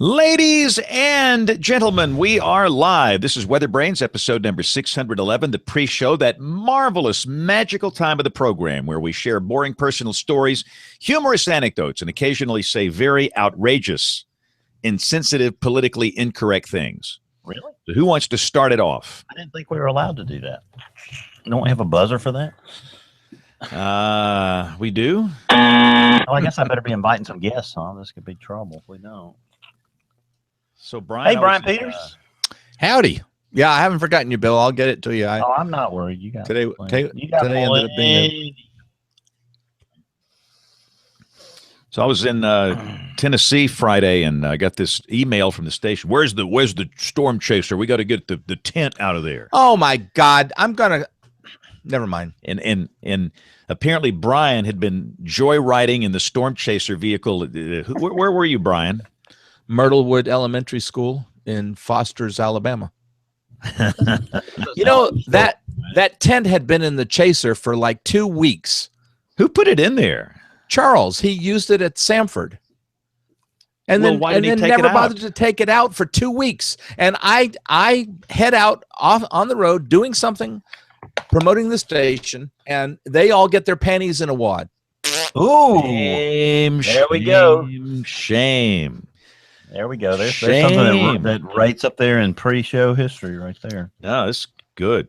Ladies and gentlemen, we are live. This is WeatherBrains, episode number 611, the pre-show, that marvelous, magical time of the program where we share boring personal stories, humorous anecdotes, and occasionally say very outrageous, insensitive, politically incorrect things. Really? So who wants to start it off? I didn't think we were allowed to do that. Don't we have a buzzer for that? We do? Oh, I guess I better be inviting some guests, huh? This could be trouble if we don't. So, Brian. Hey, Brian Peters. Howdy. Yeah, I haven't forgotten you, Bill. I'll get it to you. I'm not worried. You got today. You got Today ended up being. So I was in Tennessee Friday, and I got this email from the station. Where's the storm chaser? We got to get the tent out of there. Oh my God! Never mind. And apparently Brian had been joyriding in the storm chaser vehicle. Where were you, Brian? Myrtlewood Elementary School in Foster's, Alabama. You know, that tent had been in the chaser for like 2 weeks. Who put it in there? Charles. He used it at Samford. And then never bothered to take it out for 2 weeks. And I head out off on the road doing something, promoting the station, and they all get their panties in a wad. Ooh. There we go. Shame. There we go. There's something that rates up there in pre-show history right there. No, it's good.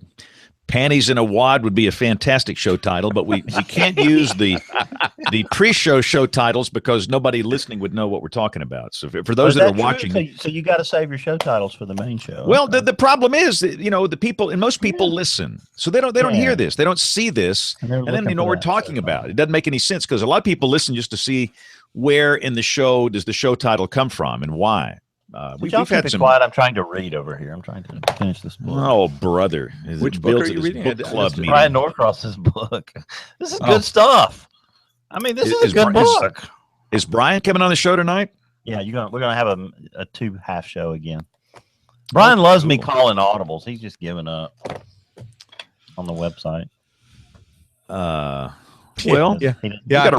Panties in a Wad would be a fantastic show title, but we can't use the pre-show show titles because nobody listening would know what we're talking about. So for those that are watching, so you got to save your show titles for the main show. Well, the problem is that, the people, and most people listen, so they don't hear this, they don't see this, and then they know what we're talking about. It doesn't make any sense because a lot of people listen just to see where in the show does the show title come from and why. We've had some quiet. I'm trying to read over here. I'm trying to finish this book. Oh, brother! Which book are you reading? Book club meeting. Brian Norcross's book. This is good stuff. I mean, this is a good book. Is Brian coming on the show tonight? Yeah, we're gonna have a 2-half show again. Brian loves me calling audibles. He's just giving up on the website. Well, yeah. You got to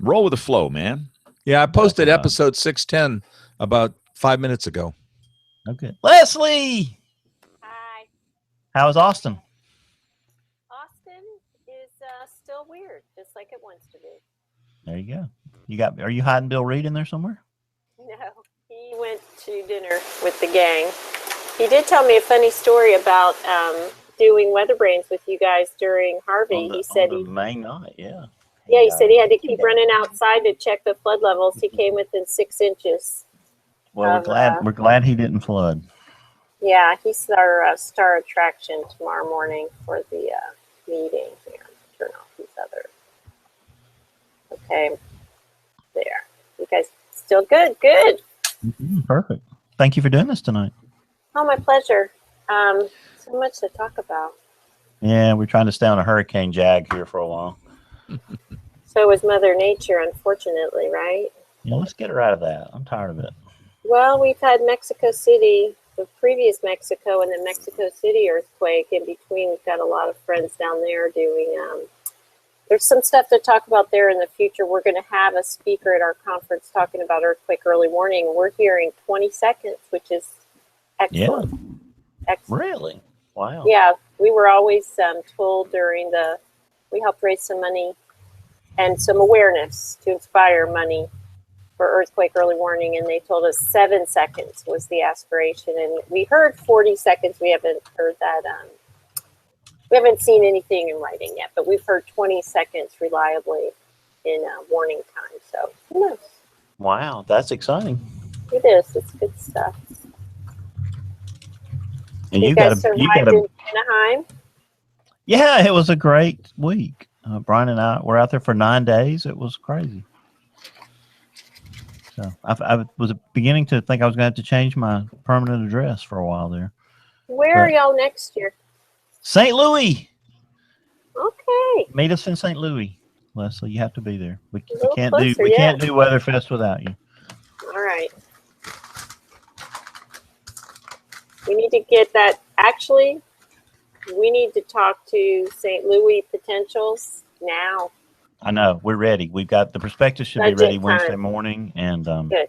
roll with the flow, man. Yeah, I posted episode 610 about 5 minutes ago. Okay. Leslie! Hi. How's Austin? Austin is still weird, just like it wants to be. There you go. Are you hiding Bill Reed in there somewhere? No, he went to dinner with the gang. He did tell me a funny story about doing WeatherBrains with you guys during Harvey. He said he main night, yeah. Yeah, he said he had to keep running outside to check the flood levels. He came within 6 inches. Well, we're glad he didn't flood. Yeah, he's our star attraction tomorrow morning for the meeting. Here, turn off these other. Okay, there. You guys still good? Good. Perfect. Thank you for doing this tonight. Oh, my pleasure. So much to talk about. Yeah, we're trying to stay on a hurricane jag here for a while. So is Mother Nature, unfortunately, right? Yeah, let's get her out of that. I'm tired of it. Well, we've had Mexico City, the previous Mexico, and the Mexico City earthquake. In between, we've got a lot of friends down there doing, there's some stuff to talk about there in the future. We're going to have a speaker at our conference talking about earthquake early warning. We're hearing 20 seconds, which is excellent. Yeah. Excellent. Really? Wow. Yeah, we were always told we helped raise some money and some awareness to inspire money for earthquake early warning, and they told us 7 seconds was the aspiration, and we heard 40 seconds. We haven't heard that. We haven't seen anything in writing yet, but we've heard 20 seconds reliably in warning time. So who knows? Wow, that's exciting. It is. It's good stuff. And you guys survived in Anaheim? Yeah, it was a great week. Brian and I were out there for 9 days. It was crazy. So I was beginning to think I was going to have to change my permanent address for a while there. Where are y'all next year? St. Louis. Okay. Meet us in St. Louis, Leslie. You have to be there. We can't do Weatherfest without you. All right. We need to get that. Actually, we need to talk to St. Louis potentials now. I know. We're ready. We've got the prospectus should be ready Wednesday morning. And good.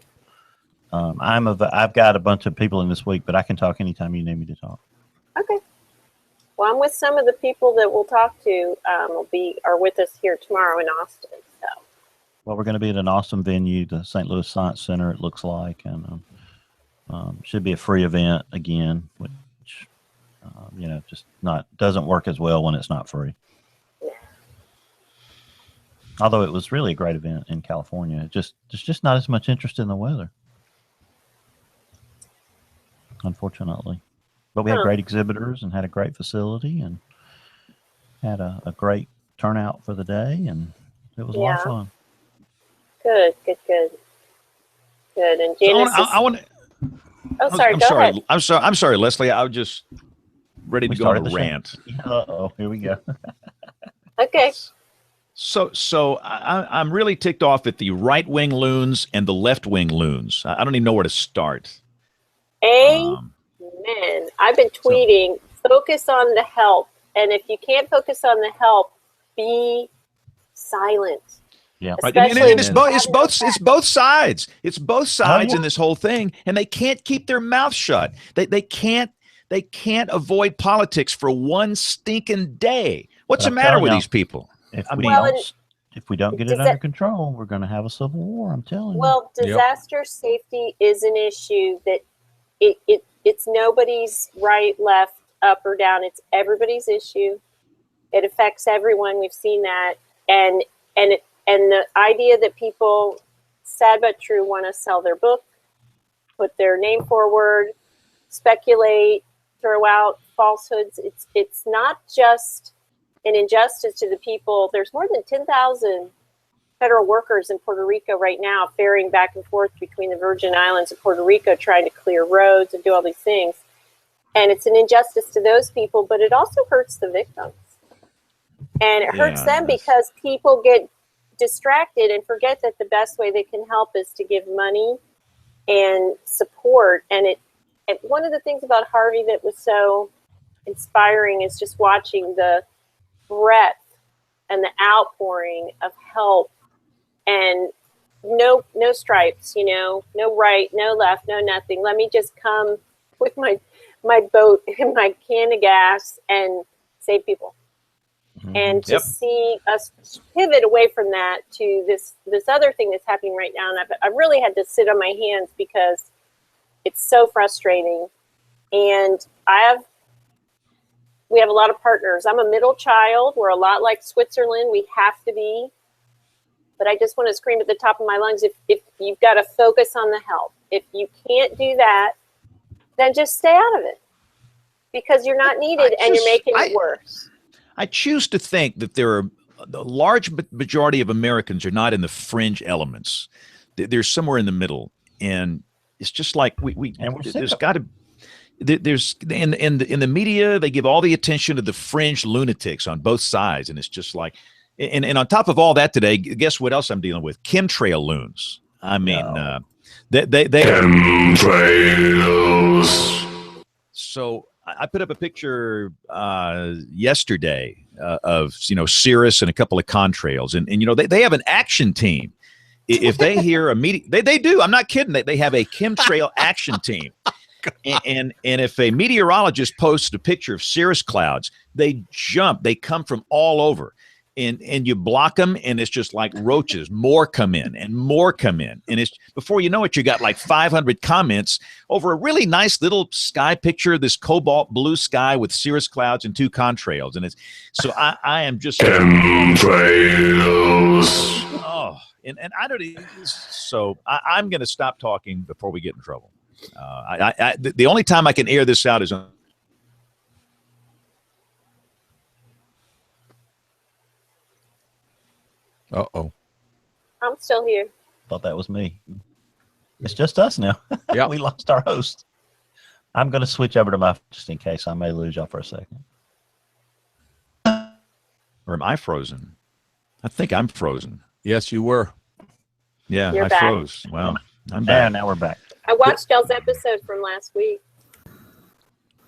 I've got a bunch of people in this week, but I can talk anytime you need me to talk. Okay. Well, I'm with some of the people that we'll talk to. Are with us here tomorrow in Austin. So. Well, we're going to be at an awesome venue, the St. Louis Science Center. It looks like, and should be a free event again, which just doesn't work as well when it's not free. Yeah. Although it was really a great event in California, there's just not as much interest in the weather, unfortunately. But we had great exhibitors and had a great facility and had a great turnout for the day, and it was a lot of fun. Good. And Janice, I want to. Oh, sorry. Go ahead. I'm sorry, Leslie. I was just ready to go on a rant. Here we go. Okay. So I'm really ticked off at the right wing loons and the left wing loons. I don't even know where to start. Amen. I've been tweeting, focus on the help. And if you can't focus on the help, be silent. Yeah. Right. And it's both sides. It's both sides in this whole thing. And they can't keep their mouth shut. They can't avoid politics for one stinking day. What's the matter with these people? If we don't get it under control, we're going to have a civil war. I'm telling you. Well, disaster safety is an issue that it's nobody's right, left, up or down. It's everybody's issue. It affects everyone. We've seen that, and the idea that people, sad but true, want to sell their book, put their name forward, speculate, throw out falsehoods. It's not just an injustice to the people. There's more than 10,000 federal workers in Puerto Rico right now ferrying back and forth between the Virgin Islands and Puerto Rico trying to clear roads and do all these things. And it's an injustice to those people, but it also hurts the victims. And it hurts them because people get distracted and forget that the best way they can help is to give money and support. And one of the things about Harvey that was so inspiring is just watching the breadth and the outpouring of help, and no stripes, no right, no left, no nothing. Let me just come with my boat and my can of gas and save people. Mm-hmm. And to see us pivot away from that to this other thing that's happening right now. And I really had to sit on my hands because it's so frustrating. And we have a lot of partners. I'm a middle child. We're a lot like Switzerland. We have to be. But I just want to scream at the top of my lungs, if you've got to focus on the help. If you can't do that, then just stay out of it. Because you're not needed and you're making it worse. I choose to think that the large majority of Americans are not in the fringe elements. They're somewhere in the middle. And it's just like there's got to... There's in the media, they give all the attention to the fringe lunatics on both sides, and it's just like, and on top of all that today, guess what else I'm dealing with? Chemtrail loons. I mean, they chemtrails. So I put up a picture yesterday of Cirrus and a couple of contrails, and they have an action team. If they hear a media, they do. I'm not kidding. They have a chemtrail action team. And if a meteorologist posts a picture of cirrus clouds, they jump. They come from all over, and you block them, and it's just like roaches. More come in, and more come in, and it's before you know it, you got like 500 comments over a really nice little sky picture of this cobalt blue sky with cirrus clouds and two contrails, and it's so I am just chemtrails. Oh, and I don't. So I'm going to stop talking before we get in trouble. The only time I can air this out is on. Uh-oh. I'm still here. Thought that was me. It's just us now. Yeah. We lost our host. I'm going to switch over to my, just in case I may lose y'all for a second. Or am I frozen? I think I'm frozen. Yes, you were. Yeah, You're I back. froze. Well, I'm back. Now we're back. I watched y'all's episode from last week.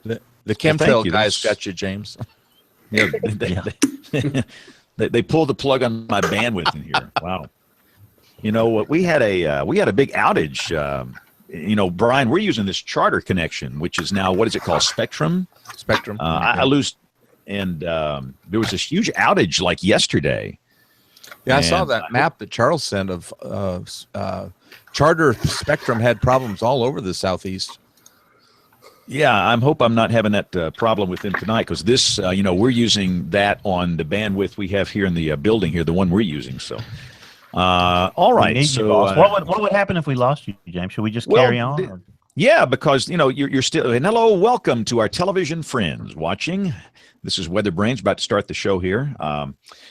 The chemtrail you. guys got you, James. Yeah, they pulled the plug on my bandwidth in here. Wow. You know what? We had a big outage Brian, we're using this Charter connection, which is now, what is it called? Spectrum? Spectrum. I lose, and there was this huge outage like yesterday. Yeah, I saw that map that Charles sent of Charter Spectrum had problems all over the Southeast. Yeah, I hope I'm not having that problem with them tonight, because this, we're using that on the bandwidth we have here in the building here, the one we're using. So, all right. So, what would happen if we lost you, James? Should we just carry on? Yeah, because you're still. And hello, welcome to our television friends watching. This is WeatherBrains, about to start the show here.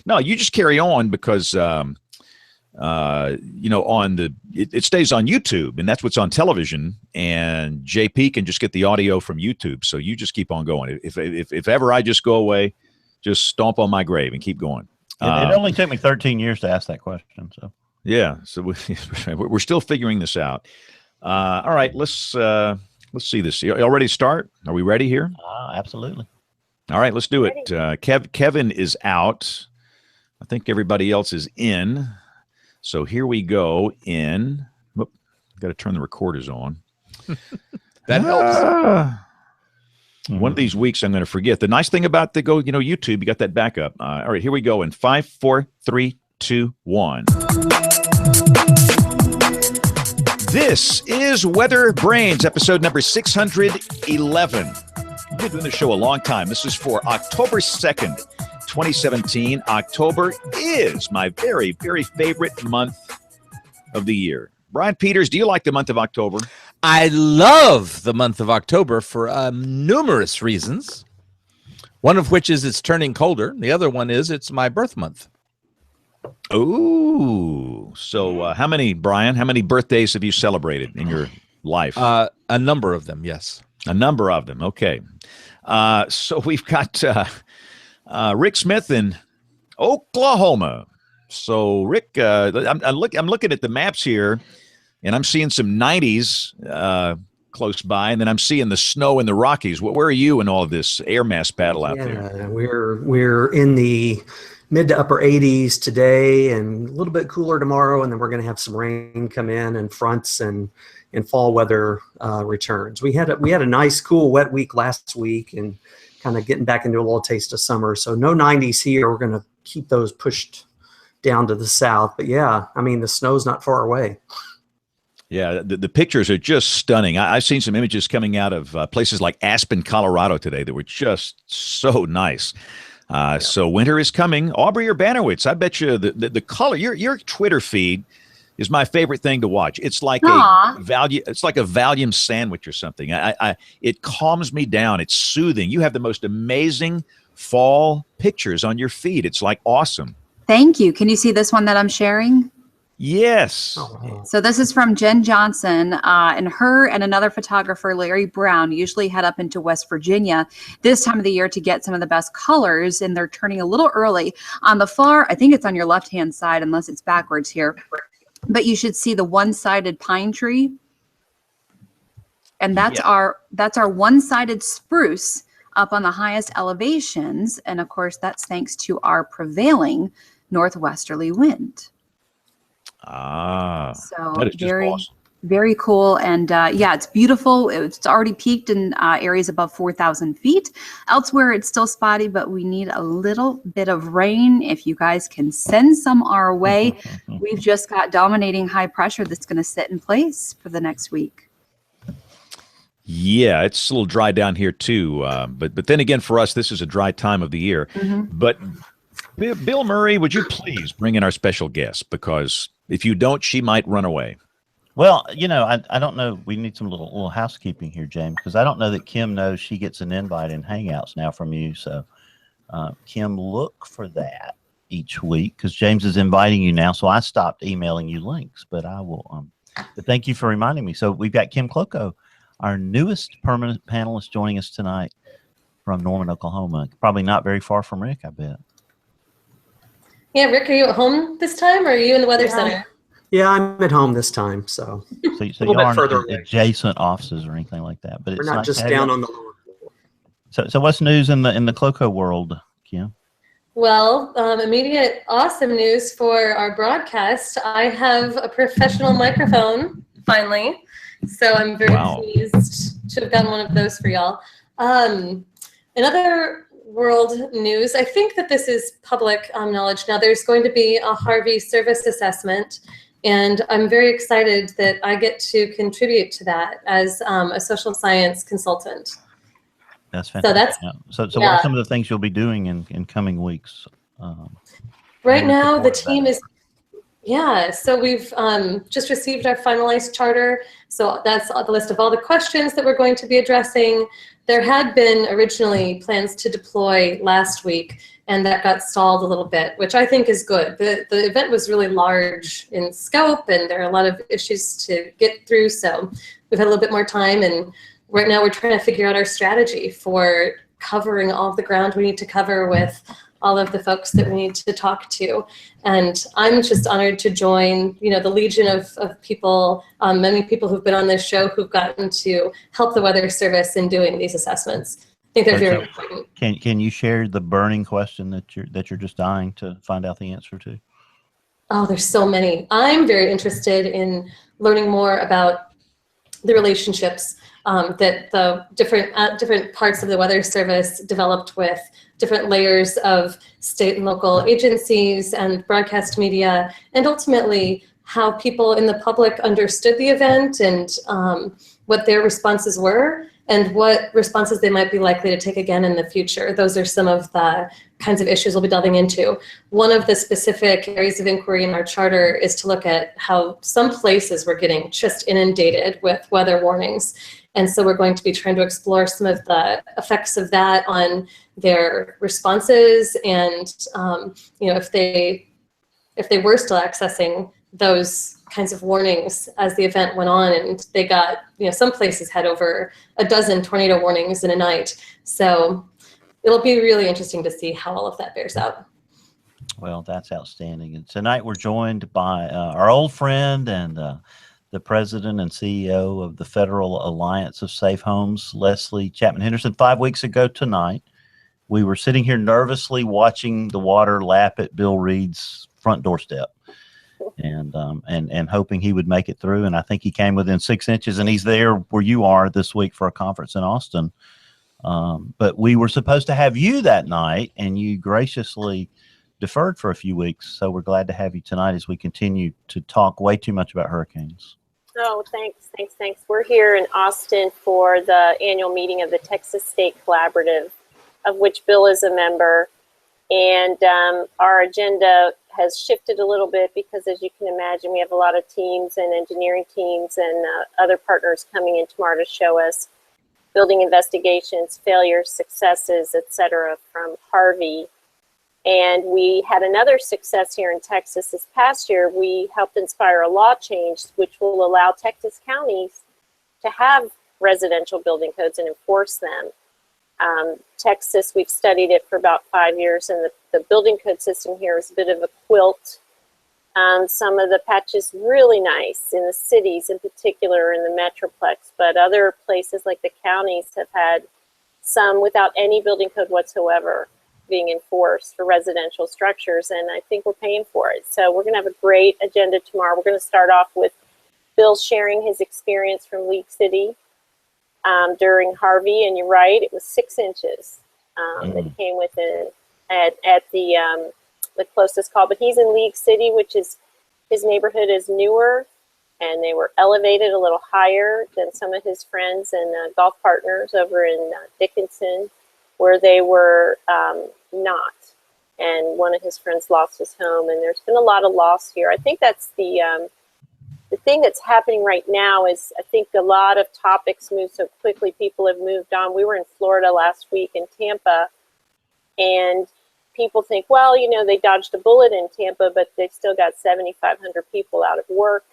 No, you just carry on, because it stays on YouTube, and that's what's on television, and JP can just get the audio from YouTube. So you just keep on going. If ever I just go away, just stomp on my grave and keep going. It only took me 13 years to ask that question. So yeah, so we're still figuring this out. All right, let's see this. Y'all ready to start? Are we ready here? Absolutely. All right, let's do it. Kevin is out. I think everybody else is in. So here we go in. Got to turn the recorders on. That helps. One of these weeks I'm going to forget. The nice thing about the YouTube, you got that backup. All right, here we go in 5, 4, 3, 2, 1. This is WeatherBrains, episode number 611. I've been doing this show a long time. This is for October 2nd, 2017. October is my very, very favorite month of the year. Brian Peters, do you like the month of October? I love the month of October for numerous reasons. One of which is it's turning colder. The other one is it's my birth month. Ooh. So how many birthdays have you celebrated in your life? A number of them, yes. A number of them. Okay. So we've got Rick Smith in Oklahoma. So Rick, I'm looking at the maps here, and I'm seeing some 90s close by, and then I'm seeing the snow in the Rockies. Where are you in all of this air mass battle out there? We're in the mid to upper 80s today, and a little bit cooler tomorrow, and then we're going to have some rain come in and fronts and fall weather returns. We had a nice, cool, wet week last week, and kind of getting back into a little taste of summer. So no 90s here. We're going to keep those pushed down to the south. But yeah, I mean, the snow's not far away. Yeah, the pictures are just stunning. I've seen some images coming out of places like Aspen, Colorado today that were just so nice. So winter is coming. Aubrey or Bannerwitz, I bet you the color, your Twitter feed is my favorite thing to watch. It's like a Valium sandwich or something. It calms me down. It's soothing. You have the most amazing fall pictures on your feed. It's like awesome. Thank you. Can you see this one that I'm sharing? Yes. So this is from Jen Johnson, and her and another photographer, Larry Brown, usually head up into West Virginia this time of the year to get some of the best colors, and they're turning a little early. On the far, I think it's on your left-hand side, unless it's backwards here, but you should see the one-sided pine tree, and that's our one-sided spruce up on the highest elevations, and of course that's thanks to our prevailing northwesterly wind. So that is just awesome. Very cool. And yeah, it's beautiful. It's already peaked in areas above 4,000 feet. Elsewhere, it's still spotty, but we need a little bit of rain. If you guys can send some our way, we've just got dominating high pressure that's going to sit in place for the next week. Yeah, it's a little dry down here too. But then again, for us, this is a dry time of the year. But Bill Murray, would you please bring in our special guest? Because if you don't, she might run away. Well, I don't know. We need some little housekeeping here, James, because I don't know that Kim knows she gets an invite in Hangouts now from you. So, Kim, look for that each week, because James is inviting you now. So I stopped emailing you links, but I will. But thank you for reminding me. So we've got Kim Klockow, our newest permanent panelist, joining us tonight from Norman, Oklahoma. Probably not very far from Rick, I bet. Yeah, Rick, are you at home this time, or are you in the Weather Center? Yeah, I'm at home this time, so you aren't adjacent offices or anything like that. But we're it's not nice just down on the lower floor. So what's news in the Klockow world, Kim? Well, immediate awesome news for our broadcast. I have a professional microphone finally. So I'm very pleased to have gotten one of those for y'all. In other world news, I think that this is public knowledge now. There's going to be a Harvey service assessment, and I'm very excited that I get to contribute to that as a social science consultant. That's fantastic. So what are some of the things you'll be doing in coming weeks? Right now, the team is, so we've just received our finalized charter. So that's the list of all the questions that we're going to be addressing. There had been originally plans to deploy last week, and that got stalled a little bit, which I think is good. The event was really large in scope, and there are a lot of issues to get through. So we've had a little bit more time, and right now we're trying to figure out our strategy for covering all of the ground we need to cover with all of the folks that we need to talk to. And I'm just honored to join, the legion of people, many people who've been on this show who've gotten to help the Weather Service in doing these assessments. I think they're very important. Can you share the burning question that you're just dying to find out the answer to? Oh, there's so many. I'm very interested in learning more about the relationships that the different parts of the Weather Service developed with different layers of state and local agencies and broadcast media, and ultimately how people in the public understood the event and what their responses were and what responses they might be likely to take again in the future. Those are some of the kinds of issues we'll be delving into. One of the specific areas of inquiry in our charter is to look at how some places were getting just inundated with weather warnings. And so we're going to be trying to explore some of the effects of that on their responses, and if they were still accessing those kinds of warnings as the event went on, and they got, some places had over a dozen tornado warnings in a night. So it'll be really interesting to see how all of that bears out. Well, that's outstanding. And tonight we're joined by our old friend and the president and CEO of the Federal Alliance of Safe Homes, Leslie Chapman Henderson. 5 weeks ago tonight, we were sitting here nervously watching the water lap at Bill Reed's front doorstep, and hoping he would make it through. And I think he came within 6 inches, and he's there where you are this week for a conference in Austin. But we were supposed to have you that night, and you graciously deferred for a few weeks. So we're glad to have you tonight as we continue to talk way too much about hurricanes. Oh, thanks. We're here in Austin for the annual meeting of the Texas State Collaborative, of which Bill is a member. And our agenda has shifted a little bit because, as you can imagine, we have a lot of teams and engineering teams and other partners coming in tomorrow to show us building investigations, failures, successes, etc. from Harvey. And we had another success here in Texas this past year. We helped inspire a law change which will allow Texas counties to have residential building codes and enforce them. Texas, we've studied it for about 5 years, and the building code system here is a bit of a quilt. Some of the patches really nice in the cities, in particular in the Metroplex, but other places like the counties have had some without any building code whatsoever being enforced for residential structures, and I think we're paying for it. So we're going to have a great agenda tomorrow. We're going to start off with Bill sharing his experience from League City during Harvey, and you're right, it was 6 inches that came within at the closest call. But he's in League City, which is, his neighborhood is newer, and they were elevated a little higher than some of his friends and golf partners over in Dickinson, where they were not. And one of his friends lost his home, and there's been a lot of loss here. I think that's the thing that's happening right now is, I think a lot of topics move so quickly, people have moved on. We were in Florida last week in Tampa, and people think, well, you know, they dodged a bullet in Tampa, but they've still got 7,500 people out of work.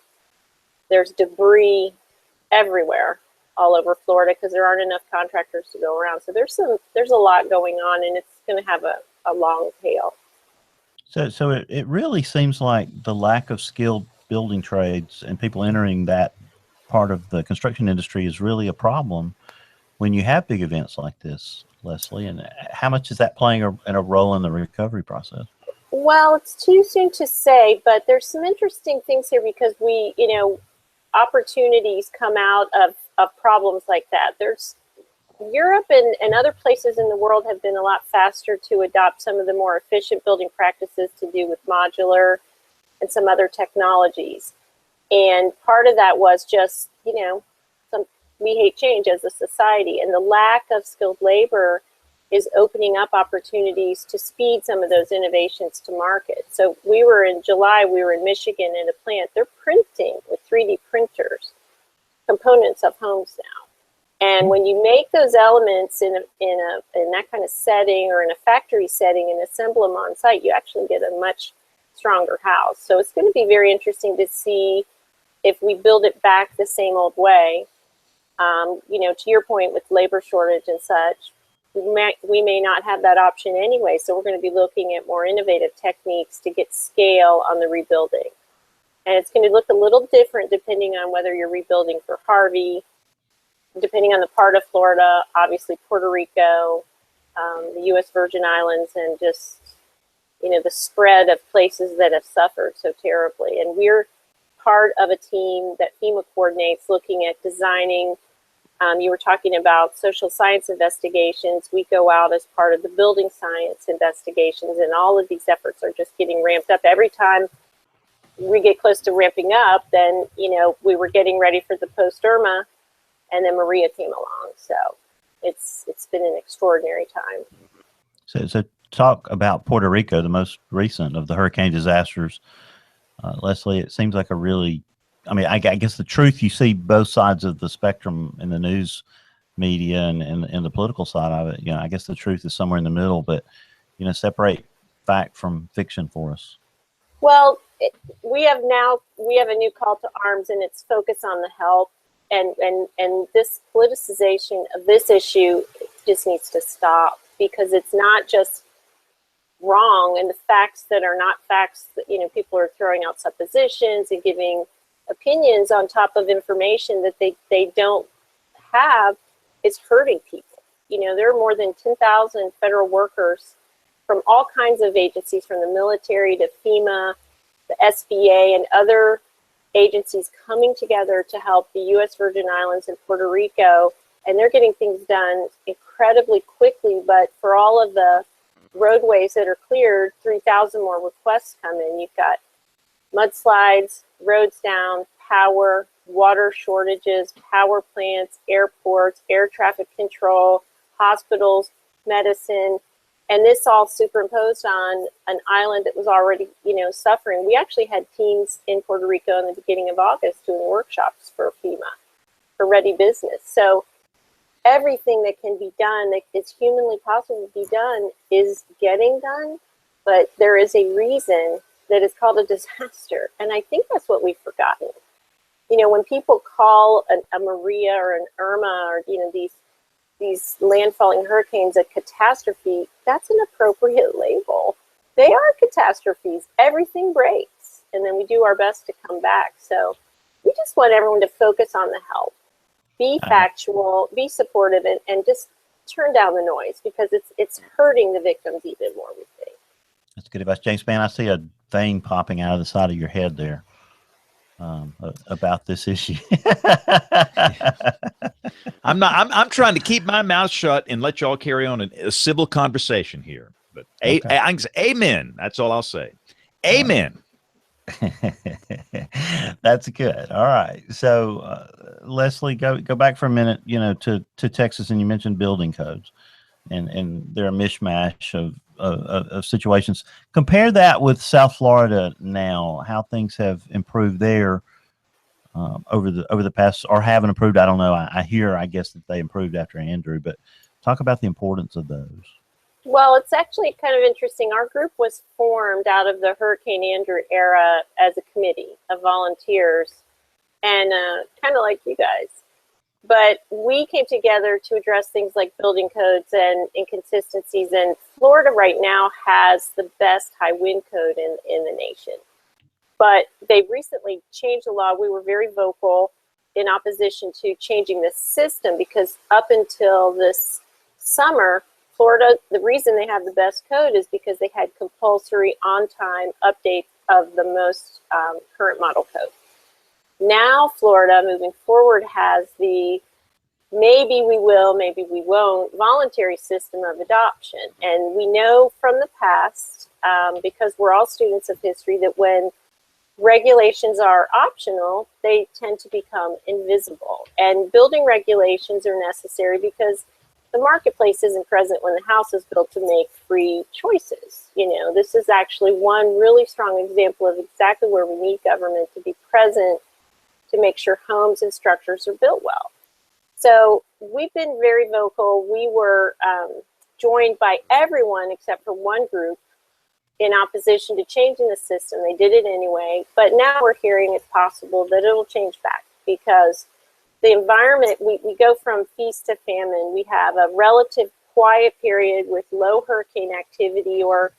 There's debris everywhere all over Florida because there aren't enough contractors to go around. So there's a lot going on, and it's going to have a long tail. So it really seems like the lack of skilled building trades and people entering that part of the construction industry is really a problem when you have big events like this, Leslie. And how much is that playing a role in the recovery process? Well, it's too soon to say, but there's some interesting things here because we, you know, opportunities come out of problems like that. There's Europe and other places in the world have been a lot faster to adopt some of the more efficient building practices to do with modular and some other technologies. And part of that was just, we hate change as a society, and the lack of skilled labor is opening up opportunities to speed some of those innovations to market. So in July, we were in Michigan in a plant. They're printing with 3D printers components of homes now. And when you make those elements in that kind of setting or in a factory setting and assemble them on site, you actually get a much stronger house. So it's going to be very interesting to see if we build it back the same old way. To your point with labor shortage and such, we may not have that option anyway. So we're going to be looking at more innovative techniques to get scale on the rebuilding. And it's going to look a little different depending on whether you're rebuilding for Harvey, depending on the part of Florida, obviously Puerto Rico, the U.S. Virgin Islands, and just, the spread of places that have suffered so terribly. And we're part of a team that FEMA coordinates looking at designing. You were talking about social science investigations. We go out as part of the building science investigations, and all of these efforts are just getting ramped up. Every time we get close to ramping up, then, we were getting ready for the post-Irma, and then Maria came along. So it's been an extraordinary time. So talk about Puerto Rico, the most recent of the hurricane disasters. Leslie, it seems like I guess the truth, you see both sides of the spectrum in the news media and the political side of it. I guess the truth is somewhere in the middle, but, separate fact from fiction for us. Well, we have a new call to arms, and it's focus on the health. And this politicization of this issue just needs to stop, because it's not just wrong, and the facts that are not facts, that people are throwing out suppositions and giving opinions on top of information that they don't have, is hurting people. There are more than 10,000 federal workers from all kinds of agencies, from the military to FEMA, the SBA, and other agencies coming together to help the U.S. Virgin Islands and Puerto Rico, and they're getting things done incredibly quickly. But for all of the roadways that are cleared, 3,000 more requests come in. You've got mudslides, roads down, power, water shortages, power plants, airports, air traffic control, hospitals, medicine, and this all superimposed on an island that was already, suffering. We actually had teams in Puerto Rico in the beginning of August doing workshops for FEMA, for Ready Business. So everything that can be done, that is humanly possible to be done, is getting done. But there is a reason that is called a disaster. And I think that's what we've forgotten. When people call a Maria or an Irma or, these landfalling hurricanes a catastrophe, that's an appropriate label. They are catastrophes. Everything breaks, and then we do our best to come back. So we just want everyone to focus on the help, be factual, be supportive, and just turn down the noise, because it's hurting the victims even more, we think. That's good advice. James Spann, I see a vein popping out of the side of your head there about this issue. I'm trying to keep my mouth shut and let y'all carry on a civil conversation here. But I can say amen. That's all I'll say. Amen. That's good. All right. So, Leslie, go back for a minute, to Texas, and you mentioned building codes, and they're a mishmash of situations. Compare that with South Florida now, how things have improved there over the past, or haven't improved. I don't know. I guess that they improved after Andrew, but talk about the importance of those. Well, it's actually kind of interesting. Our group was formed out of the Hurricane Andrew era as a committee of volunteers, and kind of like you guys. But we came together to address things like building codes and inconsistencies. And Florida right now has the best high wind code in the nation. But they recently changed the law. We were very vocal in opposition to changing the system, because up until this summer, Florida, the reason they have the best code is because they had compulsory on-time updates of the most current model code. Now Florida, moving forward, has the maybe we will, maybe we won't voluntary system of adoption. And we know from the past, because we're all students of history, that when regulations are optional, they tend to become invisible. And building regulations are necessary because the marketplace isn't present when the house is built to make free choices. You know, this is actually one really strong example of exactly where we need government to be present to make sure homes and structures are built well. So we've been very vocal. We were joined by everyone except for one group in opposition to changing the system. They did it anyway, but now we're hearing it's possible that it'll change back because the environment, we go from feast to famine. We have a relative quiet period with low hurricane activity or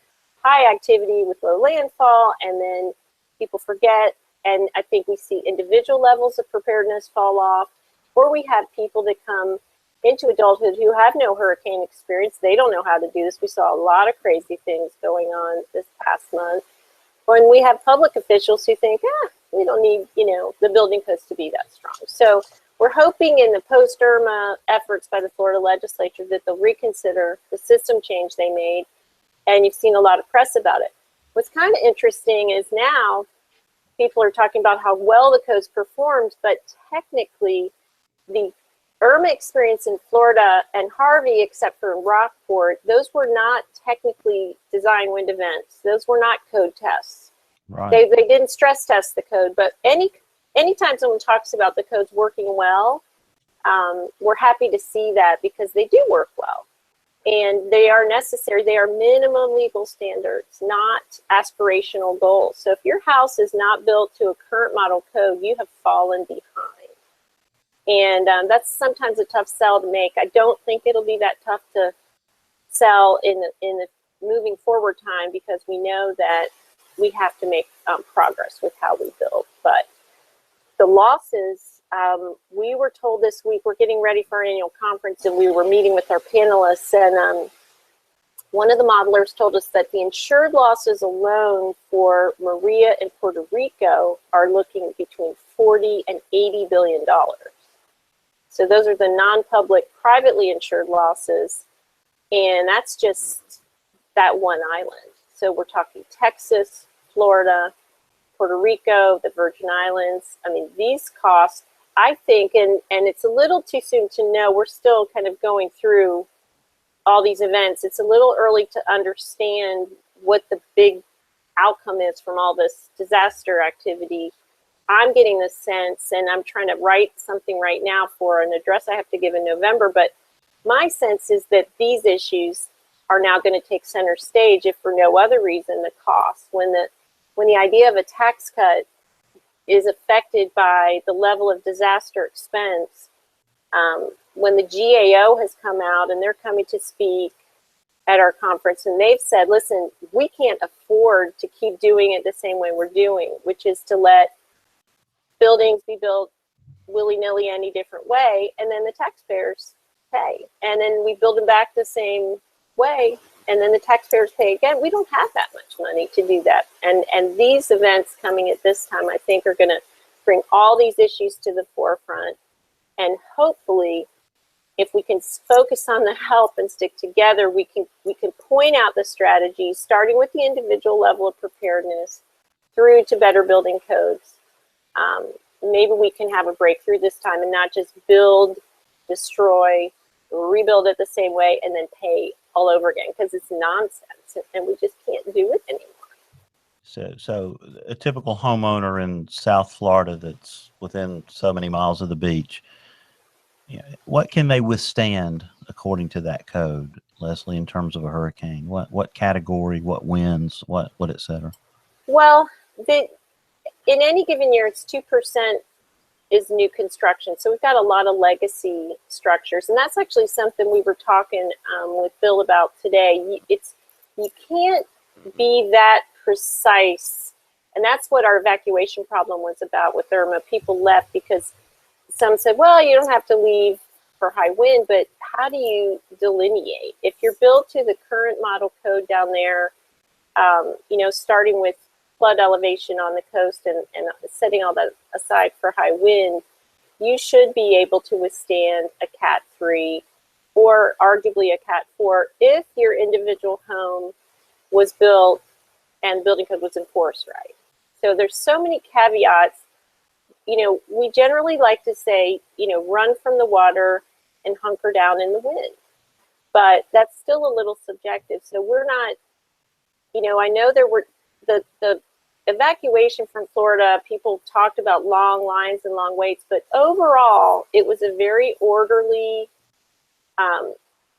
high activity with low landfall, and then people forget, and I think we see individual levels of preparedness fall off, or we have people that come into adulthood who have no hurricane experience. They don't know how to do this. We saw a lot of crazy things going on this past month. When we have public officials who think, we don't need, the building codes to be that strong. So we're hoping in the post-Irma efforts by the Florida legislature that they'll reconsider the system change they made, and you've seen a lot of press about it. What's kind of interesting is now people are talking about how well the codes performed, but technically the Irma experience in Florida and Harvey, except for Rockport, those were not technically design wind events. Those were not code tests. Right. They didn't stress test the code, but anytime someone talks about the codes working well, we're happy to see that because they do work well. And they are necessary. They are minimum legal standards, not aspirational goals. So if your house is not built to a current model code, you have fallen behind. And that's sometimes a tough sell to make. I don't think it'll be that tough to sell in the moving forward time because we know that we have to make progress with how we build. But the losses, we were told this week, we're getting ready for our annual conference, and we were meeting with our panelists, and one of the modelers told us that the insured losses alone for Maria and Puerto Rico are looking between $40 and $80 billion. So those are the non-public, privately insured losses, and that's just that one island. So we're talking Texas, Florida, Puerto Rico, the Virgin Islands. I mean, these costs, I think, and it's a little too soon to know. We're still kind of going through all these events. It's a little early to understand what the big outcome is from all this disaster activity. I'm getting this sense, and I'm trying to write something right now for an address I have to give in November, but my sense is that these issues are now going to take center stage, if for no other reason, the cost. When the idea of a tax cut is affected by the level of disaster expense, when the GAO has come out and they're coming to speak at our conference, and they've said, listen, we can't afford to keep doing it the same way we're doing, which is to let buildings be built willy-nilly any different way, and then the taxpayers pay. And then we build them back the same way, and then the taxpayers pay again. We don't have that much money to do that. And these events coming at this time, I think, are going to bring all these issues to the forefront. And hopefully, if we can focus on the help and stick together, we can point out the strategies, starting with the individual level of preparedness through to better building codes. Maybe we can have a breakthrough this time and not just build, destroy, rebuild it the same way, and then pay all over again, because it's nonsense, and we just can't do it anymore. So a typical homeowner in South Florida that's within so many miles of the beach, what can they withstand according to that code, Leslie, in terms of a hurricane? What category, what winds, what et cetera? Well, in any given year, it's 2% is new construction. So we've got a lot of legacy structures. And that's actually something we were talking with Bill about today. You can't be that precise. And that's what our evacuation problem was about with Irma. People left because some said, well, you don't have to leave for high wind, but how do you delineate? If you're built to the current model code down there, starting with flood elevation on the coast and setting all that aside for high wind, you should be able to withstand a Cat 3 or arguably a Cat 4 if your individual home was built and building code was enforced right. So there's so many caveats. You know, we generally like to say, you know, run from the water and hunker down in the wind. But that's still a little subjective. So we're not, you know, I know there were the evacuation from Florida, people talked about long lines and long waits, but overall, it was a very orderly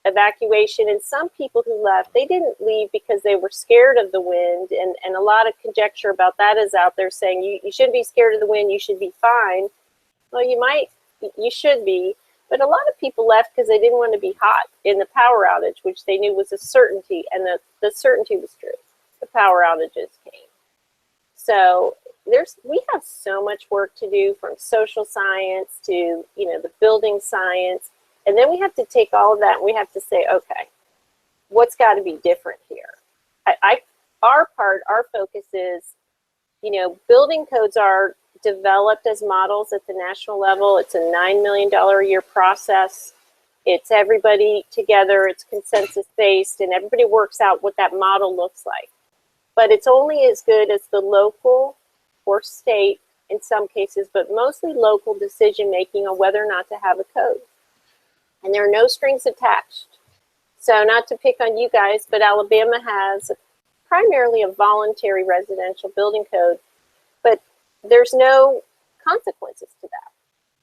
evacuation. And some people who left, they didn't leave because they were scared of the wind. And a lot of conjecture about that is out there saying you shouldn't be scared of the wind, you should be fine. Well, you should be. But a lot of people left because they didn't want to be hot in the power outage, which they knew was a certainty. And the certainty was true. The power outages came. So we have so much work to do, from social science to, you know, the building science. And then we have to take all of that and we have to say, okay, what's got to be different here? Our focus is, you know, building codes are developed as models at the national level. It's a $9 million a year process. It's everybody together, it's consensus based, and everybody works out what that model looks like. But it's only as good as the local or state, in some cases, but mostly local decision making on whether or not to have a code. And there are no strings attached. So not to pick on you guys, but Alabama has primarily a voluntary residential building code, but there's no consequences to that.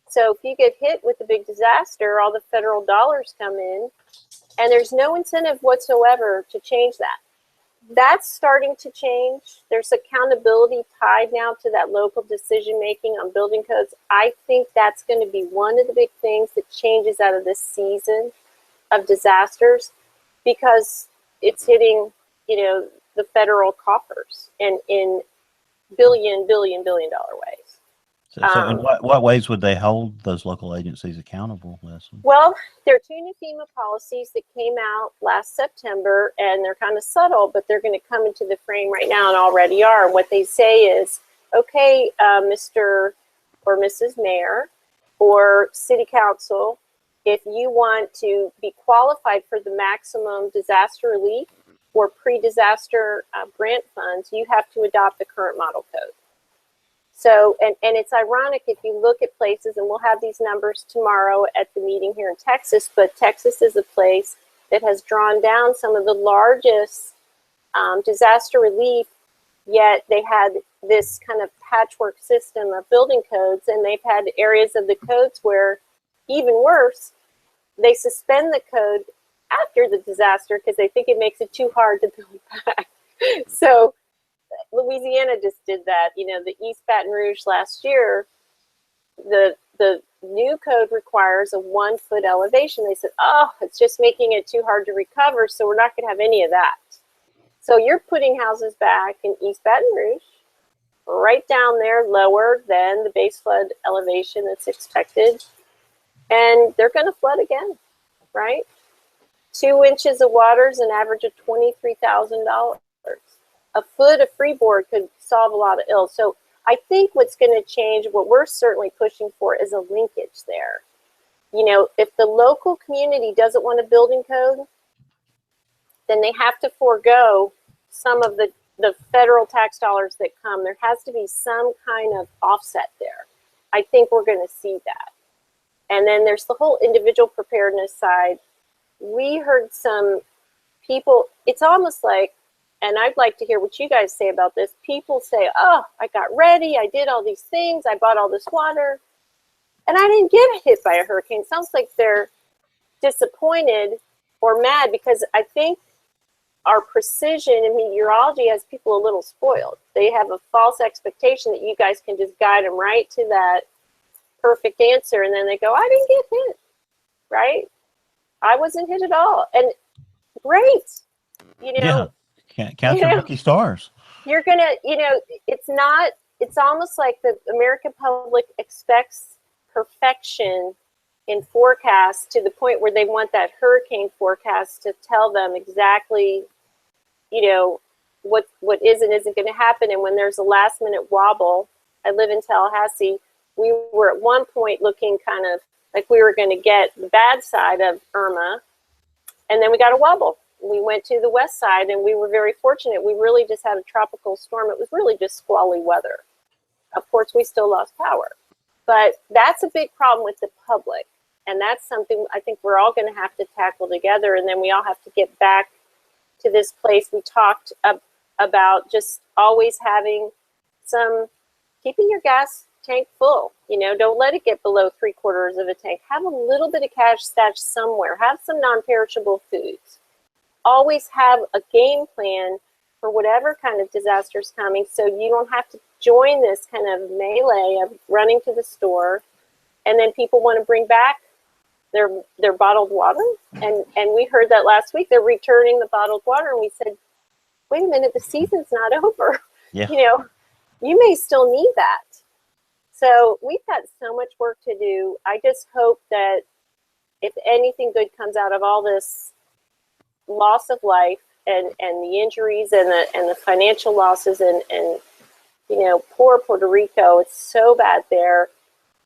So if you get hit with a big disaster, all the federal dollars come in, and there's no incentive whatsoever to change that. That's starting to change. There's accountability tied now to that local decision making on building codes. I think that's going to be one of the big things that changes out of this season of disasters, because it's hitting, you know, the federal coffers and in billion dollar ways. So in what ways would they hold those local agencies accountable, Leslie? Well, there are two new FEMA policies that came out last September, and they're kind of subtle, but they're going to come into the frame right now and already are. And what they say is, okay, Mr. or Mrs. Mayor or City Council, if you want to be qualified for the maximum disaster relief or pre-disaster grant funds, you have to adopt the current model code. So, and it's ironic if you look at places, and we'll have these numbers tomorrow at the meeting here in Texas, but Texas is a place that has drawn down some of the largest disaster relief, yet they had this kind of patchwork system of building codes, and they've had areas of the codes where, even worse, they suspend the code after the disaster because they think it makes it too hard to build back. So Louisiana just did that. You know, the East Baton Rouge last year, the new code requires a 1 foot elevation. They said, oh, it's just making it too hard to recover, so we're not going to have any of that. So you're putting houses back in East Baton Rouge, right down there, lower than the base flood elevation that's expected, and they're going to flood again, right? 2 inches of water is an average of $23,000. A foot of freeboard could solve a lot of ills. So I think what's going to change, what we're certainly pushing for, is a linkage there. You know, if the local community doesn't want a building code, then they have to forego some of the federal tax dollars that come. There has to be some kind of offset there. I think we're going to see that. And then there's the whole individual preparedness side. We heard some people, it's almost like, and I'd like to hear what you guys say about this. People say, oh, I got ready, I did all these things, I bought all this water, and I didn't get hit by a hurricane. Sounds like they're disappointed or mad, because I think our precision in meteorology has people a little spoiled. They have a false expectation that you guys can just guide them right to that perfect answer, and then they go, I didn't get hit, right? I wasn't hit at all. And great, you know. Yeah. Count your lucky stars. You're going to, you know, it's almost like the American public expects perfection in forecasts to the point where they want that hurricane forecast to tell them exactly, you know, what is and isn't going to happen. And when there's a last minute wobble, I live in Tallahassee, we were at one point looking kind of like we were going to get the bad side of Irma, and then we got a wobble. We went to the west side, and we were very fortunate. We really just had a tropical storm. It was really just squally weather. Of course, we still lost power. But that's a big problem with the public. And that's something I think we're all going to have to tackle together. And then we all have to get back to this place we talked about, just always having keeping your gas tank full. You know, don't let it get below 3/4 of a tank. Have a little bit of cash stashed somewhere. Have some non-perishable foods. Always have a game plan for whatever kind of disaster is coming, so you don't have to join this kind of melee of running to the store, and then people want to bring back their bottled water. And we heard that last week. They're returning the bottled water, and we said, wait a minute, the season's not over. Yeah. You know, you may still need that. So we've got so much work to do. I just hope that if anything good comes out of all this loss of life and the injuries and the financial losses and you know, poor Puerto Rico, it's so bad there,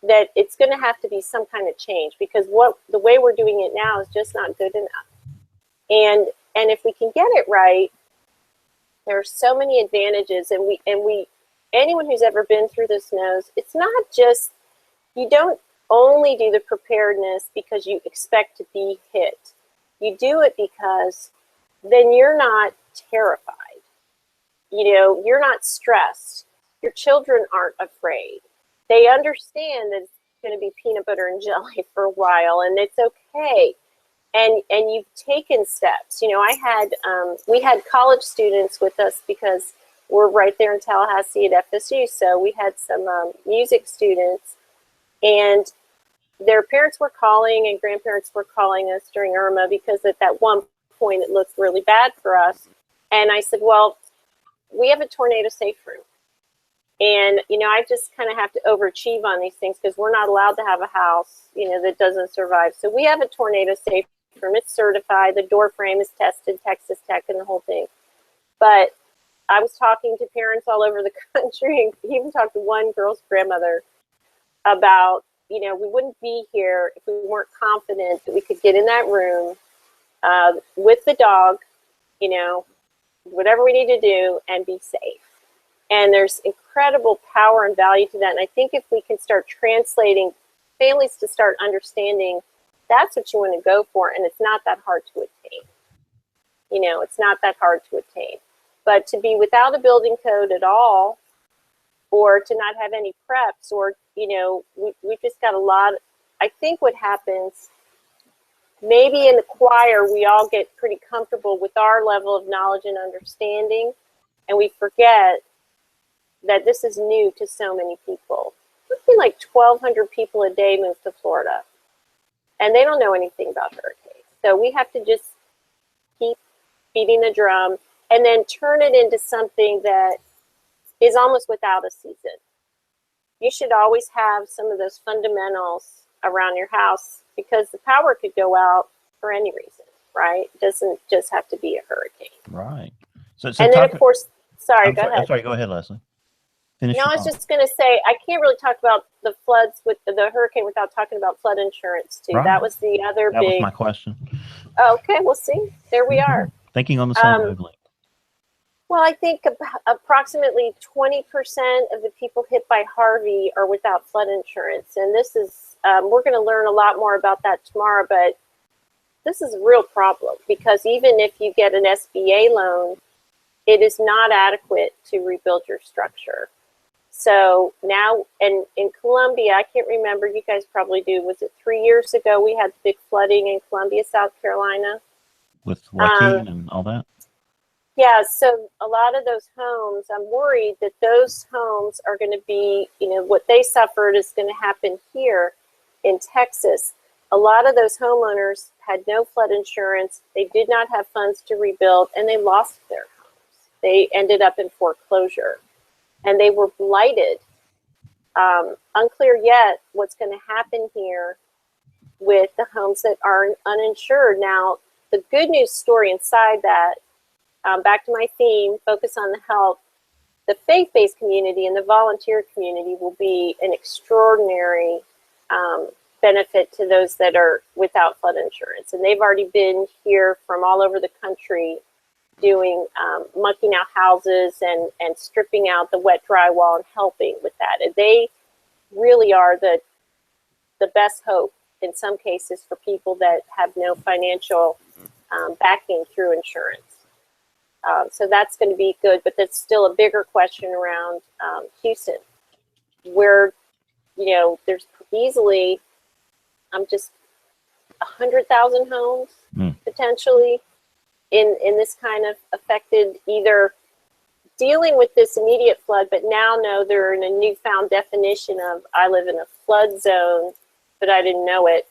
that it's going to have to be some kind of change, because the way we're doing it now is just not good enough. And if we can get it right, there are so many advantages, and we anyone who's ever been through this knows it's not just, you don't only do the preparedness because you expect to be hit. You do it because then you're not terrified. You know, you're not stressed. Your children aren't afraid. They understand that it's going to be peanut butter and jelly for a while, and it's okay. And you've taken steps. You know, we had college students with us because we're right there in Tallahassee at FSU. So we had some music students, and their parents were calling and grandparents were calling us during Irma, because at that one point it looked really bad for us. And I said, well, we have a tornado safe room. And, you know, I just kind of have to overachieve on these things, because we're not allowed to have a house, you know, that doesn't survive. So we have a tornado safe room. It's certified. The door frame is tested, Texas Tech and the whole thing. But I was talking to parents all over the country, and even talked to one girl's grandmother about, you know, we wouldn't be here if we weren't confident that we could get in that room with the dog, you know, whatever we need to do, and be safe. And there's incredible power and value to that. And I think if we can start translating, families to start understanding that's what you want to go for, and it's not that hard to attain. You know, it's not that hard to attain. But to be without a building code at all, or to not have any preps, or, you know, we've just got a lot. I think what happens, maybe in the choir, we all get pretty comfortable with our level of knowledge and understanding, and we forget that this is new to so many people. Something like 1,200 people a day move to Florida, and they don't know anything about hurricanes. So we have to just keep beating the drum, and then turn it into something that is almost without a season. You should always have some of those fundamentals around your house, because the power could go out for any reason, right? It doesn't just have to be a hurricane. Right. So and then, of course, go ahead. I'm sorry, go ahead, Leslie. Finish. No, I was just going to say, I can't really talk about the floods with the hurricane without talking about flood insurance, too. Right. That was the other That was my question. Okay, we'll see. There we are. Thinking on the same wavelength. Well, I think approximately 20% of the people hit by Harvey are without flood insurance. And this is, we're going to learn a lot more about that tomorrow, but this is a real problem, because even if you get an SBA loan, it is not adequate to rebuild your structure. So now, and in Columbia, I can't remember, you guys probably do, was it 3 years ago we had big flooding in Columbia, South Carolina? With Joaquin and all that? Yeah, so a lot of those homes, I'm worried that those homes are going to be, you know, what they suffered is going to happen here in Texas. A lot of those homeowners had no flood insurance. They did not have funds to rebuild, and they lost their homes. They ended up in foreclosure, and they were blighted. Unclear yet what's going to happen here with the homes that are uninsured. Now, the good news story inside that back to my theme, focus on the health, the faith-based community and the volunteer community will be an extraordinary benefit to those that are without flood insurance. And they've already been here from all over the country doing mucking out houses and stripping out the wet drywall and helping with that. And they really are the best hope in some cases for people that have no financial backing through insurance. So that's going to be good, but there's still a bigger question around Houston, where, you know, there's easily just 100,000 homes potentially in this kind of affected, either dealing with this immediate flood, but now know they're in a newfound definition of, I live in a flood zone, but I didn't know it,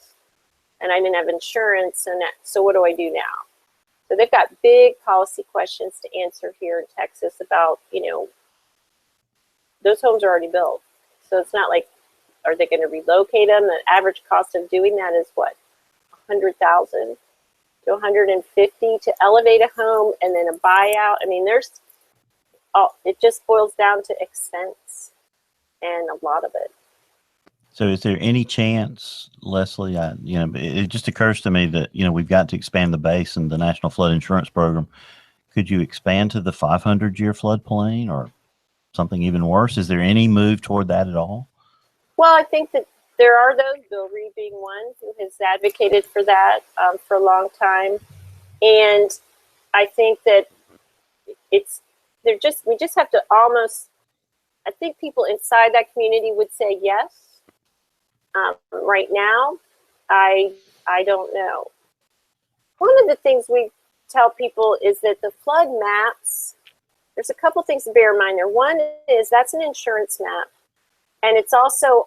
and I didn't have insurance, and so what do I do now? So they've got big policy questions to answer here in Texas about, you know, those homes are already built. So it's not like, are they going to relocate them? The average cost of doing that is what, 100,000 to 150 to elevate a home and then a buyout. I mean, it just boils down to expense, and a lot of it. So is there any chance, Leslie, it just occurs to me that, you know, we've got to expand the base in the National Flood Insurance Program. Could you expand to the 500-year floodplain or something even worse? Is there any move toward that at all? Well, I think that there are those, Bill Reed being one, who has advocated for that for a long time. And I think that we just have to almost, I think people inside that community would say yes. Right now, I don't know. One of the things we tell people is that the flood maps, there's a couple things to bear in mind there. One is that's an insurance map, and it's also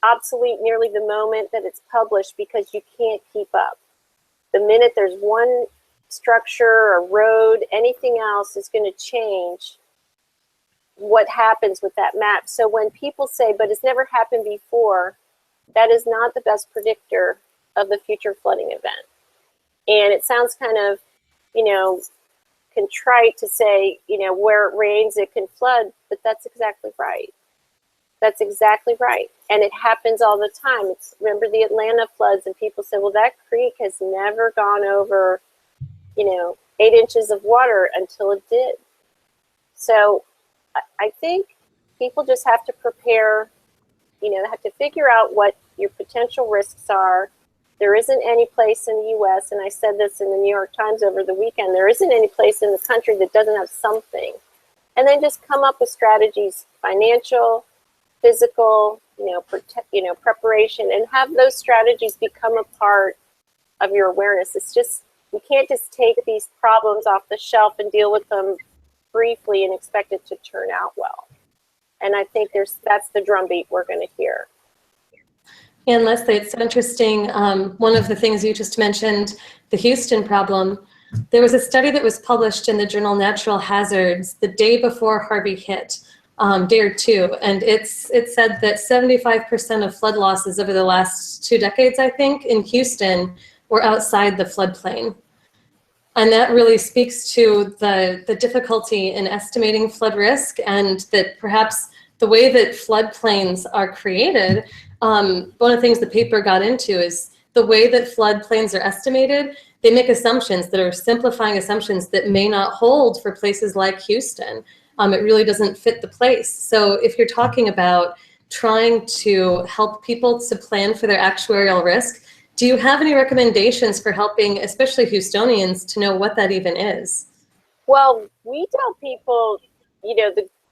obsolete nearly the moment that it's published because you can't keep up. The minute there's one structure or road, anything else is going to change what happens with that map. So when people say, but it's never happened before, that is not the best predictor of the future flooding event. And it sounds kind of, you know, contrite to say, you know, where it rains, it can flood, but that's exactly right. That's exactly right. And it happens all the time. Remember the Atlanta floods, and people say, well, that creek has never gone over, you know, 8 inches of water until it did. So I think people just have to prepare. You know, they have to figure out what your potential risks are. There isn't any place in the U.S., and I said this in the New York Times over the weekend, there isn't any place in the country that doesn't have something. And then just come up with strategies, financial, physical, preparation, and have those strategies become a part of your awareness. It's just, we can't just take these problems off the shelf and deal with them briefly and expect it to turn out well. And I think that's the drumbeat we're going to hear. And Leslie, it's so interesting. One of the things you just mentioned, the Houston problem, there was a study that was published in the journal Natural Hazards the day before Harvey hit, day or two. And it said that 75% of flood losses over the last 2 decades, I think, in Houston were outside the floodplain. And that really speaks to the difficulty in estimating flood risk, and that perhaps the way that floodplains are created, one of the things the paper got into is the way that floodplains are estimated, they make assumptions that are simplifying assumptions that may not hold for places like Houston. It really doesn't fit the place. So if you're talking about trying to help people to plan for their actuarial risk, do you have any recommendations for helping, especially Houstonians, to know what that even is? Well, we tell people, you know,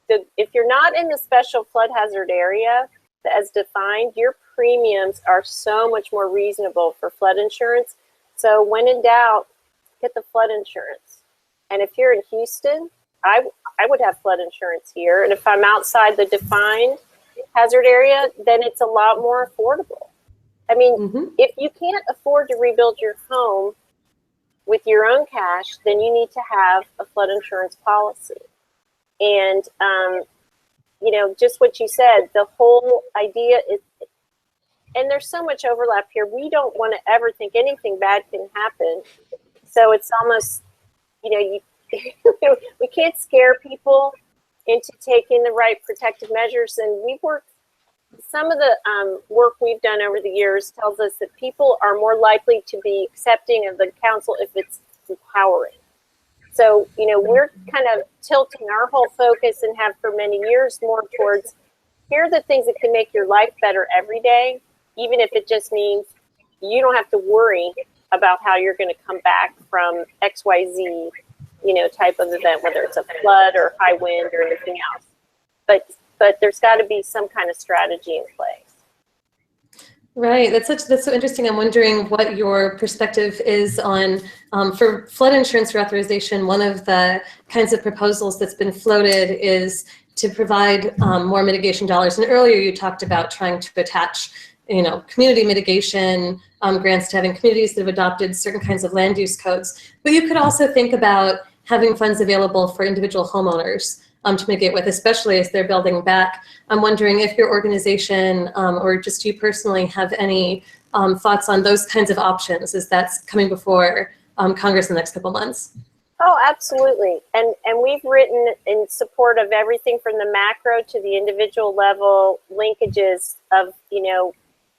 if you're not in the special flood hazard area as defined, your premiums are so much more reasonable for flood insurance. So when in doubt, get the flood insurance. And if you're in Houston, I would have flood insurance here. And if I'm outside the defined hazard area, then it's a lot more affordable. I mean, if you can't afford to rebuild your home with your own cash, then you need to have a flood insurance policy. And, you know, just what you said, the whole idea is, and there's so much overlap here, we don't want to ever think anything bad can happen. So it's almost, you know, we can't scare people into taking the right protective measures. And some of the work we've done over the years tells us that people are more likely to be accepting of the counsel if it's empowering. So, we're kind of tilting our whole focus, and have for many years, more towards here are the things that can make your life better every day, even if it just means you don't have to worry about how you're going to come back from XYZ, type of event, whether it's a flood or high wind or anything else. But there's got to be some kind of strategy in place. Right, that's so interesting. I'm wondering what your perspective is on for flood insurance reauthorization. One of the kinds of proposals that's been floated is to provide more mitigation dollars. And earlier you talked about trying to attach, community mitigation grants to having communities that have adopted certain kinds of land use codes. But you could also think about having funds available for individual homeowners to mitigate with, especially as they're building back. I'm wondering if your organization or just you personally have any thoughts on those kinds of options as that's coming before Congress in the next couple months. Oh, absolutely. And we've written in support of everything from the macro to the individual level linkages of,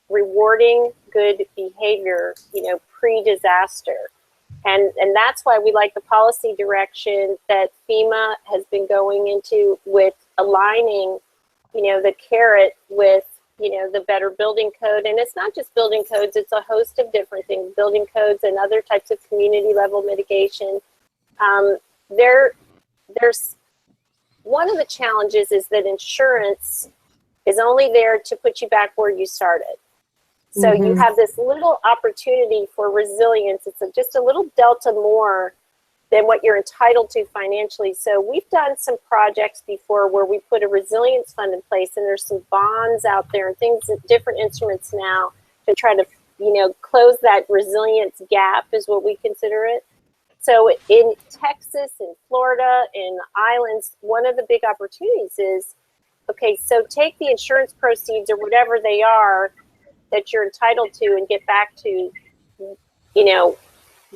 rewarding good behavior, pre-disaster. And that's why we like the policy direction that FEMA has been going into with aligning, the carrot with, the better building code. And it's not just building codes, it's a host of different things, building codes and other types of community level mitigation. There's one of the challenges is that insurance is only there to put you back where you started. So you have this little opportunity for resilience. It's just a little delta more than what you're entitled to financially. So we've done some projects before where we put a resilience fund in place, and there's some bonds out there and things, different instruments now to try to, close that resilience gap is what we consider it. So in Texas, in Florida, in islands, one of the big opportunities is, okay, so take the insurance proceeds or whatever they are that you're entitled to and get back to,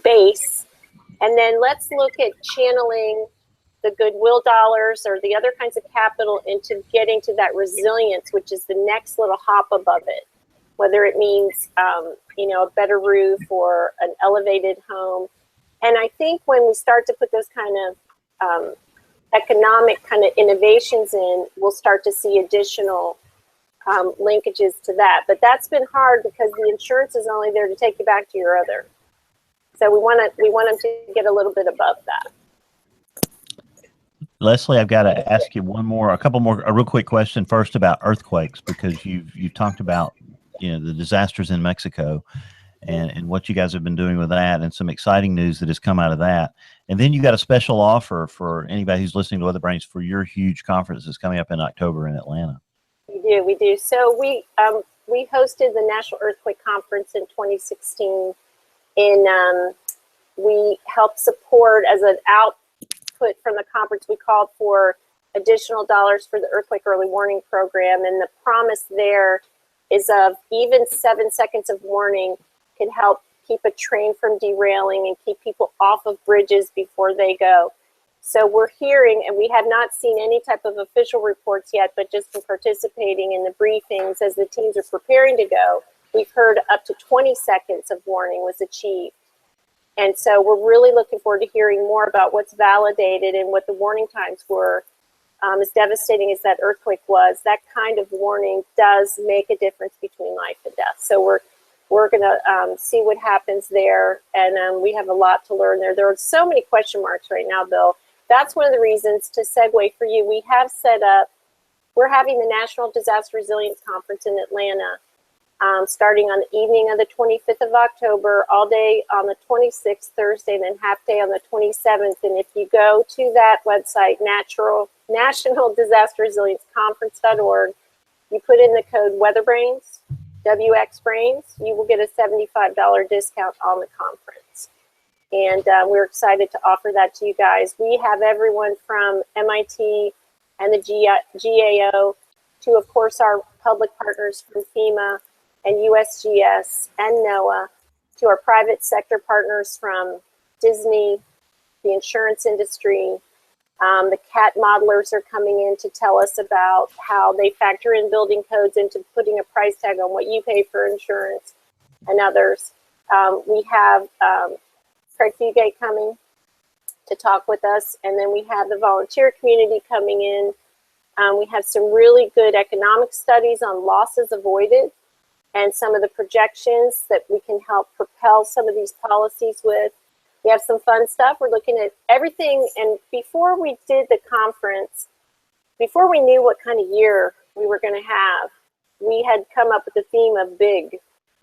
base. And then let's look at channeling the goodwill dollars or the other kinds of capital into getting to that resilience, which is the next little hop above it, whether it means, a better roof or an elevated home. And I think when we start to put those kind of economic kind of innovations in, we'll start to see additional linkages to that. But that's been hard because the insurance is only there to take you back to your other. So we want them to get a little bit above that. Leslie, I've got to ask you a real quick question first about earthquakes, because you've talked about the disasters in Mexico and what you guys have been doing with that, and some exciting news that has come out of that. And then you got a special offer for anybody who's listening to WeatherBrains for your huge conference that's coming up in October in Atlanta. We do. So we hosted the National Earthquake Conference in 2016. We helped support as an output from the conference. We called for additional dollars for the earthquake early warning program, and the promise there is of even 7 seconds of warning can help keep a train from derailing and keep people off of bridges before they go. So we're hearing, and we have not seen any type of official reports yet, but just been participating in the briefings as the teams are preparing to go. We've heard up to 20 seconds of warning was achieved. And so we're really looking forward to hearing more about what's validated and what the warning times were. As devastating as that earthquake was, that kind of warning does make a difference between life and death. So we're going to see what happens there, and we have a lot to learn there. There are so many question marks right now, Bill. That's one of the reasons, to segue for you, we have set up, we're having the National Disaster Resilience Conference in Atlanta, starting on the evening of the 25th of October, all day on the 26th, Thursday, and then half day on the 27th. And if you go to that website, National Disaster Resilience Conference.org, you put in the code WeatherBrains, WXBrains, you will get a $75 discount on the conference. And we're excited to offer that to you guys. We have everyone from MIT and the GAO to, of course, our public partners from FEMA and USGS and NOAA, to our private sector partners from Disney, the insurance industry. The CAT modelers are coming in to tell us about how they factor in building codes into putting a price tag on what you pay for insurance and others. We have Craig Fugate coming to talk with us, and then we have the volunteer community coming in. We have some really good economic studies on losses avoided and some of the projections that we can help propel some of these policies with. We have some fun stuff. We're looking at everything. And before we did the conference, before we knew what kind of year we were going to have, we had come up with the theme of big.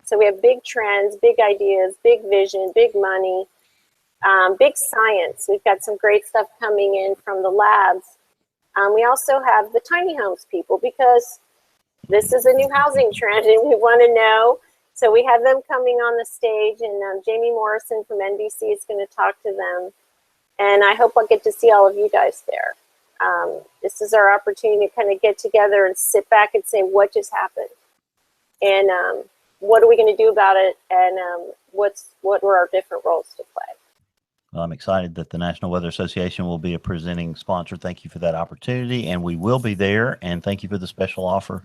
So we have big trends, big ideas, big vision, big money, big science. We've got some great stuff coming in from the labs. We also have the tiny homes people, because this is a new housing trend and we want to know. So we have them coming on the stage, and Jamie Morrison from NBC is going to talk to them. And I hope I'll get to see all of you guys there. This is our opportunity to kind of get together and sit back and say, what just happened? And what are we going to do about it? And what were our different roles to play? Well, I'm excited that the National Weather Association will be a presenting sponsor. Thank you for that opportunity, and we will be there. And thank you for the special offer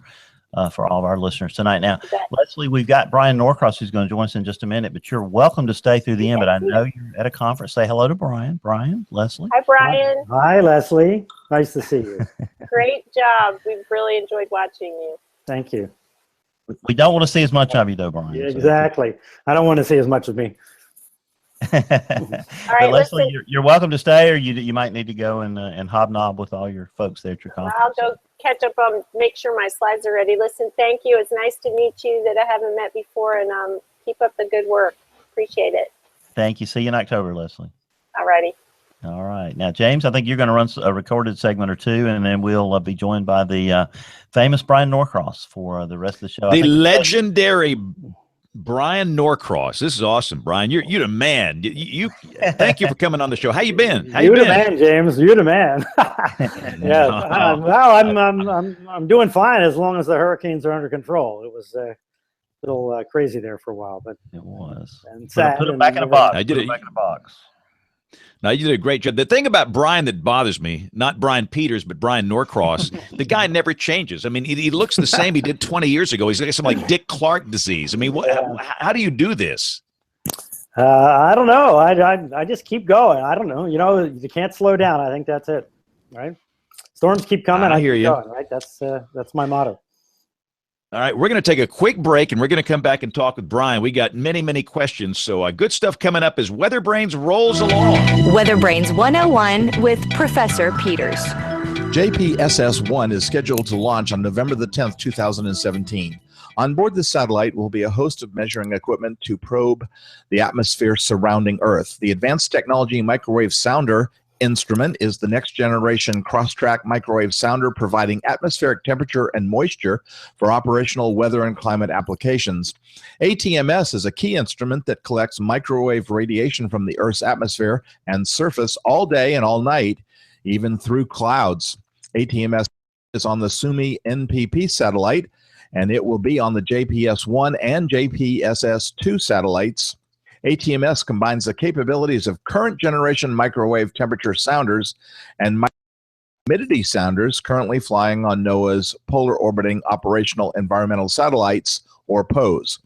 for all of our listeners tonight. Now, Leslie, we've got Brian Norcross who's going to join us in just a minute, but you're welcome to stay through the end. But I know you're at a conference. Say hello to Brian. Brian, Leslie. Hi, Brian. Hi, Leslie. Nice to see you. Great job. We've really enjoyed watching you. Thank you. We don't want to see as much of you, though, Brian. Yeah, exactly. I don't want to see as much of me. All right, Leslie, you're welcome to stay, or you might need to go and hobnob with all your folks there at your conference. I'll go catch up on, make sure my slides are ready. Listen, thank you. It's nice to meet you that I haven't met before, and keep up the good work. Appreciate it. Thank you. See you in October, Leslie. All righty. All right. Now, James, I think you're going to run a recorded segment or two, and then we'll be joined by the famous Brian Norcross for the rest of the show. The legendary Brian Norcross. This is awesome, Brian. You're the man. You thank you for coming on the show. How you been? You're the man, James. You're the man. Yeah. Well, I'm doing fine as long as the hurricanes are under control. It was a little crazy there for a while, but it was. And put it back in a box. I did it back in a box. Now, you did a great job. The thing about Brian that bothers me, not Brian Peters, but Brian Norcross, the guy never changes. I mean, he looks the same he did 20 years ago. He's got some like Dick Clark disease. I mean, how do you do this? I don't know. I just keep going. I don't know. You know, you can't slow down. I think that's it, right? Storms keep coming. I hear you. Going, right? That's my motto. All right, we're going to take a quick break, and we're going to come back and talk with Brian. We got many, many questions, so good stuff coming up as WeatherBrains rolls along. WeatherBrains 101 with Professor Peters. JPSS-1 is scheduled to launch on November the 10th, 2017. On board the satellite will be a host of measuring equipment to probe the atmosphere surrounding Earth. The Advanced Technology Microwave Sounder instrument is the next generation cross-track microwave sounder providing atmospheric temperature and moisture for operational weather and climate applications. ATMS is a key instrument that collects microwave radiation from the Earth's atmosphere and surface all day and all night, even through clouds. ATMS is on the SUMI NPP satellite, and it will be on the JPS-1 and JPSS-2 satellites. ATMS combines the capabilities of current generation microwave temperature sounders and humidity sounders currently flying on NOAA's Polar Orbiting Operational Environmental Satellites, or POES.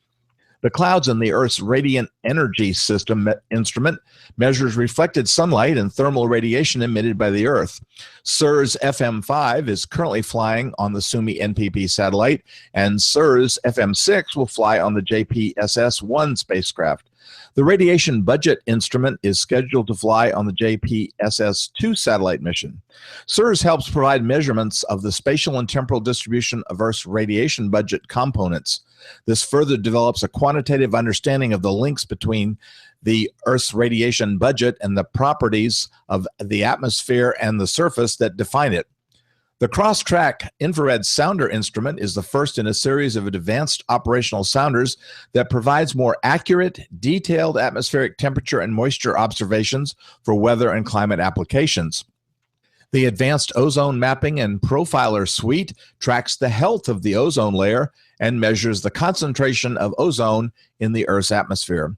The clouds in the Earth's Radiant Energy System instrument measures reflected sunlight and thermal radiation emitted by the Earth. CIRS FM5 is currently flying on the SUMI NPP satellite, and CIRS FM6 will fly on the JPSS-1 spacecraft. The Radiation Budget instrument is scheduled to fly on the JPSS-2 satellite mission. CIRS helps provide measurements of the spatial and temporal distribution of Earth's radiation budget components. This further develops a quantitative understanding of the links between the Earth's radiation budget and the properties of the atmosphere and the surface that define it. The cross-track infrared sounder instrument is the first in a series of advanced operational sounders that provides more accurate, detailed atmospheric temperature and moisture observations for weather and climate applications. The Advanced Ozone Mapping and Profiler Suite tracks the health of the ozone layer and measures the concentration of ozone in the Earth's atmosphere.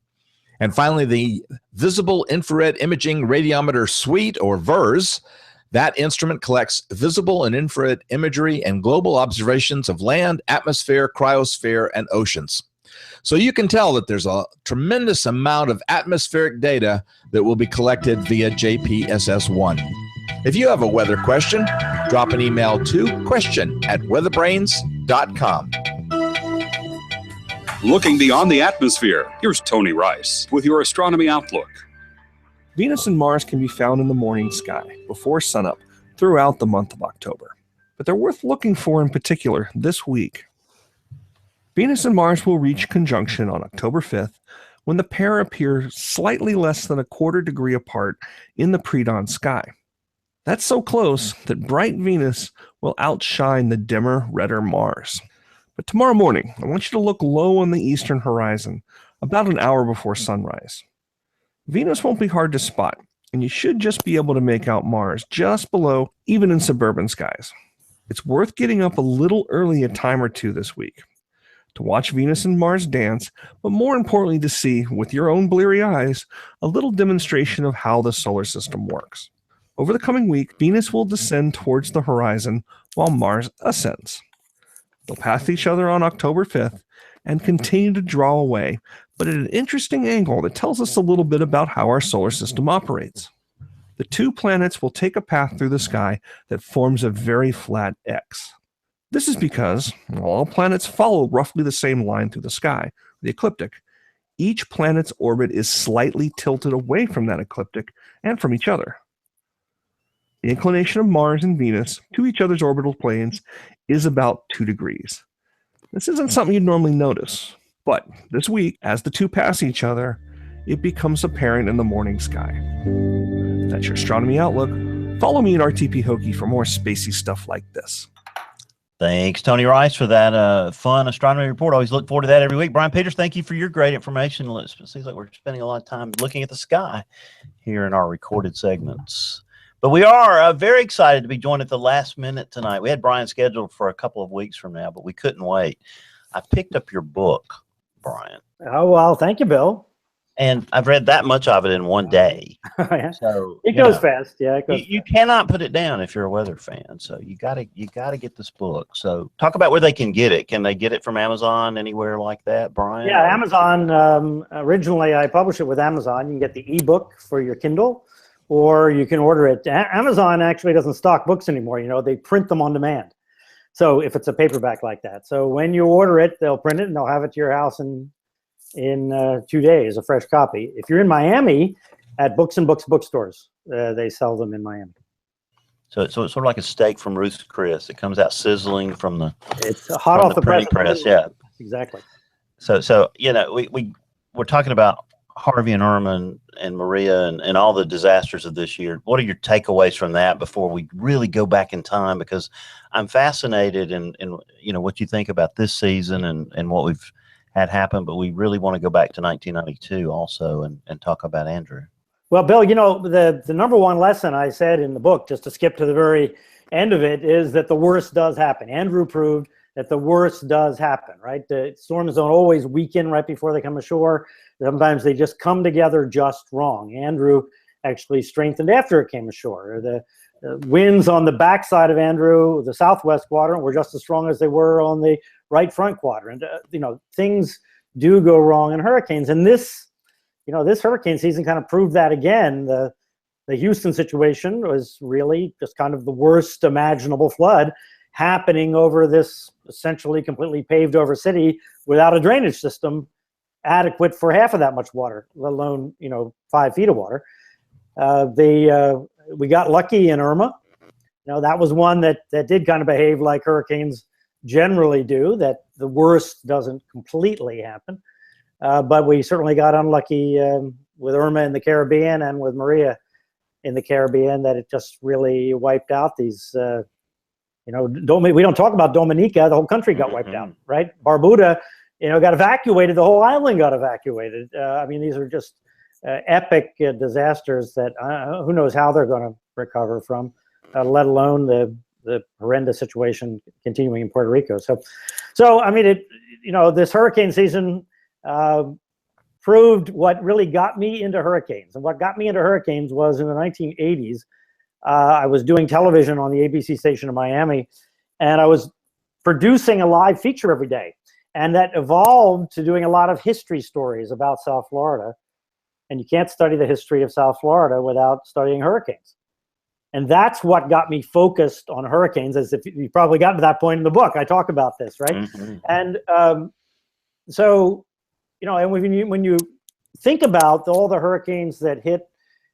And finally, the Visible Infrared Imaging Radiometer Suite, or VIRS. That instrument collects visible and infrared imagery and global observations of land, atmosphere, cryosphere, and oceans. So you can tell that there's a tremendous amount of atmospheric data that will be collected via JPSS-1. If you have a weather question, drop an email to question@weatherbrains.com. Looking beyond the atmosphere, here's Tony Rice with your Astronomy Outlook. Venus and Mars can be found in the morning sky before sunup throughout the month of October, but they're worth looking for in particular this week. Venus and Mars will reach conjunction on October 5th when the pair appear slightly less than a quarter degree apart in the pre-dawn sky. That's so close that bright Venus will outshine the dimmer, redder Mars. But tomorrow morning, I want you to look low on the eastern horizon about an hour before sunrise. Venus won't be hard to spot, and you should just be able to make out Mars just below, even in suburban skies. It's worth getting up a little early a time or two this week to watch Venus and Mars dance, but more importantly to see, with your own bleary eyes, a little demonstration of how the solar system works. Over the coming week, Venus will descend towards the horizon while Mars ascends. They'll pass each other on October 5th and continue to draw away, but at an interesting angle that tells us a little bit about how our solar system operates. The two planets will take a path through the sky that forms a very flat X. This is because, while all planets follow roughly the same line through the sky, the ecliptic, each planet's orbit is slightly tilted away from that ecliptic and from each other. The inclination of Mars and Venus to each other's orbital planes is about 2 degrees. This isn't something you'd normally notice, but this week, as the two pass each other, it becomes apparent in the morning sky. That's your Astronomy Outlook. Follow me at RTP Hokie for more spacey stuff like this. Thanks, Tony Rice, for that fun astronomy report. Always look forward to that every week. Brian Peters, thank you for your great information. It seems like we're spending a lot of time looking at the sky here in our recorded segments. But we are very excited to be joined at the last minute tonight. We had Brian scheduled for a couple of weeks from now, but we couldn't wait. I picked up your book, Brian. Oh, well, thank you, Bill. And I've read that much of it in one day. Yeah. So it goes fast. Yeah, it goes you cannot put it down if you're a weather fan. So you gotta get this book. So talk about where they can get it. Can they get it from Amazon, anywhere like that, Brian? Yeah, Amazon. Originally, I published it with Amazon. You can get the ebook for your Kindle, or you can order it. Amazon actually doesn't stock books anymore. You know, they print them on demand. So if it's a paperback like that, so when you order it, they'll print it and they'll have it to your house in 2 days, a fresh copy. If you're in Miami, at Books and Books bookstores, they sell them in Miami. So it's sort of like a steak from Ruth's Chris. It comes out sizzling from the. It's hot off the press. Yeah, exactly. So you know we're talking about Harvey and Irma and Maria and all the disasters of this year. What are your takeaways from that before we really go back in time? Because I'm fascinated in you know what you think about this season and what we've had happen, but we really want to go back to 1992 also and talk about Andrew. Well, Bill, you know, the number one lesson I said in the book, just to skip to the very end of it, is that the worst does happen. Andrew proved that the worst does happen, right? The storms don't always weaken right before they come ashore. Sometimes they just come together just wrong. Andrew actually strengthened after it came ashore. The winds on the backside of Andrew, the southwest quadrant, were just as strong as they were on the right front quadrant. You know, things do go wrong in hurricanes, and this hurricane season kind of proved that again. The Houston situation was really just kind of the worst imaginable flood happening over this essentially completely paved over city without a drainage system adequate for half of that much water, let alone 5 feet of water. We got lucky in Irma. You know, that was one that did kind of behave like hurricanes generally do, that the worst doesn't completely happen. But we certainly got unlucky with Irma in the Caribbean and with Maria in the Caribbean, that it just really wiped out these, we don't talk about Dominica, the whole country got wiped out, right? Barbuda, got evacuated, the whole island got evacuated. I mean, these are just epic disasters that who knows how they're going to recover from, let alone the horrendous situation continuing in Puerto Rico. So I mean, this hurricane season proved what really got me into hurricanes. And what got me into hurricanes was in the 1980s, I was doing television on the ABC station in Miami, and I was producing a live feature every day. And that evolved to doing a lot of history stories about South Florida. And you can't study the history of South Florida without studying hurricanes. And that's what got me focused on hurricanes, as if you probably got to that point in the book. I talk about this, right? Mm-hmm. And so, you know, and when you think about all the hurricanes that hit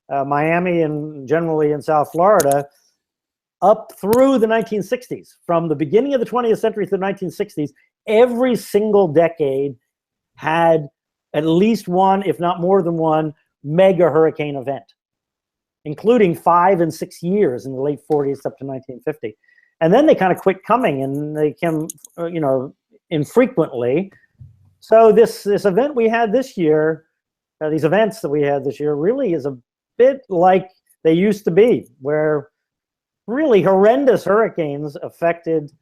Miami and generally in South Florida up through the 1960s, from the beginning of the 20th century to the 1960s, every single decade had at least one, if not more than one, mega hurricane event, including 5 and 6 years in the late 40s up to 1950. And then they kind of quit coming, and they came, you know, infrequently. So this event we had this year, these events that we had this year, really is a bit like they used to be, where really horrendous hurricanes affected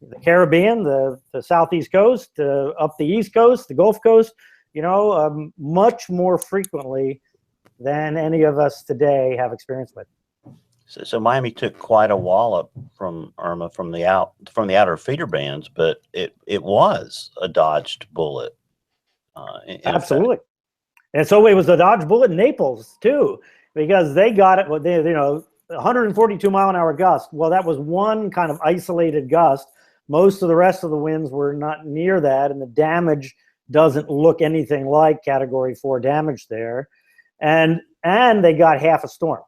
the Caribbean, the southeast coast, up the east coast, the Gulf Coast, you know, much more frequently than any of us today have experience with. So Miami took quite a wallop from Irma from the outer feeder bands, but it was a dodged bullet. Absolutely. Effect. And so it was a dodged bullet in Naples too, because they got it. Well, they, you know, 142 mile an hour gust. Well, that was one kind of isolated gust. Most of the rest of the winds were not near that, and the damage doesn't look anything like Category 4 damage there. And they got half a storm.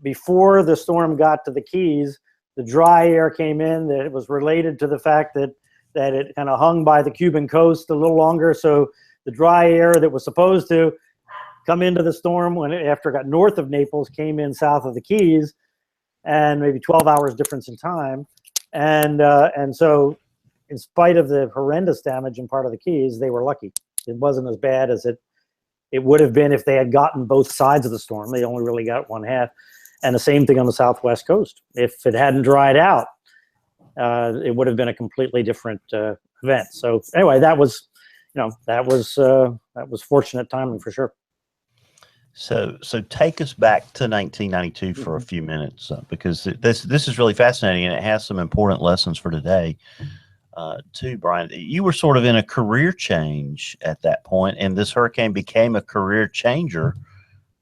Before the storm got to the Keys, the dry air came in that it was related to the fact that it kind of hung by the Cuban coast a little longer. So the dry air that was supposed to come into the storm after it got north of Naples came in south of the Keys, and maybe 12 hours difference in time. And so in spite of the horrendous damage in part of the Keys, they were lucky. It wasn't as bad as it would have been if they had gotten both sides of the storm. They only really got one half. And the same thing on the southwest coast. If it hadn't dried out, it would have been a completely different event. So anyway, that was fortunate timing for sure. So take us back to 1992 for a few minutes, because this is really fascinating, and it has some important lessons for today. Too, Brian, you were sort of in a career change at that point, and this hurricane became a career changer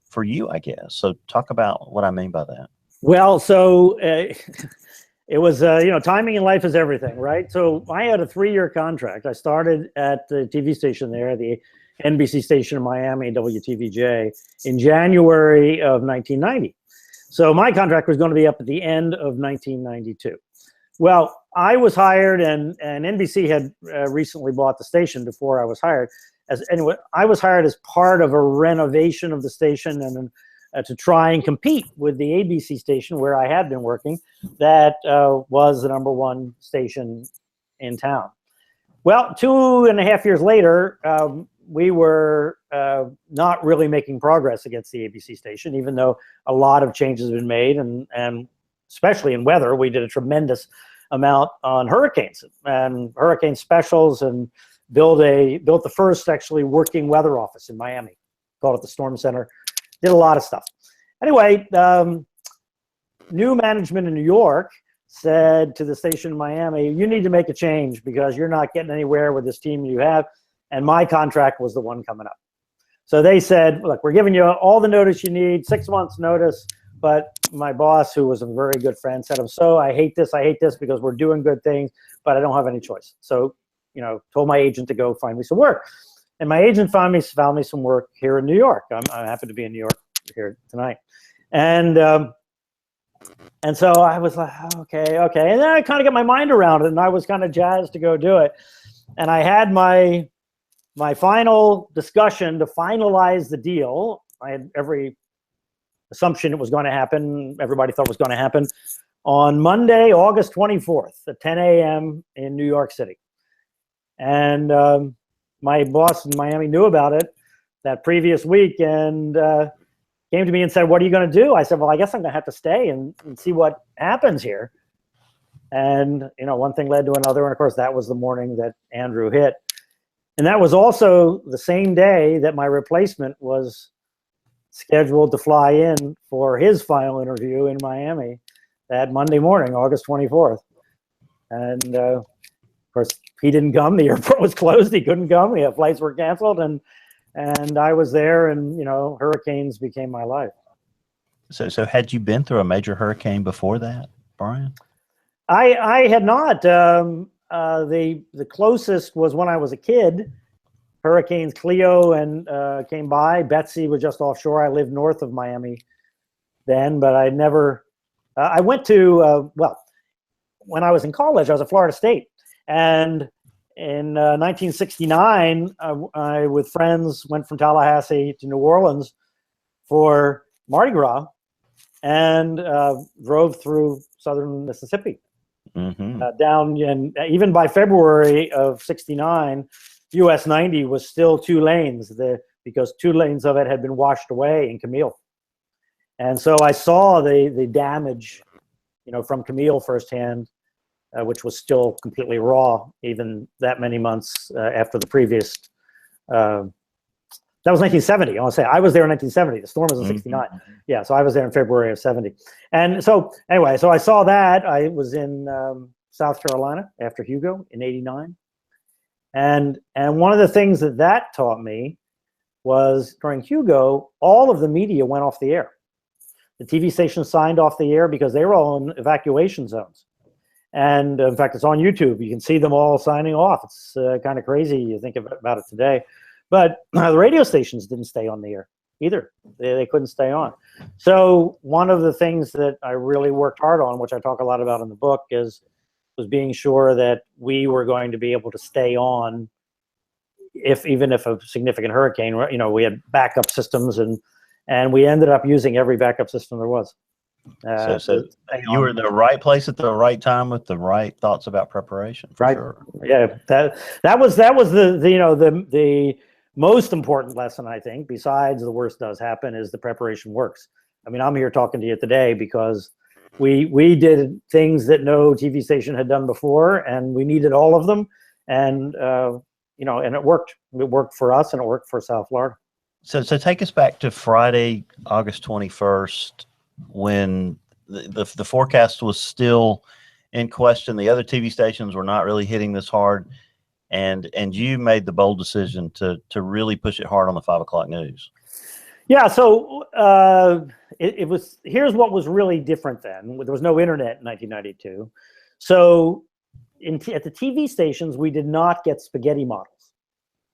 for you, I guess. So talk about what I mean by that. Well, so it was, you know, timing in life is everything, right? So I had a 3-year contract. I started at the TV station there, the NBC station in Miami, WTVJ, in January of 1990. So my contract was going to be up at the end of 1992. Well, I was hired, and NBC had recently bought the station before I was hired. I was hired as part of a renovation of the station, and to try and compete with the ABC station where I had been working. That was the #1 station in town. Well, 2.5 years later, we were not really making progress against the ABC station, even though a lot of changes have been made, and especially in weather, we did a tremendous amount on hurricanes and hurricane specials, and built the first actually working weather office in Miami, called it the Storm Center. Did a lot of stuff. Anyway, new management in New York said to the station in Miami, you need to make a change because you're not getting anywhere with this team you have. And my contract was the one coming up. So they said, look, we're giving you all the notice you need, 6 months notice. But my boss, who was a very good friend, said, I hate this because we're doing good things, but I don't have any choice. So, you know, told my agent to go find me some work. And my agent found me some work here in New York. I happen to be in New York here tonight. And so I was like, okay. And then I kind of got my mind around it, and I was kind of jazzed to go do it. And I had my final discussion to finalize the deal. I had every assumption it was going to happen. Everybody thought it was going to happen on Monday, August 24th at 10 a.m. in New York City. And my boss in Miami knew about it that previous week, and came to me and said, what are you going to do? I said, well, I guess I'm going to have to stay and see what happens here. And, you know, one thing led to another. And of course, that was the morning that Andrew hit. And that was also the same day that my replacement was scheduled to fly in for his final interview in Miami that Monday morning, August 24th. And of course, he didn't come. The airport was closed. He couldn't come. The flights were canceled. And I was there, and, hurricanes became my life. So had you been through a major hurricane before that, Brian? I had not. The closest was when I was a kid. Hurricanes Cleo and came by. Betsy was just offshore. I lived north of Miami then, but I never. I went to when I was in college, I was at Florida State, and in 1969, I with friends went from Tallahassee to New Orleans for Mardi Gras, and drove through southern Mississippi. Down, and even by February of '69, US 90 was still 2 lanes, because 2 lanes of it had been washed away in Camille. And so I saw the damage, from Camille firsthand, which was still completely raw, even that many months after the previous. That was 1970. I want to say I was there in 1970. The storm was in '69. Yeah, so I was there in February of '70. And so anyway, so I saw that. I was in South Carolina after Hugo in '89. And one of the things that taught me was during Hugo, all of the media went off the air. The TV stations signed off the air because they were all in evacuation zones. And in fact, it's on YouTube. You can see them all signing off. It's kind of crazy. You think about it today. But the radio stations didn't stay on the air either. They couldn't stay on. So one of the things that I really worked hard on, which I talk a lot about in the book, was being sure that we were going to be able to stay on even if a significant hurricane, we had backup systems, and we ended up using every backup system there was. So you were in the right place at the right time with the right thoughts about preparation. For sure. Yeah, that was the most important lesson, I think, besides the worst does happen, is the preparation works. I mean, I'm here talking to you today because we did things that no TV station had done before, and we needed all of them, and and it worked. It worked for us, and it worked for South Florida. So take us back to Friday, August 21st, when the forecast was still in question. The other TV stations were not really hitting this hard, and you made the bold decision to really push it hard on the 5 o'clock news. Yeah, so it was. Here's what was really different then. There was no internet in 1992, so at the TV stations we did not get spaghetti models.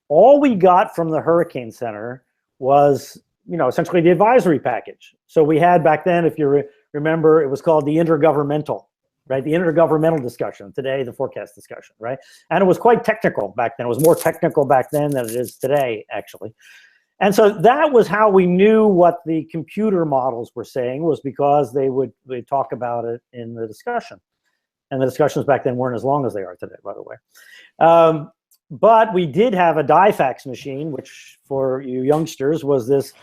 All we got from the Hurricane Center was essentially the advisory package. So we had back then, if you remember, it was called the intergovernmental, right? The intergovernmental discussion. Today, the forecast discussion, right? And it was quite technical back then. It was more technical back then than it is today, actually. And so that was how we knew what the computer models were saying, was because they would talk about it in the discussion. And the discussions back then weren't as long as they are today, by the way. But we did have a die fax machine, which for you youngsters was this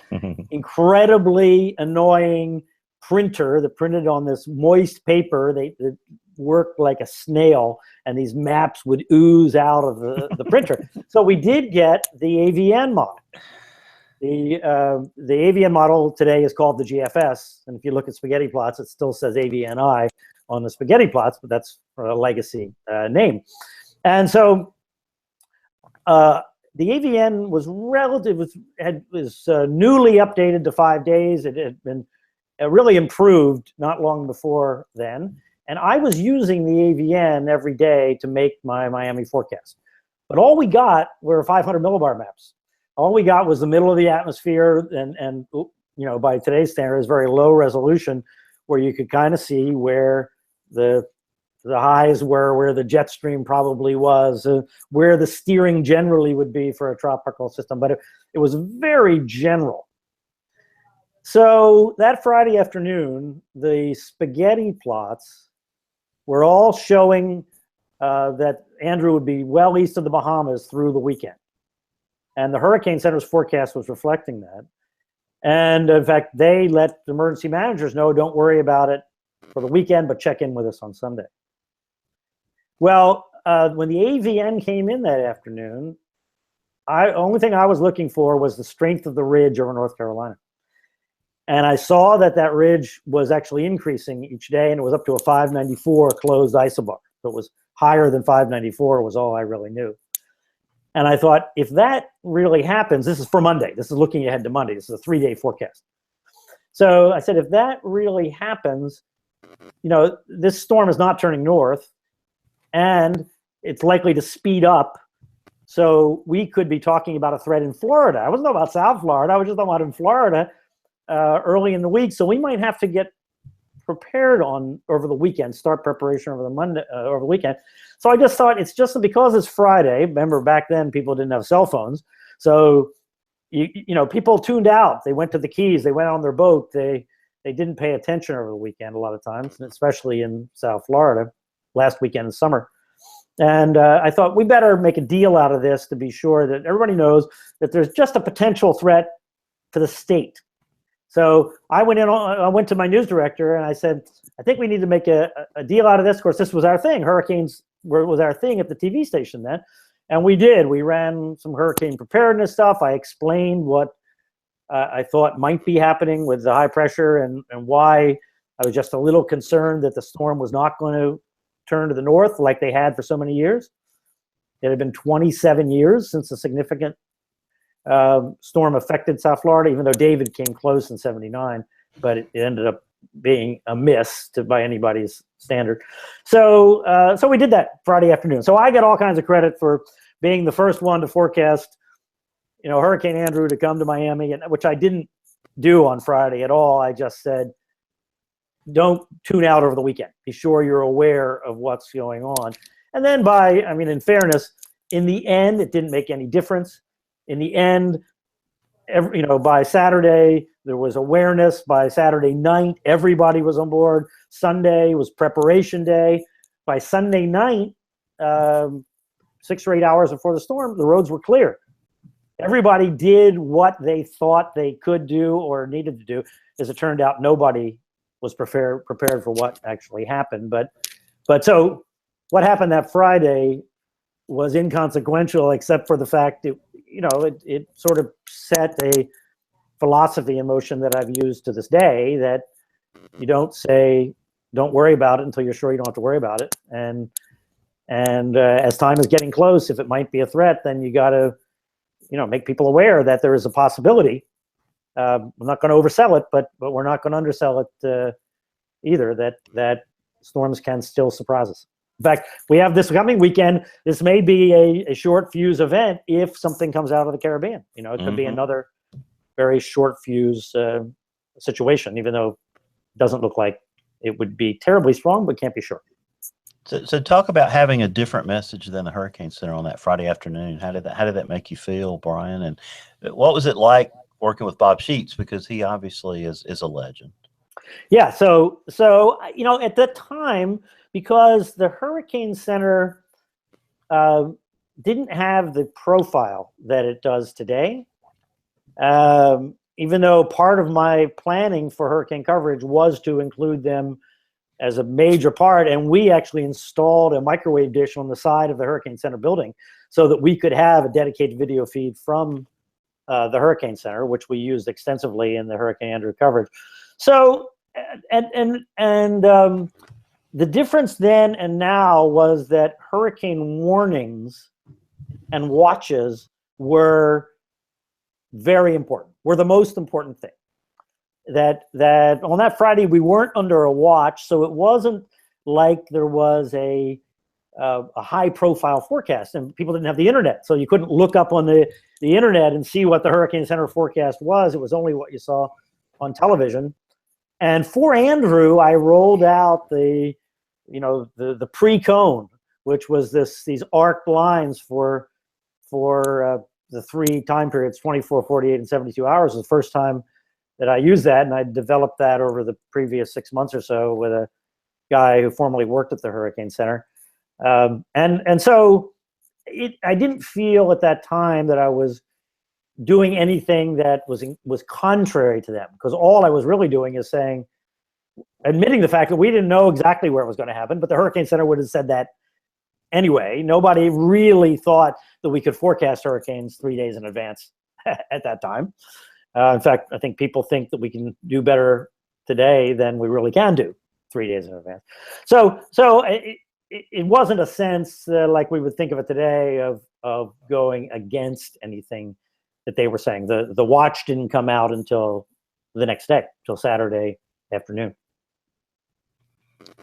incredibly annoying printer that printed on this moist paper. It worked like a snail, and these maps would ooze out of the printer. So we did get the AVN model. The AVN model today is called the GFS, and if you look at spaghetti plots, it still says AVNI on the spaghetti plots, but that's a legacy name. And so the AVN was newly updated to 5 days. It had been really improved not long before then, and I was using the AVN every day to make my Miami forecast. But all we got were 500 millibar maps. All we got was the middle of the atmosphere, and by today's standards, very low resolution, where you could kind of see where the highs were, where the jet stream probably was, where the steering generally would be for a tropical system. But it was very general. So that Friday afternoon, the spaghetti plots were all showing that Andrew would be well east of the Bahamas through the weekend. And the Hurricane Center's forecast was reflecting that. And in fact, they let the emergency managers know, don't worry about it for the weekend, but check in with us on Sunday. Well, when the AVN came in that afternoon, only thing I was looking for was the strength of the ridge over North Carolina. And I saw that ridge was actually increasing each day, and it was up to a 594 closed isobar. So it was higher than 594 was all I really knew. And I thought, if that really happens, this is for Monday. This is looking ahead to Monday. This is a 3-day forecast. So I said, if that really happens, this storm is not turning north, and it's likely to speed up. So we could be talking about a threat in Florida. I wasn't talking about South Florida. I was just talking about in Florida early in the week. So we might have to get prepared over the weekend, start preparation over the weekend. So I just thought, it's just because it's Friday. Remember, back then people didn't have cell phones. So, people tuned out. They went to the Keys. They went on their boat. They didn't pay attention over the weekend a lot of times, especially in South Florida last weekend in summer. And I thought, we better make a deal out of this to be sure that everybody knows that there's just a potential threat to the state. So I went to my news director and I said, I think we need to make a deal out of this. Of course, this was our thing. Hurricanes was our thing at the TV station then. And we did. We ran some hurricane preparedness stuff. I explained what I thought might be happening with the high pressure and why I was just a little concerned that the storm was not going to turn to the north like they had for so many years. It had been 27 years since a significant storm affected South Florida, even though David came close in 79, but it ended up being a miss by anybody's standard. So we did that Friday afternoon. So I get all kinds of credit for being the first one to forecast, Hurricane Andrew to come to Miami, which I didn't do on Friday at all. I just said, don't tune out over the weekend. Be sure you're aware of what's going on. And then in fairness, in the end, it didn't make any difference. In the end, by Saturday, there was awareness. By Saturday night, everybody was on board. Sunday was preparation day. By Sunday night, 6 or 8 hours before the storm, the roads were clear. Everybody did what they thought they could do or needed to do. As it turned out, nobody was prepared for what actually happened. But so what happened that Friday was inconsequential, except for the fact it sort of set a philosophy in motion that I've used to this day, that you don't say, don't worry about it until you're sure you don't have to worry about it. And as time is getting close, if it might be a threat, then you got to, make people aware that there is a possibility. We're not going to oversell it, but we're not going to undersell it either, that storms can still surprise us. In fact, we have this coming weekend. This may be a short fuse event if something comes out of the Caribbean. It could be another very short fuse situation, even though it doesn't look like it would be terribly strong, but can't be sure. So talk about having a different message than the Hurricane Center on that Friday afternoon. How did that make you feel, Brian? And what was it like working with Bob Sheets, because he obviously is a legend? Yeah. So at the time, because the Hurricane Center didn't have the profile that it does today, even though part of my planning for hurricane coverage was to include them as a major part, and we actually installed a microwave dish on the side of the Hurricane Center building so that we could have a dedicated video feed from the Hurricane Center, which we used extensively in the Hurricane Andrew coverage. So, the difference then and now was that hurricane warnings and watches were very important, were the most important thing. That on that Friday, we weren't under a watch, so it wasn't like there was a high-profile forecast, and people didn't have the internet, so you couldn't look up on the internet and see what the Hurricane Center forecast was. It was only what you saw on television. And for Andrew, I rolled out the pre-cone, which was these arced lines for the 3 time periods, 24, 48, and 72 hours. The first time that I used that, and I developed that over the previous 6 months or so with a guy who formerly worked at the Hurricane Center. And so I didn't feel at that time that I was doing anything that was contrary to them, because all I was really doing is admitting the fact that we didn't know exactly where it was going to happen, but the Hurricane Center would have said that anyway. Nobody really thought that we could forecast hurricanes 3 days in advance at that time. In fact, I think people think that we can do better today than we really can do 3 days in advance. So it wasn't a sense like we would think of it today of going against anything that they were saying. The watch didn't come out until the next day, till Saturday afternoon.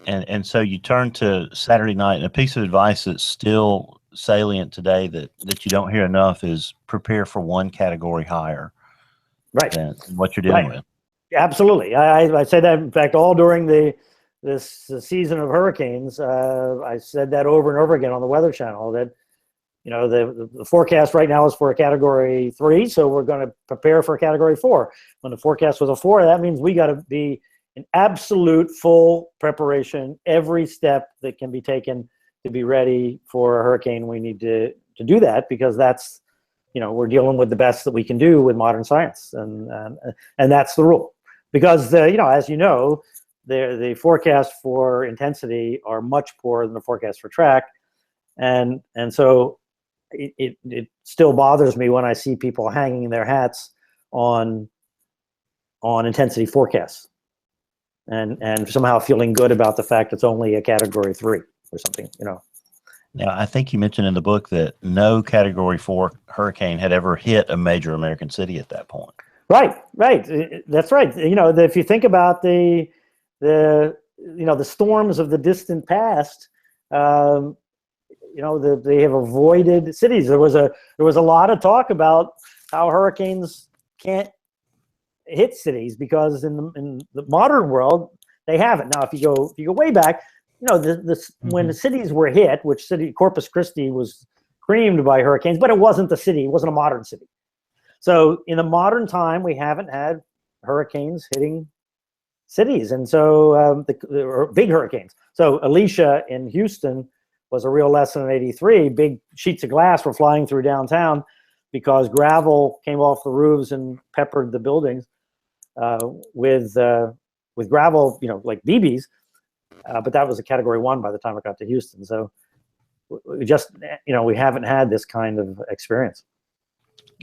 And so you turn to Saturday night, and a piece of advice that's still salient today that you don't hear enough is prepare for one category higher than what you're dealing with. Absolutely. I say that, in fact, all during this season of hurricanes. I said that over and over again on the Weather Channel, that the forecast right now is for a category 3, so we're going to prepare for a category 4. When the forecast was a 4, that means we got to be in absolute full preparation, every step that can be taken to be ready for a hurricane. We need to do that, because that's, we're dealing with the best that we can do with modern science, and that's the rule. Because as you know, the forecasts for intensity are much poorer than the forecast for track, and so it still bothers me when I see people hanging their hats on intensity forecasts, and somehow feeling good about the fact it's only a category 3 or something. Now, I think you mentioned in the book that no category 4 hurricane had ever hit a major American city at that point. Right. That's right. If you think about the storms of the distant past, they have avoided cities. There was a lot of talk about how hurricanes can't hit cities because in the modern world they haven't. Now, if you go way back, when the cities were hit, Corpus Christi was creamed by hurricanes, but it wasn't the city. It wasn't a modern city. So in the modern time, we haven't had hurricanes hitting cities, and so or big hurricanes. So Alicia in Houston was a real lesson in '83. Big sheets of glass were flying through downtown because gravel came off the roofs and peppered the buildings with gravel, like BBs. But that was a category 1 by the time it got to Houston. So we just, we haven't had this kind of experience.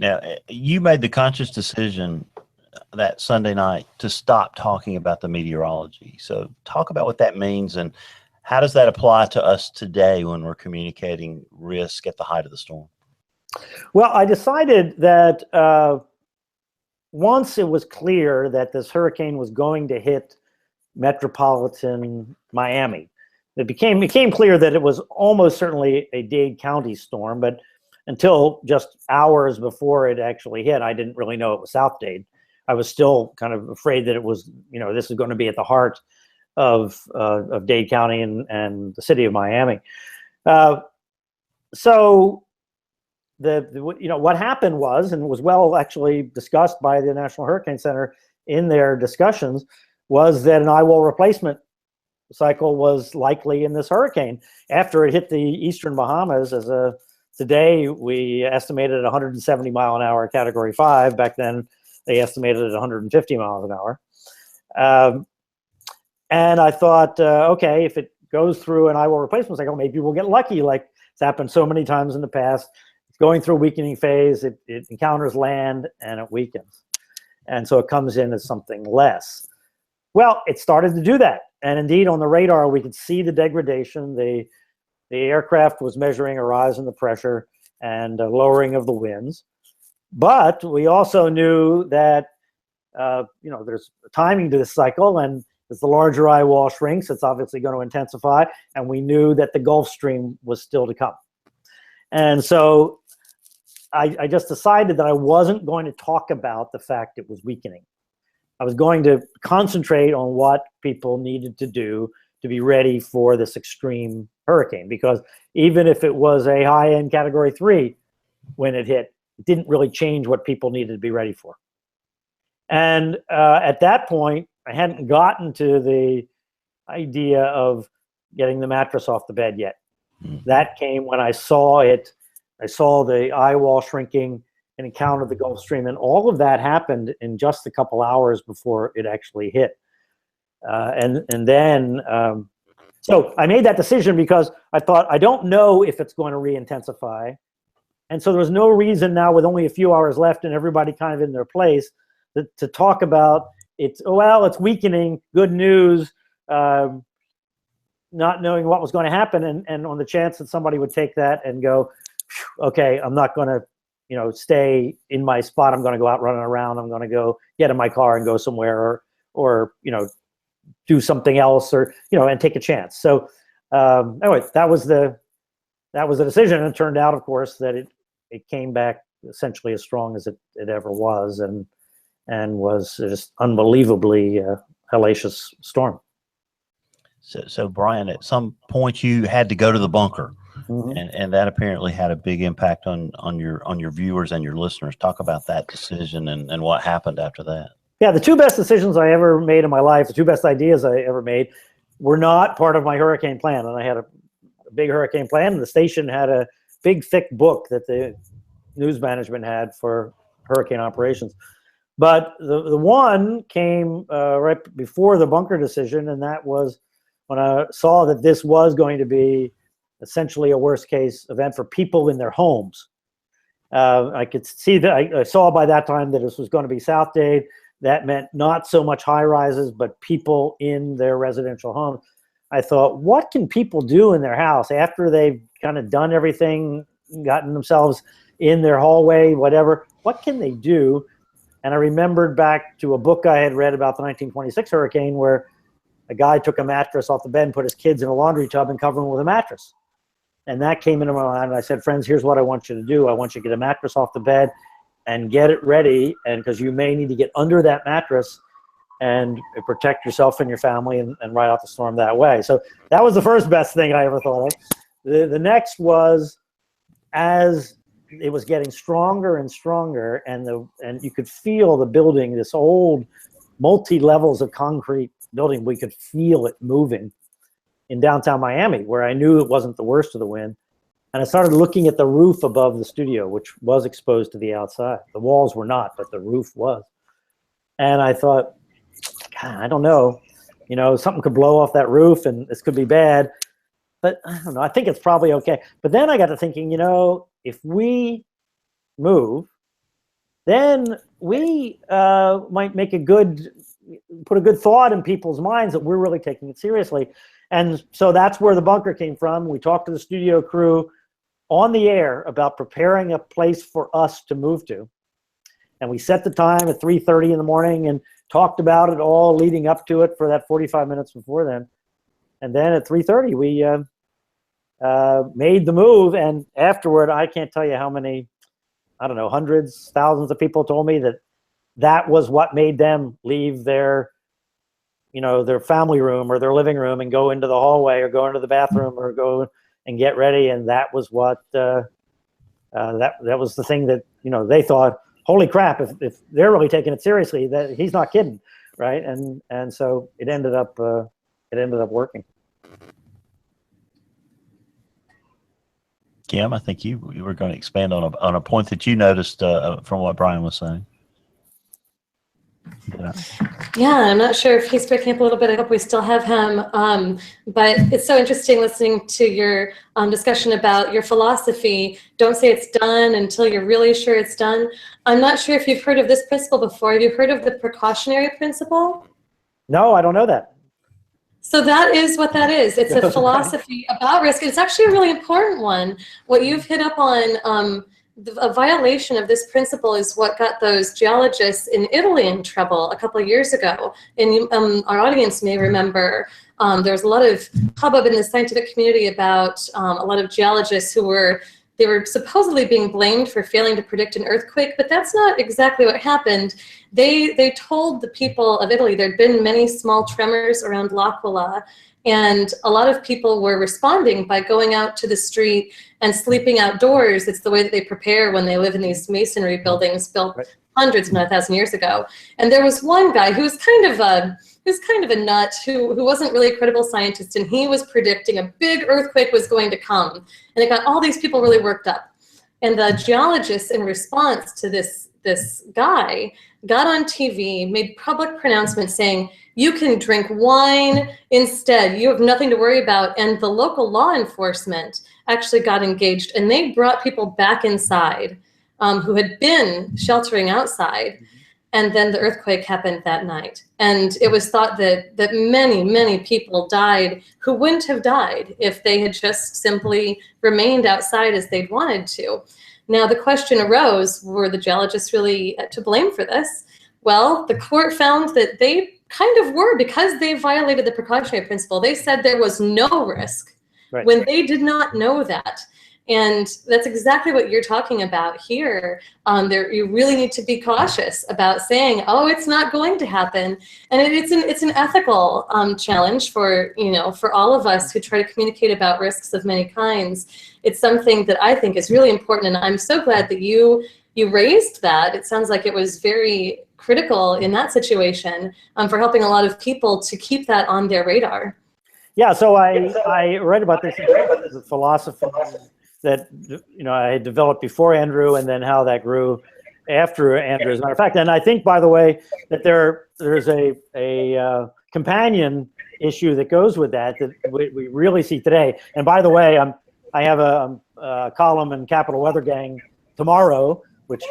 Now, you made the conscious decision that Sunday night to stop talking about the meteorology. So talk about what that means, and how does that apply to us today when we're communicating risk at the height of the storm? Well, I decided that once it was clear that this hurricane was going to hit metropolitan Miami, it became clear that it was almost certainly a Dade County storm, but until just hours before it actually hit, I didn't really know it was South Dade. I was still kind of afraid that it was, this is going to be at the heart of Dade County and the city of Miami. So what happened was, and was well actually discussed by the National Hurricane Center in their discussions, was that an eyewall replacement cycle was likely in this hurricane after it hit the eastern Bahamas. Today we estimated 170 mile an hour category 5. Back then they estimated it 150 miles an hour. And I thought, okay, if it goes through an eyewall replacement cycle, maybe we'll get lucky, like it's happened so many times in the past. It's going through a weakening phase, it encounters land and it weakens. And so it comes in as something less. Well, it started to do that. And indeed, on the radar, we could see the degradation. The aircraft was measuring a rise in the pressure and a lowering of the winds. But we also knew that, there's timing to this cycle, and as the larger eye wall shrinks, it's obviously going to intensify. And we knew that the Gulf Stream was still to come. And so I just decided that I wasn't going to talk about the fact it was weakening. I was going to concentrate on what people needed to do to be ready for this extreme hurricane, because even if it was a high-end category 3 when it hit, it didn't really change what people needed to be ready for. And at that point, I hadn't gotten to the idea of getting the mattress off the bed yet. That came when I saw it. I saw the eye wall shrinking and encountered the Gulf Stream, and all of that happened in just a couple hours before it actually hit. So I made that decision because I thought, I don't know if it's going to re-intensify. And so there was no reason now, with only a few hours left and everybody kind of in their place, to talk about it's weakening, good news, not knowing what was going to happen, and on the chance that somebody would take that and go, okay, I'm not going to, stay in my spot. I'm going to go out running around. I'm going to go get in my car and go somewhere, or do something else, or and take a chance. So anyway, that was the decision, and it turned out, of course, that it came back essentially as strong as it ever was, and was just unbelievably hellacious storm. So Brian, at some point you had to go to the bunker, and that apparently had a big impact on your viewers and your listeners. Talk about that decision and what happened after that. Yeah, the two best decisions I ever made in my life, the two best ideas I ever made, were not part of my hurricane plan. And I had a big hurricane plan, and the station had a big, thick book that the news management had for hurricane operations. But the one came right before the bunker decision, and that was when I saw that this was going to be essentially a worst-case event for people in their homes. I could see that. I saw by that time that this was going to be South Dade. That meant not so much high-rises, but people in their residential homes. I thought, what can people do in their house after they've kind of done everything, gotten themselves in their hallway, whatever? What can they do? And I remembered back to a book I had read about the 1926 hurricane, where a guy took a mattress off the bed and put his kids in a laundry tub and covered them with a mattress. And that came into my mind, and I said, friends, here's what I want you to do. I want you to get a mattress off the bed and get it ready, and because you may need to get under that mattress and protect yourself and your family, and ride out the storm that way. So that was the first best thing I ever thought of. The next was, as it was getting stronger and stronger, and you could feel the building, this old multi-levels of concrete building, we could feel it moving in downtown Miami, where I knew it wasn't the worst of the wind. And I started looking at the roof above the studio, which was exposed to the outside. The walls were not, but the roof was. And I thought, God, I don't know, something could blow off that roof and this could be bad, but I don't know, I think it's probably okay. But then I got to thinking, if we move, then we might put a good thought in people's minds that we're really taking it seriously. And so that's where the bunker came from. We talked to the studio crew on the air about preparing a place for us to move to. And we set the time at 3:30 in the morning and talked about it all leading up to it for that 45 minutes before then. And then at 3:30, we made the move. And afterward, I can't tell you how many, I don't know, hundreds, thousands of people told me that was what made them leave their family room or their living room and go into the hallway or go into the bathroom or go and get ready. And that was what, that was the thing that, they thought, holy crap, if they're really taking it seriously, that he's not kidding. Right. And so it ended up working. Kim, I think you were going to expand on a point that you noticed from what Brian was saying. Yeah, I'm not sure if he's breaking up a little bit. I hope we still have him. But it's so interesting listening to your discussion about your philosophy. Don't say it's done until you're really sure it's done. I'm not sure if you've heard of this principle before. Have you heard of the precautionary principle? No, I don't know that. So that is what that is. It's a philosophy about risk. It's actually a really important one. What you've hit up on, a violation of this principle is what got those geologists in Italy in trouble a couple of years ago. And our audience may remember there was a lot of hubbub in the scientific community about a lot of geologists who were supposedly being blamed for failing to predict an earthquake, but that's not exactly what happened. They told the people of Italy there'd been many small tremors around L'Aquila, and a lot of people were responding by going out to the street and sleeping outdoors. It's the way that they prepare when they live in these masonry buildings built hundreds, if not 1,000 years ago. And there was one guy who was kind of a nut who wasn't really a credible scientist, and he was predicting a big earthquake was going to come. And it got all these people really worked up. And the geologists, in response to this guy, got on TV, made public pronouncements saying, you can drink wine instead. You have nothing to worry about. And the local law enforcement actually got engaged, and they brought people back inside who had been sheltering outside. And then the earthquake happened that night. And it was thought that many, many people died who wouldn't have died if they had just simply remained outside as they'd wanted to. Now, the question arose, were the geologists really to blame for this? Well, the court found that they kind of were, because they violated the precautionary principle. They said there was no risk when they did not know that. And that's exactly what you're talking about here. You really need to be cautious about saying, "Oh, it's not going to happen," and it's an ethical challenge for all of us who try to communicate about risks of many kinds. It's something that I think is really important, and I'm so glad that you raised that. It sounds like it was very critical in that situation for helping a lot of people to keep that on their radar. Yeah, so I read about this as a philosophy that I had developed before Andrew, and then how that grew after Andrew, as a matter of fact. And I think, by the way, that there's a companion issue that goes with that we really see today. And by the way, I have a column in Capital Weather Gang tomorrow, which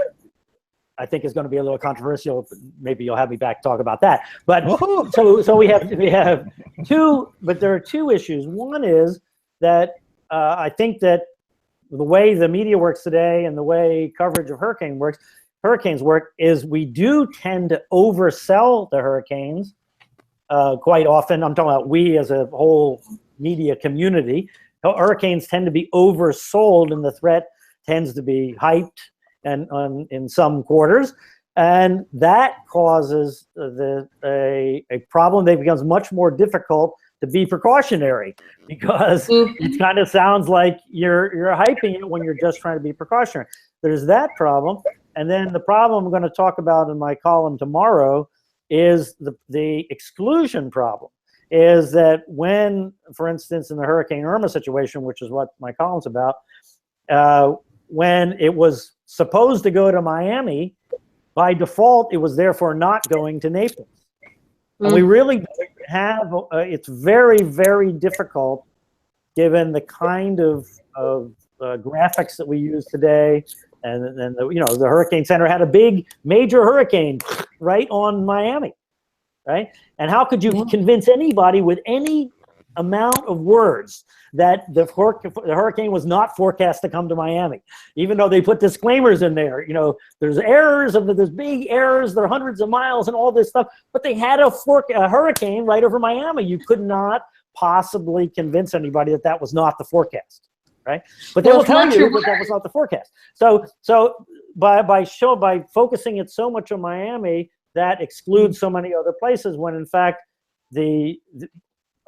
I think is going to be a little controversial. Maybe you'll have me back to talk about that. But so we have two, but there are two issues. One is that I think that the way the media works today and the way coverage of hurricanes work is we do tend to oversell the hurricanes quite often. I'm talking about we as a whole media community. Hurricanes tend to be oversold, and the threat tends to be hyped and in some quarters, and that causes a problem that becomes much more difficult to be precautionary, because it kind of sounds like you're hyping it when you're just trying to be precautionary. There's that problem. And then the problem I'm going to talk about in my column tomorrow is the exclusion problem. Is that when, for instance, in the Hurricane Irma situation, which is what my column's about, when it was supposed to go to Miami, by default, it was therefore not going to Naples. And we really have, it's very, very difficult, given the kind of graphics that we use today. And the Hurricane Center had a big major hurricane right on Miami, right? And how could you convince anybody with any amount of words that the hurricane was not forecast to come to Miami, even though they put disclaimers in there? There's errors, there's big errors, there are hundreds of miles and all this stuff, but they had a hurricane right over Miami. You could not possibly convince anybody that was not the forecast, right? But they will tell you that was not the forecast. So by focusing it so much on Miami, that excludes so many other places, when in fact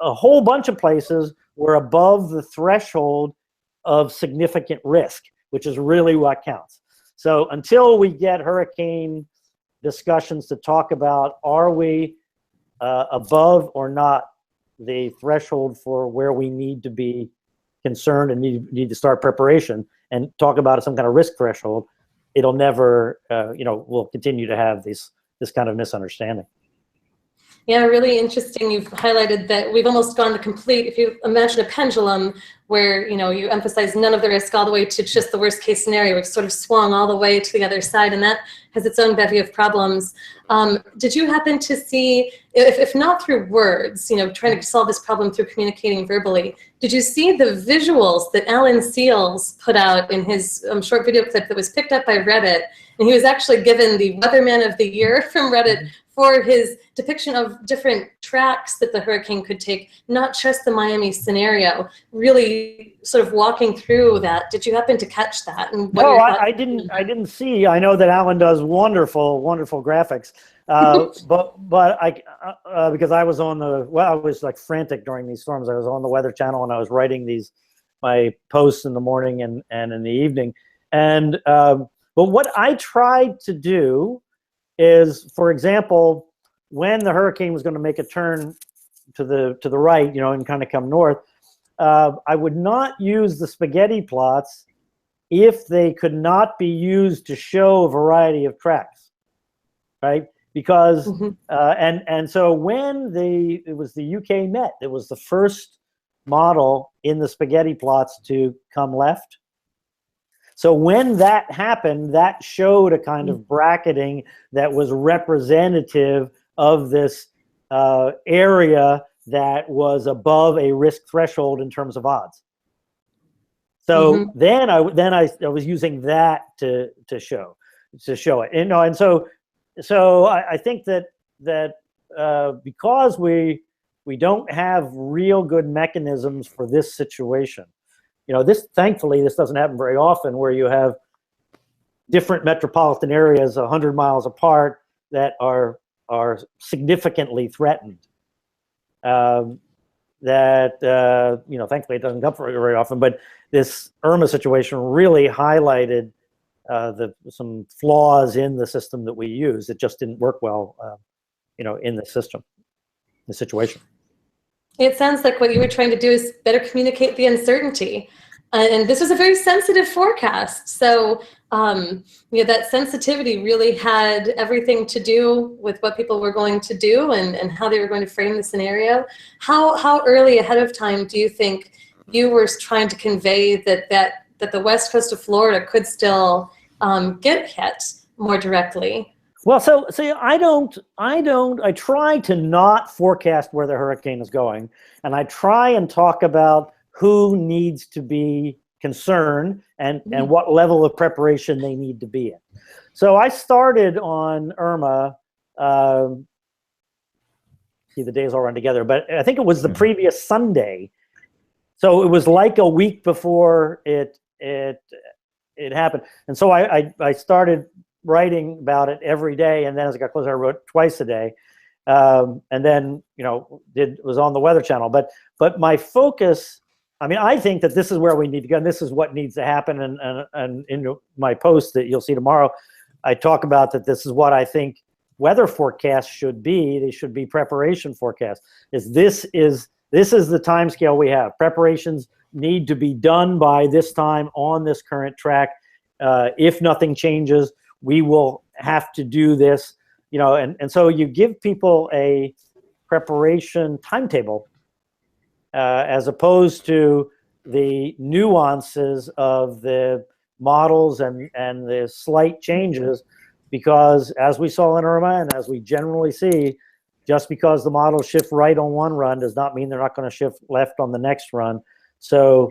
a whole bunch of places were above the threshold of significant risk, which is really what counts. So until we get hurricane discussions to talk about, are we above or not the threshold for where we need to be concerned and need to start preparation, and talk about some kind of risk threshold, it'll never, we'll continue to have this kind of misunderstanding. Yeah, really interesting. You've highlighted that we've almost gone to complete, if you imagine a pendulum where, you emphasize none of the risk all the way to just the worst case scenario, which sort of swung all the way to the other side, and that has its own bevy of problems. Did you happen to see, if not through words, trying to solve this problem through communicating verbally, did you see the visuals that Alan Seals put out in his short video clip that was picked up by Reddit? And he was actually given the Weatherman of the Year from Reddit for his depiction of different tracks that the hurricane could take, not just the Miami scenario, really sort of walking through that. Did you happen to catch that? And no, I didn't see. I know that Alan does wonderful graphics, but I because I was on I was like frantic during these storms. I was on the Weather Channel, and I was writing my posts in the morning and in the evening. And but what I tried to do is, for example, when the hurricane was going to make a turn to the right, and kind of come north, I would not use the spaghetti plots if they could not be used to show a variety of tracks, right? Because and so when it was the UK Met, it was the first model in the spaghetti plots to come left. So when that happened, that showed a kind of bracketing that was representative of this area that was above a risk threshold in terms of odds. So then I was using that to show it, and so I think that because we don't have real good mechanisms for this situation. Thankfully, this doesn't happen very often, where you have different metropolitan areas 100 miles apart that are significantly threatened. Thankfully, it doesn't come very often. But this Irma situation really highlighted some flaws in the system that we use. It just didn't work well, in the situation. It sounds like what you were trying to do is better communicate the uncertainty. And this was a very sensitive forecast. So, that sensitivity really had everything to do with what people were going to do and how they were going to frame the scenario. How early ahead of time do you think you were trying to convey that the west coast of Florida could still get hit more directly? Well, so I try to not forecast where the hurricane is going, and I try and talk about who needs to be concerned and what level of preparation they need to be in. So I started on Irma, see the days all run together, but I think it was the previous Sunday. So it was like a week before it happened. And so I started writing about it every day, and then as I got closer, I wrote twice a day, and then was on the Weather Channel. But my focus, I think that this is where we need to go, and this is what needs to happen. And in my post that you'll see tomorrow, I talk about that. This is what I think weather forecasts should be. They should be preparation forecasts. This is the time scale we have. Preparations need to be done by this time on this current track. If nothing changes, we will have to do this, and so you give people a preparation timetable as opposed to the nuances of the models and the slight changes, because as we saw in Irma and as we generally see, just because the models shift right on one run does not mean they're not going to shift left on the next run. So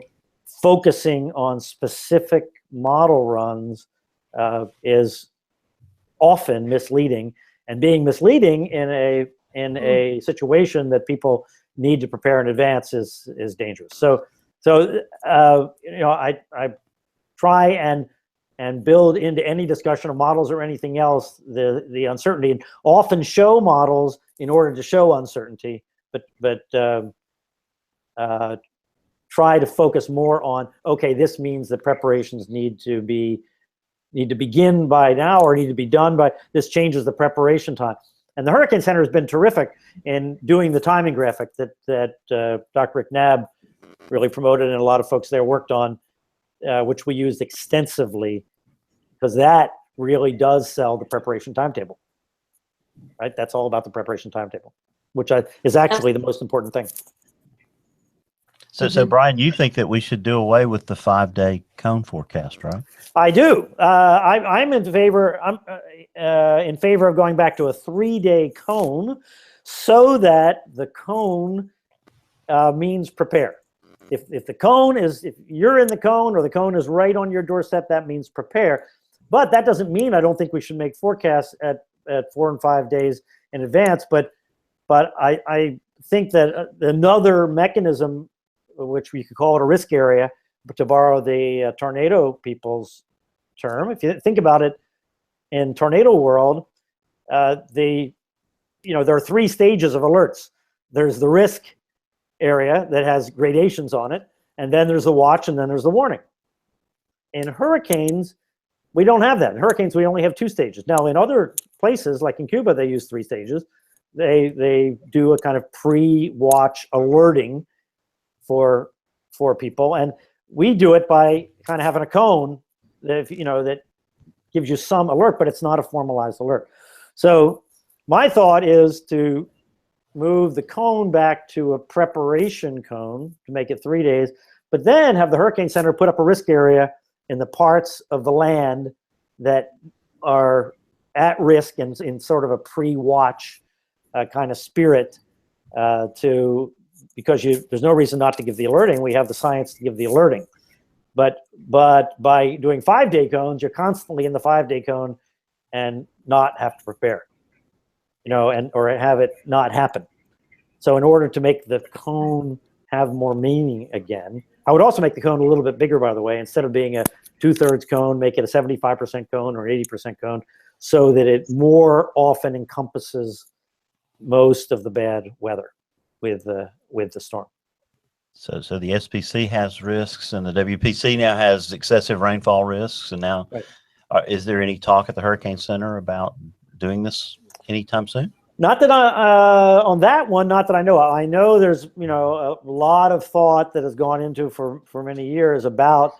focusing on specific model runs is often misleading, and being misleading in a situation that people need to prepare in advance is dangerous. So I try and build into any discussion of models or anything else the uncertainty, and often show models in order to show uncertainty, but try to focus more on, okay, this means that preparations need to begin by now, or need to be done by, this changes the preparation time. And the Hurricane Center has been terrific in doing the timing graphic that Dr. Rick Knabb really promoted, and a lot of folks there worked on, which we used extensively, because that really does sell the preparation timetable, right? That's all about the preparation timetable, which is actually the most important thing. So Brian, you think that we should do away with the 5-day cone forecast, right? I do. I'm in favor. I'm in favor of going back to a 3-day cone, so that the cone means prepare. If you're in the cone, or the cone is right on your doorstep, that means prepare. But that doesn't mean I don't think we should make forecasts at 4 and 5 days in advance. But I think that another mechanism, which we could call it a risk area, to borrow the tornado people's term. If you think about it, in tornado world, there are 3 stages of alerts. There's the risk area that has gradations on it, and then there's the watch, and then there's the warning. In hurricanes, we don't have that. In hurricanes, we only have 2 stages. Now, in other places, like in Cuba, they use 3 stages. They do a kind of pre-watch alerting for people, and we do it by kind of having a cone that gives you some alert, but it's not a formalized alert. So my thought is to move the cone back to a preparation cone to make it 3 days, but then have the Hurricane Center put up a risk area in the parts of the land that are at risk and in sort of a pre-watch kind of spirit because there's no reason not to give the alerting. We have the science to give the alerting. But by doing 5-day cones, you're constantly in the 5-day cone and not have to prepare, or have it not happen. So in order to make the cone have more meaning again, I would also make the cone a little bit bigger, by the way. Instead of being a 2/3 cone, make it a 75% cone or 80% cone, so that it more often encompasses most of the bad weather with the storm. So the SPC has risks, and the WPC now has excessive rainfall risks. And now, is there any talk at the Hurricane Center about doing this anytime soon? Not that on that one, not that I know of. I know there's a lot of thought that has gone into for many years about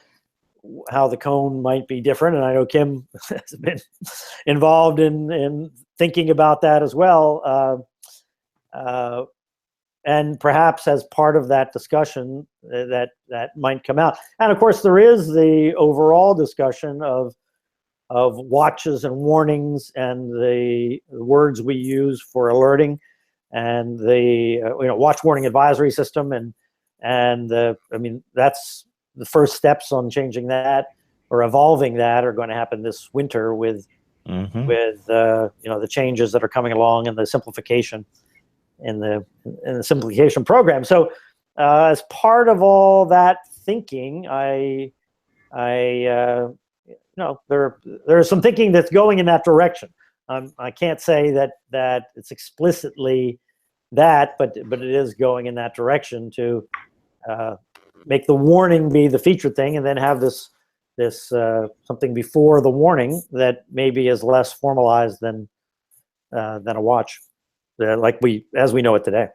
how the cone might be different, and I know Kim has been involved in thinking about that as well. And perhaps as part of that discussion that might come out. And of course, there is the overall discussion of watches and warnings and the words we use for alerting, and the watch warning advisory system, and I mean, that's the first steps on changing that or evolving that are going to happen this winter with the changes that are coming along and the simplification in the simplification program. So as part of all that thinking, there's some thinking that's going in that direction. I can't say that it's explicitly that, but it is going in that direction to make the warning be the featured thing, and then have this something before the warning that maybe is less formalized than a watch, as we know it today.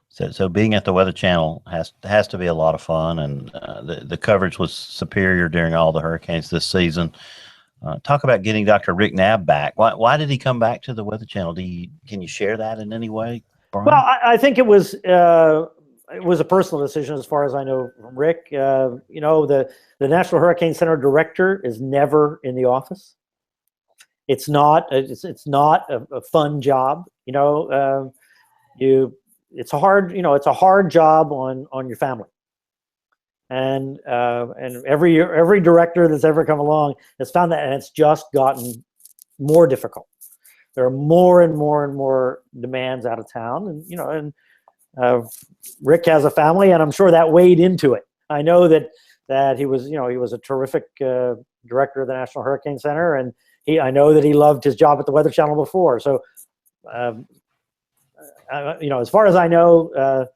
So being at the Weather Channel has to be a lot of fun, and the coverage was superior during all the hurricanes this season. Talk about getting Dr. Rick Knabb back. Why did he come back to the Weather Channel? Can you share that in any way, Brian? Well, I think it was a personal decision, as far as I know from Rick. The National Hurricane Center director is never in the office. It's not a fun job. It's a hard job on your family. And every director that's ever come along has found that, and it's just gotten more difficult. There are more and more and more demands out of town, and Rick has a family, and I'm sure that weighed into it. I know that he was a terrific director of the National Hurricane Center, and I know that he loved his job at the Weather Channel before. So, as far as I know,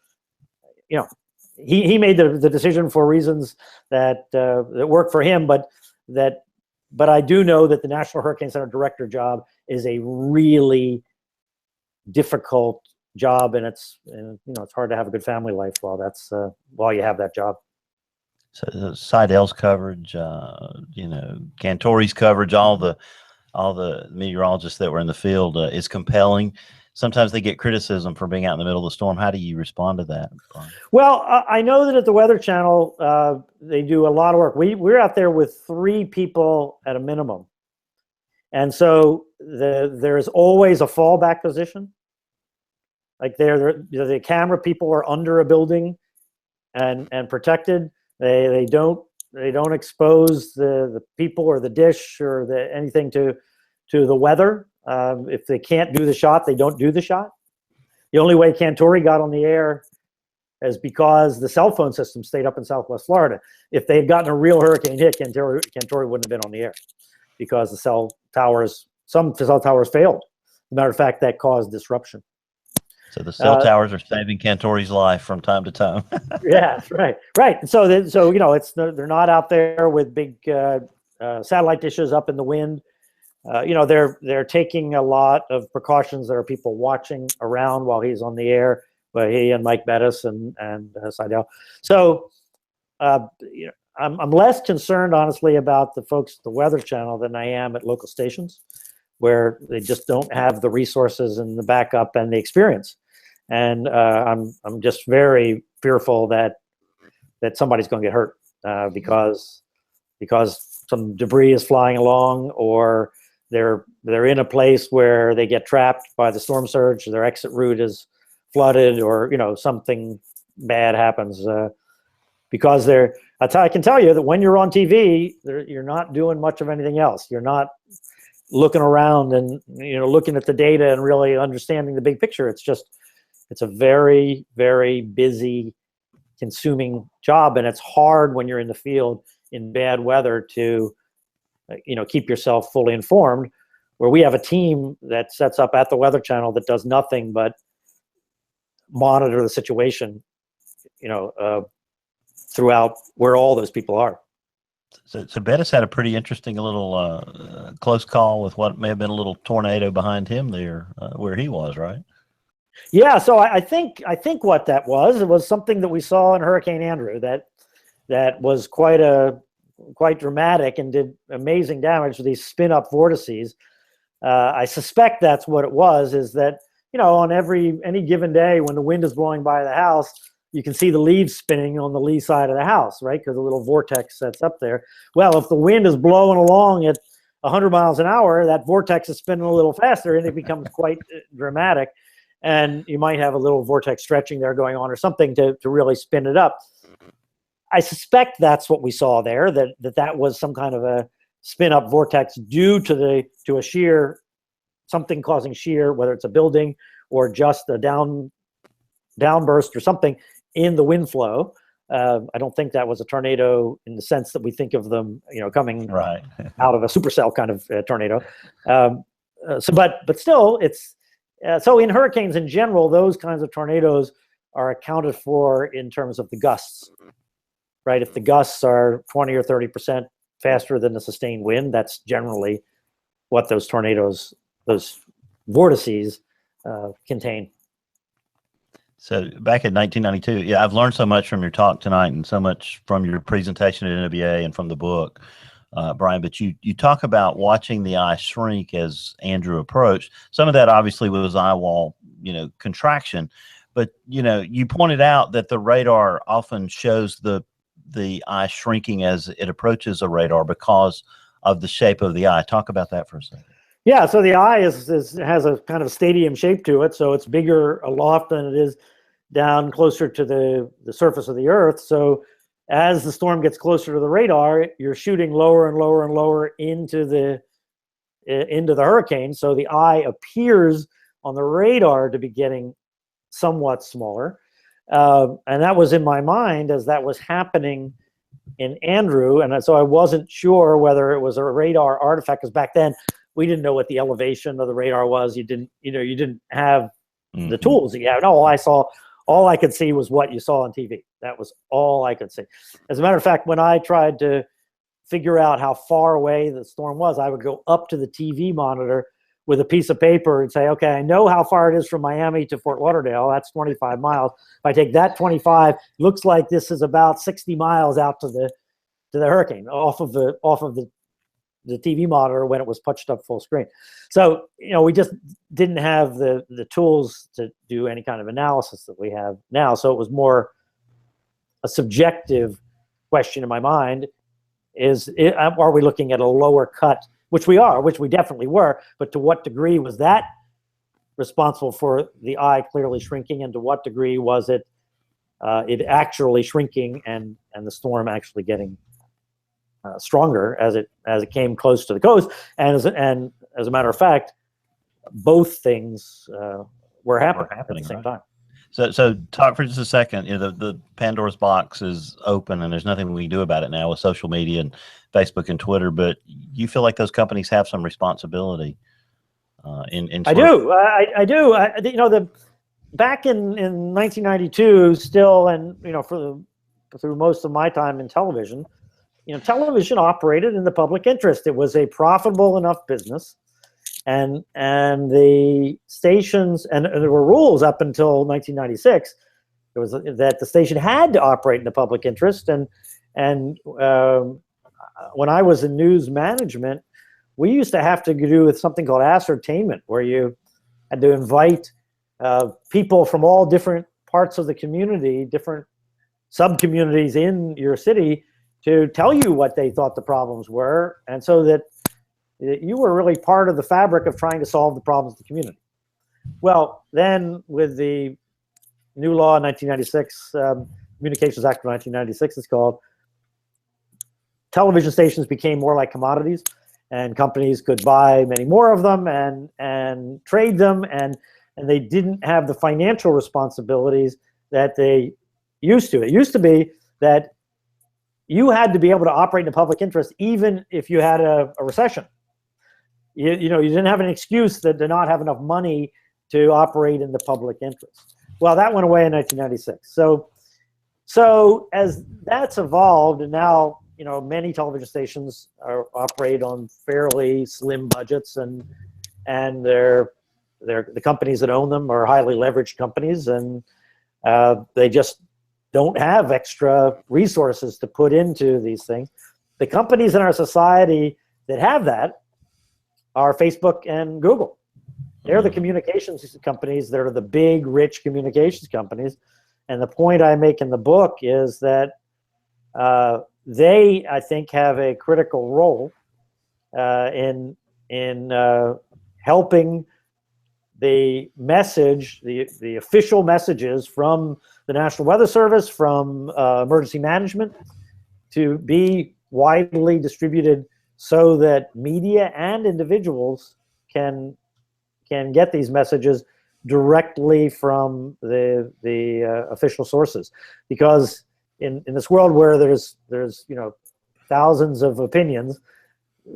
he made the decision for reasons that work for him. But I do know that the National Hurricane Center director job is a really difficult job, and it's hard to have a good family life while you have that job. So Seidel's coverage, Cantori's coverage, all the meteorologists that were in the field is compelling. Sometimes they get criticism for being out in the middle of the storm. How do you respond to that, Brian? Well, I know that at the Weather Channel, they do a lot of work. We're out there with 3 people at a minimum. And so there's always a fallback position. Like the camera people are under a building and protected. They don't expose the people or the dish or anything to the weather. If they can't do the shot, they don't do the shot. The only way Cantori got on the air is because the cell phone system stayed up in Southwest Florida. If they had gotten a real hurricane hit, Cantori wouldn't have been on the air, because some cell towers failed. As a matter of fact, that caused disruption. So the cell towers are saving Cantori's life from time to time. Yeah, right. So they're not out there with big satellite dishes up in the wind. They're taking a lot of precautions. There are people watching around while he's on the air, but he and Mike Bettis and Seidel. So I'm less concerned, honestly, about the folks at the Weather Channel than I am at local stations. where they just don't have the resources and the backup and the experience. And I'm just very fearful that somebody's going to get hurt because some debris is flying along, or they're in a place where they get trapped by the storm surge, their exit route is flooded, or something bad happens. Because I can tell you that when you're on TV, you're not doing much of anything else. You're not looking around and looking at the data and really understanding the big picture. It's a very, very busy, consuming job, and it's hard when you're in the field in bad weather to keep yourself fully informed. Where we have a team that sets up at the Weather Channel that does nothing but monitor the situation throughout where all those people are. So Bettis had a pretty interesting little close call with what may have been a little tornado behind him there where he was, right? Yeah, so I think what that was, it was something that we saw in Hurricane Andrew that was quite dramatic and did amazing damage to these spin-up vortices. I suspect that's what it was, is that on any given day when the wind is blowing by the house, you can see the leaves spinning on the lee side of the house, right? Because the little vortex sets up there. Well, if the wind is blowing along at 100 miles an hour, that vortex is spinning a little faster, and it becomes quite dramatic. And you might have a little vortex stretching there going on or something to really spin it up. I suspect that's what we saw there, that was some kind of a spin-up vortex due to a shear, something causing shear, whether it's a building or just a downburst or something in the wind flow. I don't think that was a tornado in the sense that we think of them, coming right out of a supercell kind of tornado. But still, it's so in hurricanes in general, those kinds of tornadoes are accounted for in terms of the gusts, right? If the gusts are 20 or 30% faster than the sustained wind, that's generally what those tornadoes, those vortices, contain. So back in 1992, yeah, I've learned so much from your talk tonight and so much from your presentation at NWA and from the book, Brian. But you talk about watching the eye shrink as Andrew approached. Some of that obviously was eye wall, contraction. But you pointed out that the radar often shows the eye shrinking as it approaches a radar because of the shape of the eye. Talk about that for a second. Yeah, so the eye has a kind of stadium shape to it, so it's bigger aloft than it is down closer to the surface of the Earth. So as the storm gets closer to the radar, you're shooting lower and lower and lower into the hurricane. So the eye appears on the radar to be getting somewhat smaller. And that was in my mind as that was happening in Andrew. And so I wasn't sure whether it was a radar artifact, because back then we didn't know what the elevation of the radar was. You didn't have the tools that you have. No, all I could see was what you saw on TV. That was all I could see. As a matter of fact, when I tried to figure out how far away the storm was, I would go up to the TV monitor with a piece of paper and say, okay, I know how far it is from Miami to Fort Lauderdale. That's 25 miles. If I take that 25, looks like this is about 60 miles out to the hurricane off of the TV monitor when it was punched up full screen. So, we just didn't have the tools to do any kind of analysis that we have now. So it was more a subjective question in my mind, are we looking at a lower cut, which we definitely were, but to what degree was that responsible for the eye clearly shrinking, and to what degree was it actually shrinking and the storm actually getting stronger as it came close to the coast, and as a matter of fact, both things were happening at the same time. So talk for just a second. The Pandora's box is open, and there's nothing we can do about it now with social media and Facebook and Twitter. But you feel like those companies have some responsibility in. I do. Back in 1992, still, and through most of my time in television. Television operated in the public interest. It was a profitable enough business, and the stations, and there were rules up until 1996. It was that the station had to operate in the public interest, and when I was in news management, we used to have to do with something called ascertainment, where you had to invite people from all different parts of the community, different sub-communities in your city, to tell you what they thought the problems were, and so that you were really part of the fabric of trying to solve the problems of the community. Well, then with the new law in 1996, Communications Act of 1996 it's called, television stations became more like commodities, and companies could buy many more of them and trade them, and they didn't have the financial responsibilities that they used to. It used to be that you had to be able to operate in the public interest even if you had a recession. You didn't have an excuse to not have enough money to operate in the public interest. Well, that went away in 1996. So as that's evolved, and now many television stations operate on fairly slim budgets, and the companies that own them are highly leveraged companies, and they just don't have extra resources to put into these things. The companies in our society that have that are Facebook and Google. They're the communications companies. They're the big, rich communications companies. And the point I make in the book is that they, I think, have a critical role in helping the message, the official messages from the National Weather Service, from emergency management, to be widely distributed so that media and individuals can get these messages directly from the official sources. Because in this world where there's thousands of opinions,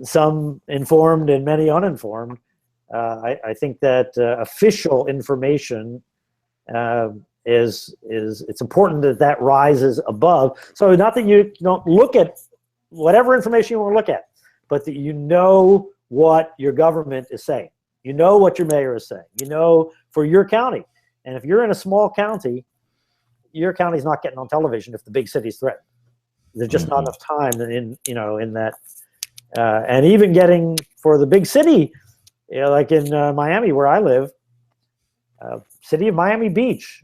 some informed and many uninformed, I think that official information it's important that rises above. So not that you don't look at whatever information you want to look at, but that you know what your government is saying. You know what your mayor is saying. You know for your county. And if you're in a small county, your county's not getting on television if the big city's threatened. There's just not enough time in that. And even getting for the big city, like in Miami where I live, city of Miami Beach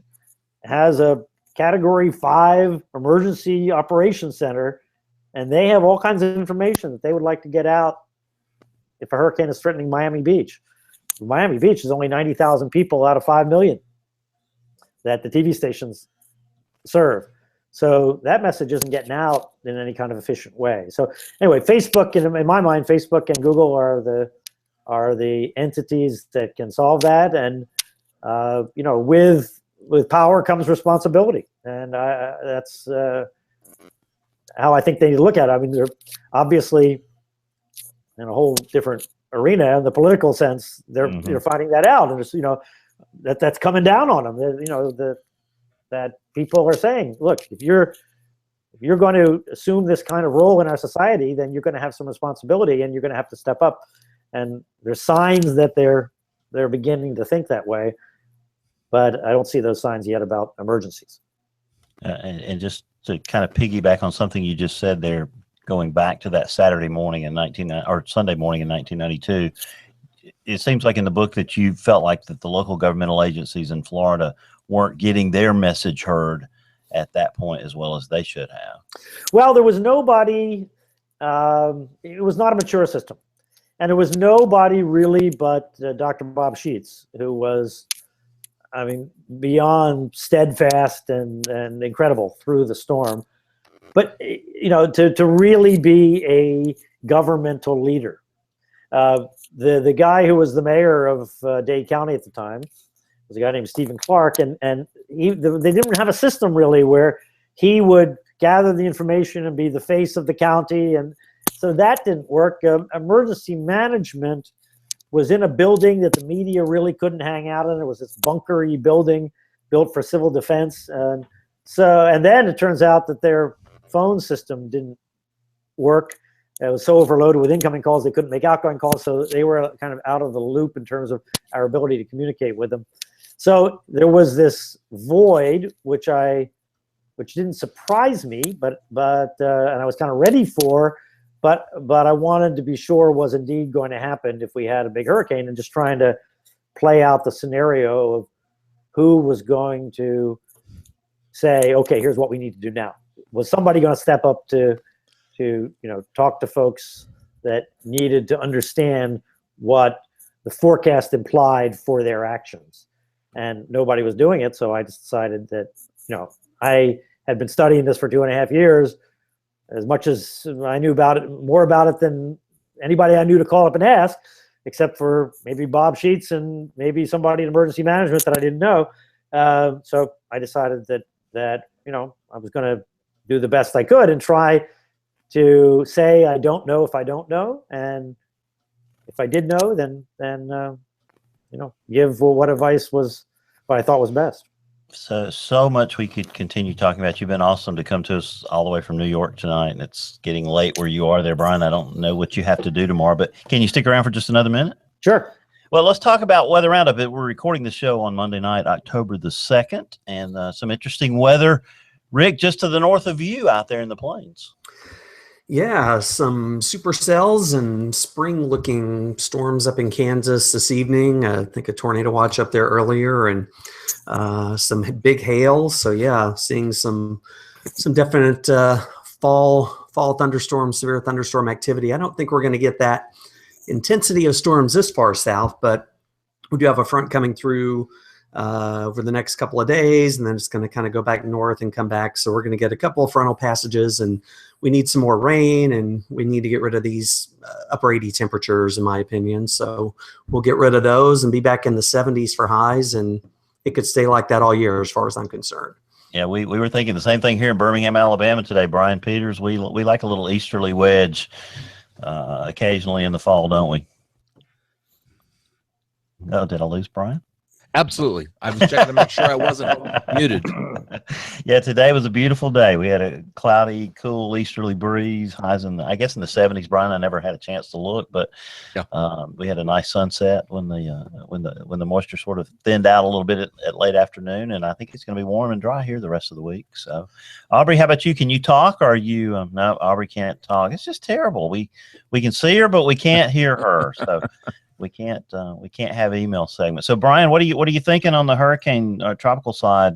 has a Category 5 emergency operations center, and they have all kinds of information that they would like to get out if a hurricane is threatening Miami Beach. Miami Beach is only 90,000 people out of 5 million that the TV stations serve. So that message isn't getting out in any kind of efficient way. So anyway, Facebook, in my mind, Facebook and Google are the entities that can solve that. And with power comes responsibility, and that's how I think they need to look at it. I mean, they're obviously in a whole different arena in the political sense. They're finding that out, and it's, that's coming down on them. That people are saying, look, if you're going to assume this kind of role in our society, then you're going to have some responsibility, and you're going to have to step up. And there's signs that they're beginning to think that way, but I don't see those signs yet about emergencies. And just to kind of piggyback on something you just said there, going back to that Sunday morning in 1992, it seems like in the book that you felt like that the local governmental agencies in Florida weren't getting their message heard at that point as well as they should have. Well, there was nobody. It was not a mature system. And there was nobody really but Dr. Bob Sheets, who was, beyond steadfast and incredible through the storm. But, to really be a governmental leader. The guy who was the mayor of Dade County at the time was a guy named Stephen Clark, and they didn't have a system really where he would gather the information and be the face of the county, and so that didn't work. Emergency management was in a building that the media really couldn't hang out in. It was this bunkery building built for civil defense, and then it turns out that their phone system didn't work. It was so overloaded with incoming calls they couldn't make outgoing calls, so they were kind of out of the loop in terms of our ability to communicate with them. So there was this void, which didn't surprise me, but and I was kind of ready for but I wanted to be sure was indeed going to happen if we had a big hurricane, and just trying to play out the scenario of who was going to say, okay, here's what we need to do now. Was somebody going to step up to talk to folks that needed to understand what the forecast implied for their actions? And nobody was doing it, so I just decided that, I had been studying this for 2.5 years. As much as I knew about it, more about it than anybody I knew to call up and ask, except for maybe Bob Sheets and maybe somebody in emergency management that I didn't know. So I decided that I was going to do the best I could and try to say I don't know if I don't know, and if I did know, then give what advice was what I thought was best. So much we could continue talking about. You've been awesome to come to us all the way from New York tonight, and it's getting late where you are there, Brian. I don't know what you have to do tomorrow, but can you stick around for just another minute? Sure. Well, let's talk about Weather Roundup. We're recording the show on Monday night, October the 2nd, and some interesting weather. Rick, just to the north of you out there in the plains. Yeah, some supercells and spring-looking storms up in Kansas this evening. I think a tornado watch up there earlier, and some big hail. So yeah, seeing some definite fall thunderstorms, severe thunderstorm activity. I don't think we're going to get that intensity of storms this far south, but we do have a front coming through over the next couple of days, and then it's going to kind of go back north and come back. So we're going to get a couple of frontal passages, and we need some more rain, and we need to get rid of these upper 80 temperatures, in my opinion. So we'll get rid of those and be back in the 70s for highs, and it could stay like that all year as far as I'm concerned. Yeah, we were thinking the same thing here in Birmingham, Alabama today, Brian Peters. We like a little easterly wedge occasionally in the fall, don't we? Oh, did I lose Brian? Absolutely. I was checking to make sure I wasn't muted. Yeah, today was a beautiful day. We had a cloudy, cool easterly breeze, highs in the 70s. Brian, I never had a chance to look, but we had a nice sunset when the moisture sort of thinned out a little bit at late afternoon, and I think it's going to be warm and dry here the rest of the week. So, Aubrey, how about you? Can you talk? Or are you? No, Aubrey can't talk. It's just terrible. We can see her, but we can't hear her. So. We can't have email segments. So Brian, what are you thinking on the hurricane tropical side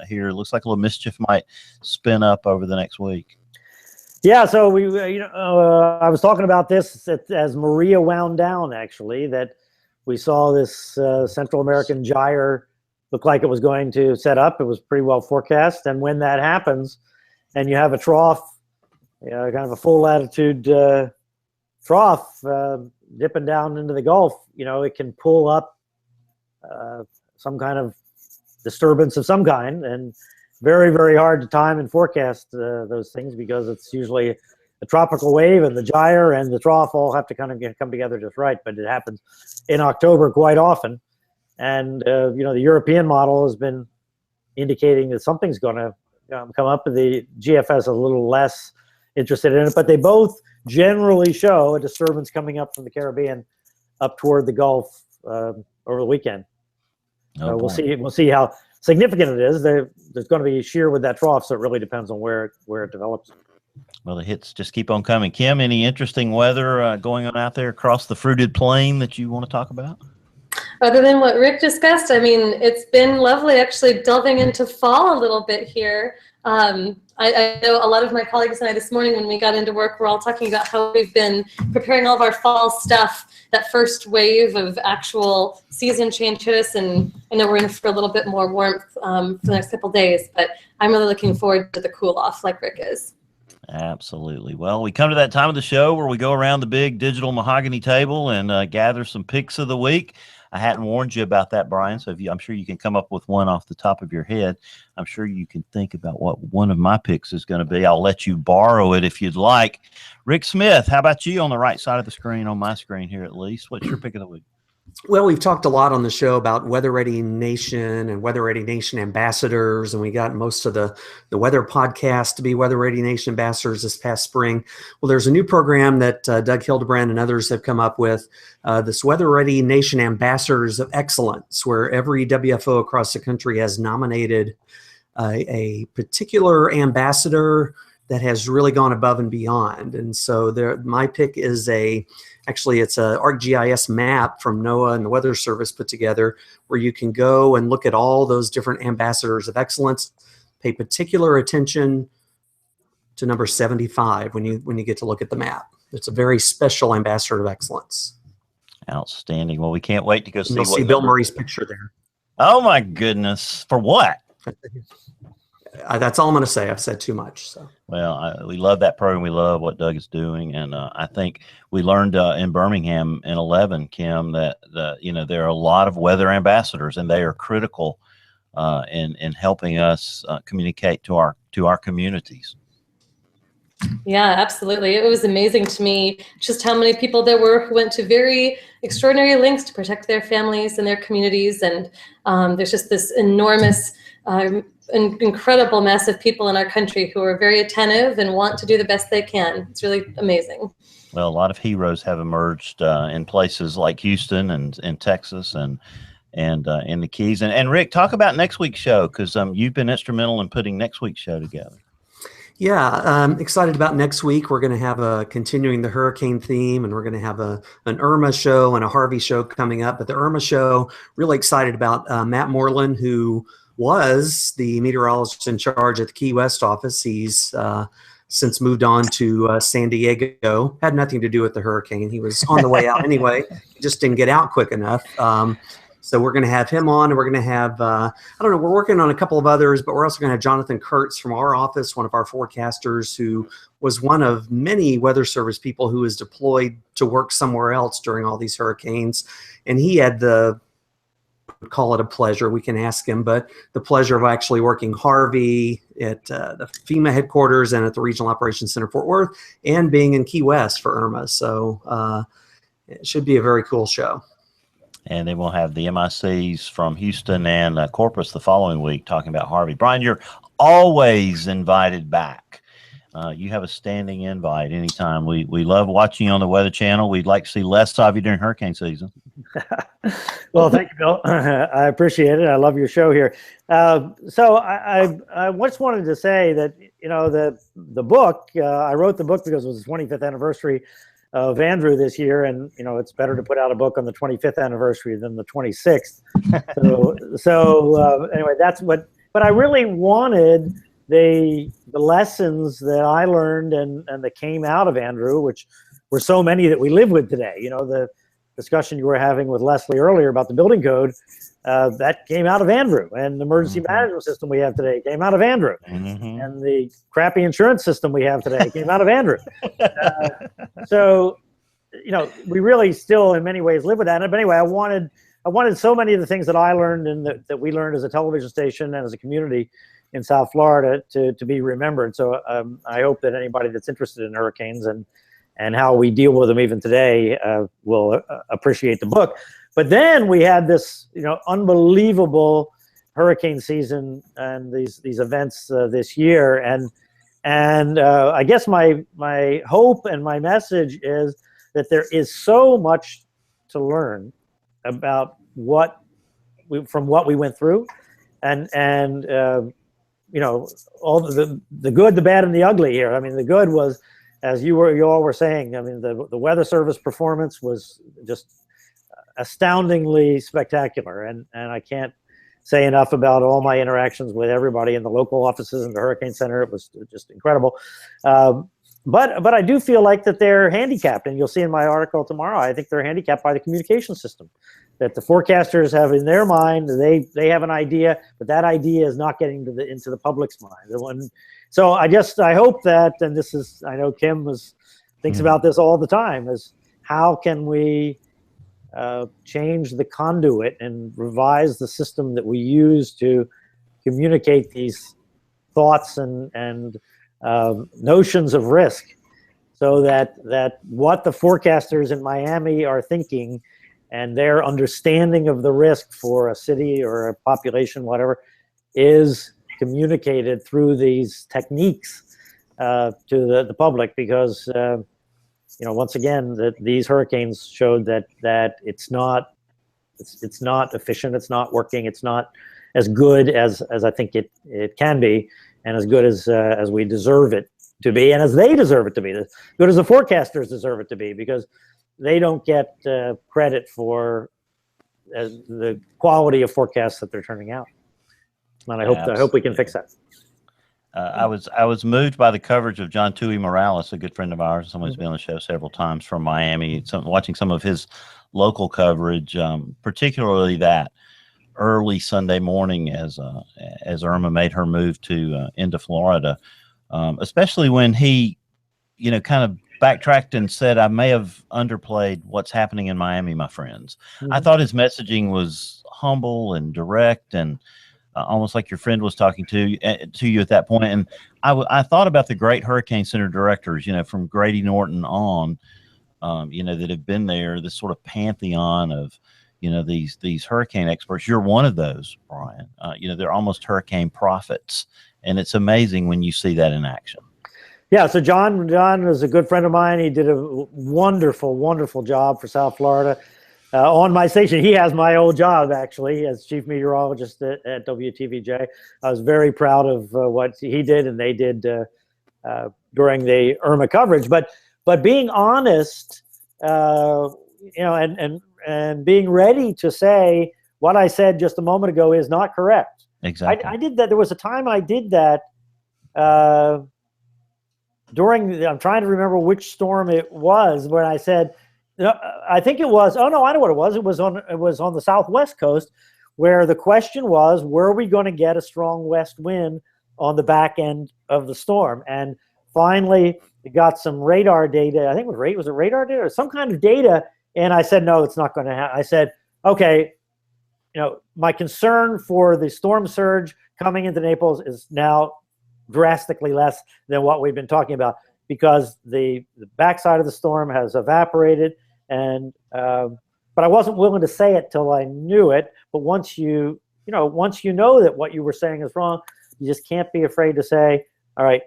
here? Looks like a little mischief might spin up over the next week. Yeah, so I was talking about this as Maria wound down. Actually, that we saw this Central American gyre look like it was going to set up. It was pretty well forecast, and when that happens, and you have a trough, kind of a full latitude trough. Dipping down into the Gulf, it can pull up some kind of disturbance of some kind, and very, very hard to time and forecast those things, because it's usually a tropical wave, and the gyre and the trough all have to kind of come together just right. But it happens in October quite often, and the European model has been indicating that something's going to come up. The GFS is a little less interested in it, but they both generally show a disturbance coming up from the Caribbean up toward the Gulf over the weekend. We'll see how significant it is. There's going to be shear with that trough, so it really depends on where it develops. Well, the hits just keep on coming. Kim, any interesting weather going on out there across the fruited plain that you want to talk about? Other than what Rick discussed, I mean, it's been lovely actually delving into fall a little bit here. I know a lot of my colleagues and I this morning when we got into work, we're all talking about how we've been preparing all of our fall stuff. That first wave of actual season change hit us, and I know we're in for a little bit more warmth for the next couple of days, but I'm really looking forward to the cool off like Rick is. Absolutely. Well, we come to that time of the show where we go around the big digital mahogany table and gather some picks of the week. I hadn't warned you about that, Brian, so I'm sure you can come up with one off the top of your head. I'm sure you can think about what one of my picks is going to be. I'll let you borrow it if you'd like. Rick Smith, how about you on the right side of the screen, on my screen here at least? What's your pick of the week? Well, we've talked a lot on the show about Weather Ready Nation and Weather Ready Nation ambassadors, and we got most of the weather podcasts to be Weather Ready Nation ambassadors this past spring. Well, there's a new program that Doug Hildebrand and others have come up with, this Weather Ready Nation Ambassadors of Excellence, where every WFO across the country has nominated a particular ambassador that has really gone above and beyond. And so my pick is actually it's a ArcGIS map from NOAA and the Weather Service put together, where you can go and look at all those different ambassadors of excellence. Pay particular attention to number 75 when you get to look at the map. It's a very special ambassador of excellence. Outstanding. Well, we can't wait to go see. You'll see Bill Murray's picture there. Oh my goodness! For what? That's all I'm going to say. I've said too much. So. Well, we love that program. We love what Doug is doing, and I think we learned in Birmingham in 11, Kim, that there are a lot of weather ambassadors, and they are critical in helping us communicate to our communities. Yeah, absolutely. It was amazing to me just how many people there were who went to very extraordinary lengths to protect their families and their communities. And there's just this enormous, incredible mass of people in our country who are very attentive and want to do the best they can. It's really amazing. Well, a lot of heroes have emerged in places like Houston and in Texas and in the Keys. And Rick, talk about next week's show, because you've been instrumental in putting next week's show together. Yeah, I'm excited about next week. We're going to have continuing the hurricane theme, and we're going to have an Irma show and a Harvey show coming up. But the Irma show, really excited about Matt Moreland, who was the meteorologist in charge at the Key West office. He's since moved on to San Diego. Had nothing to do with the hurricane. He was on the way out anyway. He just didn't get out quick enough. So we're going to have him on, and we're going to have, I don't know, we're working on a couple of others, but we're also going to have Jonathan Kurtz from our office, one of our forecasters, who was one of many Weather Service people who was deployed to work somewhere else during all these hurricanes. And he had call it a pleasure, we can ask him, but the pleasure of actually working Harvey at the FEMA headquarters and at the Regional Operations Center Fort Worth, and being in Key West for Irma. So it should be a very cool show. And then we'll have the MICs from Houston and Corpus the following week talking about Harvey. Brian, you're always invited back. You have a standing invite anytime. We love watching you on the Weather Channel. We'd like to see less of you during hurricane season. Well, thank you, Bill. I appreciate it. I love your show here. So I just wanted to say that, the book, I wrote the book because it was the 25th anniversary of Andrew this year, and it's better to put out a book on the 25th anniversary than the 26th. So anyway, that's what. But I really wanted the lessons that I learned and that came out of Andrew, which were so many that we live with today. The discussion you were having with Leslie earlier about the building code, that came out of Andrew, and the emergency management system we have today came out of Andrew, and the crappy insurance system we have today came out of Andrew. So, we really still in many ways live with that. But anyway, I wanted so many of the things that I learned and that we learned as a television station and as a community in South Florida to be remembered. So I hope that anybody that's interested in hurricanes and how we deal with them even today will appreciate the book. But then we had this, unbelievable hurricane season and these events this year, and I guess my hope and my message is that there is so much to learn about from what we went through, and all the good, the bad, and the ugly here. I mean, the good was, as you all were saying, I mean, the Weather Service performance was just astoundingly spectacular, and I can't say enough about all my interactions with everybody in the local offices and the Hurricane Center. It was just incredible. But I do feel like that they're handicapped, and you'll see in my article tomorrow, I think they're handicapped by the communication system, that the forecasters have in their mind, they have an idea, but that idea is not getting into the public's mind. So I hope that, and this is, I know Kim thinks about this all the time, is how can we change the conduit and revise the system that we use to communicate these thoughts and notions of risk, so that what the forecasters in Miami are thinking and their understanding of the risk for a city or a population, whatever, is communicated through these techniques to the public, because once again, these hurricanes showed that it's not efficient, it's not working, it's not as good as I think it can be, and as good as we deserve it to be, and as they deserve it to be, as good as the forecasters deserve it to be, because they don't get credit for the quality of forecasts that they're turning out. And I hope we can fix that. I was moved by the coverage of John Tui Morales, a good friend of ours, someone who's been on the show several times from Miami. Watching some of his local coverage, particularly that early Sunday morning as Irma made her move into Florida, especially when he, kind of backtracked and said, "I may have underplayed what's happening in Miami, my friends." I thought his messaging was humble and direct and almost like your friend was talking to you at that point. And I thought about the great Hurricane Center directors, from Grady Norton on, that have been there, this sort of pantheon of, these hurricane experts. You're one of those, Brian. They're almost hurricane prophets. And it's amazing when you see that in action. Yeah, so John was a good friend of mine. He did a wonderful, wonderful job for South Florida. On my station, he has my old job, actually, as chief meteorologist at WTVJ. I was very proud of what he did and they did during the Irma coverage. But being honest, and being ready to say what I said just a moment ago is not correct. Exactly. I did that. There was a time I did that I'm trying to remember which storm it was, where I said, I think it was, I know what it was. It was on the southwest coast, where the question was, were we going to get a strong west wind on the back end of the storm? And finally, we got some radar data. I think was it radar data or some kind of data? And I said, no, it's not going to happen. I said, okay, my concern for the storm surge coming into Naples is now drastically less than what we've been talking about, because the backside of the storm has evaporated. And but I wasn't willing to say it till I knew it. But once you know that what you were saying is wrong, you just can't be afraid to say, all right,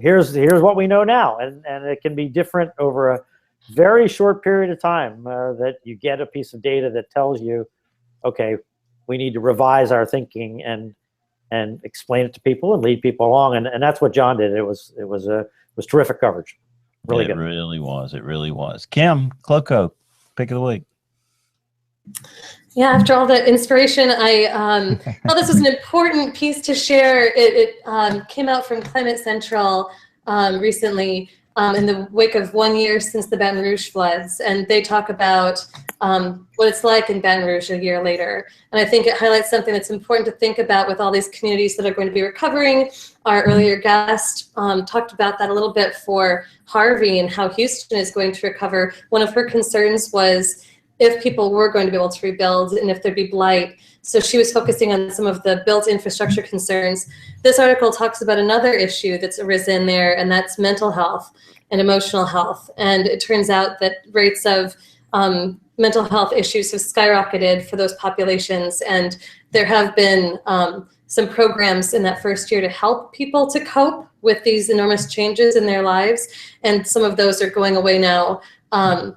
here's what we know now, and it can be different over a very short period of time that you get a piece of data that tells you, okay, we need to revise our thinking and explain it to people and lead people along, and that's what John did. It was terrific coverage. Really good. It really was. Kim Cloco, pick of the week. Yeah, after all the inspiration, I thought this was an important piece to share. It came out from Climate Central recently in the wake of 1 year since the Baton Rouge floods. And they talk about what it's like in Baton Rouge a year later. And I think it highlights something that's important to think about with all these communities that are going to be recovering. Our earlier guest talked about that a little bit for Harvey and how Houston is going to recover. One of her concerns was if people were going to be able to rebuild and if there'd be blight. So she was focusing on some of the built infrastructure concerns. This article talks about another issue that's arisen there, and that's mental health and emotional health. And it turns out that rates of mental health issues have skyrocketed for those populations. And there have been some programs in that first year to help people to cope with these enormous changes in their lives. And some of those are going away now.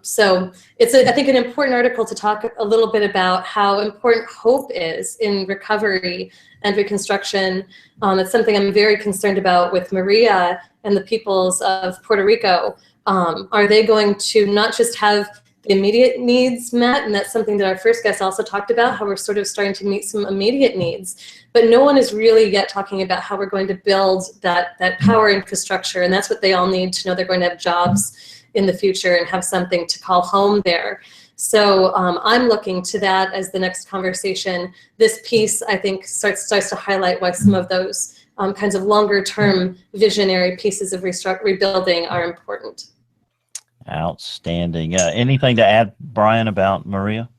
So it's, I think, an important article to talk a little bit about how important hope is in recovery and reconstruction. It's something I'm very concerned about with Maria and the peoples of Puerto Rico. Are they going to not just have the immediate needs met, and that's something that our first guest also talked about, how we're sort of starting to meet some immediate needs, but no one is really yet talking about how we're going to build that power infrastructure, and that's what they all need to know they're going to have jobs in the future and have something to call home there. So I'm looking to that as the next conversation. This piece, I think, starts to highlight why some of those kinds of longer term visionary pieces of rebuilding are important. Outstanding. Anything to add, Brian, about Maria?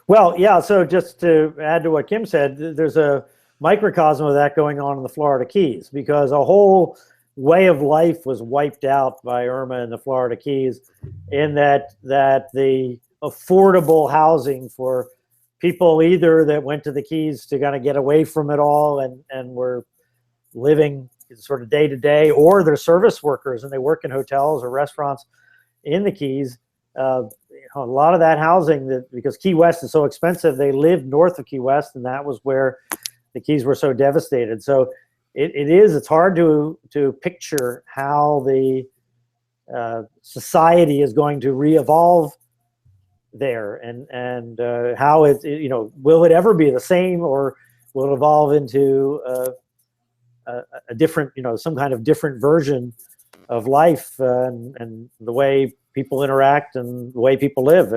Well, yeah, so just to add to what Kim said, there's a microcosm of that going on in the Florida Keys, because a whole way of life was wiped out by Irma in the Florida Keys, in that the affordable housing for people either that went to the Keys to kind of get away from it all and were living sort of day to day, or they're service workers and they work in hotels or restaurants in the Keys. A lot of that housing, because Key West is so expensive, they lived north of Key West, and that was where the Keys were so devastated. So it's hard to picture how the society is going to re-evolve there, and how will it ever be the same, or will it evolve into a different, some kind of different version of life, and the way people interact and the way people live.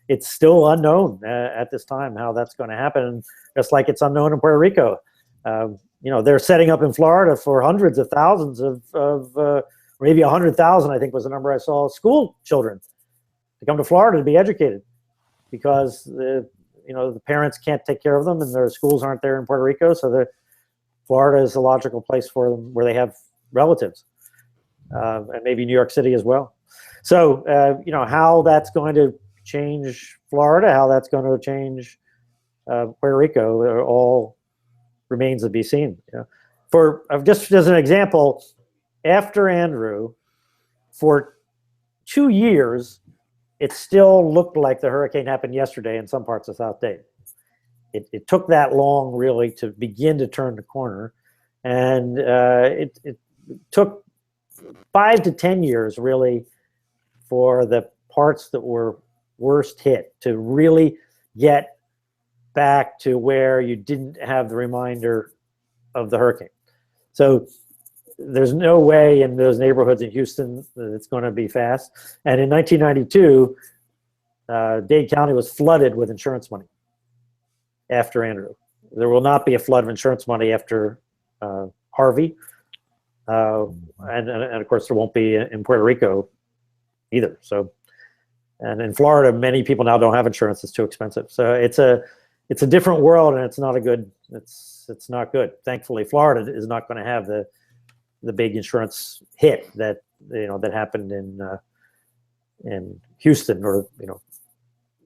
It's still unknown at this time how that's going to happen, just like it's unknown in Puerto Rico. They're setting up in Florida for hundreds of thousands of maybe 100,000, I think was the number I saw, school children to come to Florida to be educated, because the parents can't take care of them and their schools aren't there in Puerto Rico. So Florida is a logical place for them, where they have relatives, and maybe New York City as well. So, how that's going to change Florida, how that's going to change Puerto Rico, all remains to be seen. For just as an example, after Andrew, for 2 years, it still looked like the hurricane happened yesterday in some parts of South Dade. It took that long, really, to begin to turn the corner, and it took 5 to 10 years, really, for the parts that were worst hit to really get back to where you didn't have the reminder of the hurricane. So there's no way in those neighborhoods in Houston that it's going to be fast. And in 1992, Dade County was flooded with insurance money after Andrew. There will not be a flood of insurance money after Harvey. And of course, there won't be in Puerto Rico either. So, and in Florida, many people now don't have insurance. It's too expensive. So it's a different world, and it's not it's not good. Thankfully, Florida is not going to have the big insurance hit that that happened in Houston, or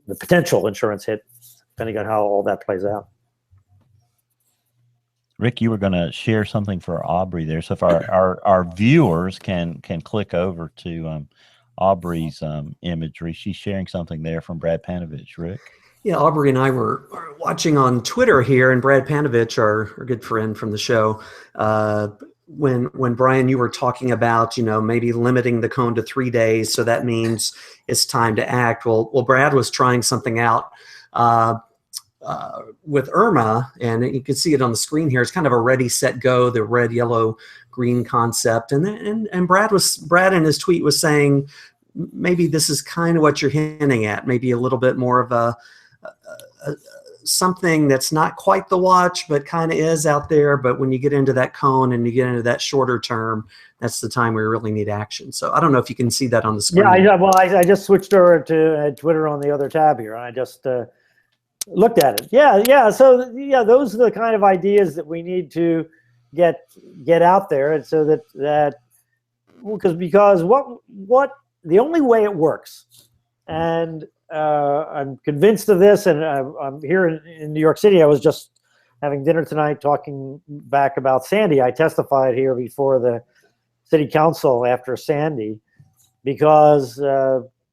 the potential insurance hit, depending on how all that plays out. Rick, you were going to share something for Aubrey there. So if our viewers can click over to Aubrey's imagery, she's sharing something there from Brad Panovich. Rick? Yeah, Aubrey and I were watching on Twitter here, and Brad Panovich, our good friend from the show, when Brian, you were talking about, maybe limiting the cone to 3 days, so that means it's time to act. Well, Brad was trying something out with Irma, and you can see it on the screen here. It's kind of a ready, set, go, the red, yellow, green concept. And Brad in his tweet was saying, maybe this is kind of what you're hinting at, maybe a little bit more of a something that's not quite the watch, but kind of is out there. But when you get into that cone and you get into that shorter term, that's the time we really need action. So I don't know if you can see that on the screen. Yeah, I just switched over to Twitter on the other tab here, and I just looked at it. Yeah. So yeah, those are the kind of ideas that we need to get out there, and so that because what the only way it works, and I'm convinced of this, and I'm here in New York City. I was just having dinner tonight talking back about Sandy. I testified here before the city council after Sandy, because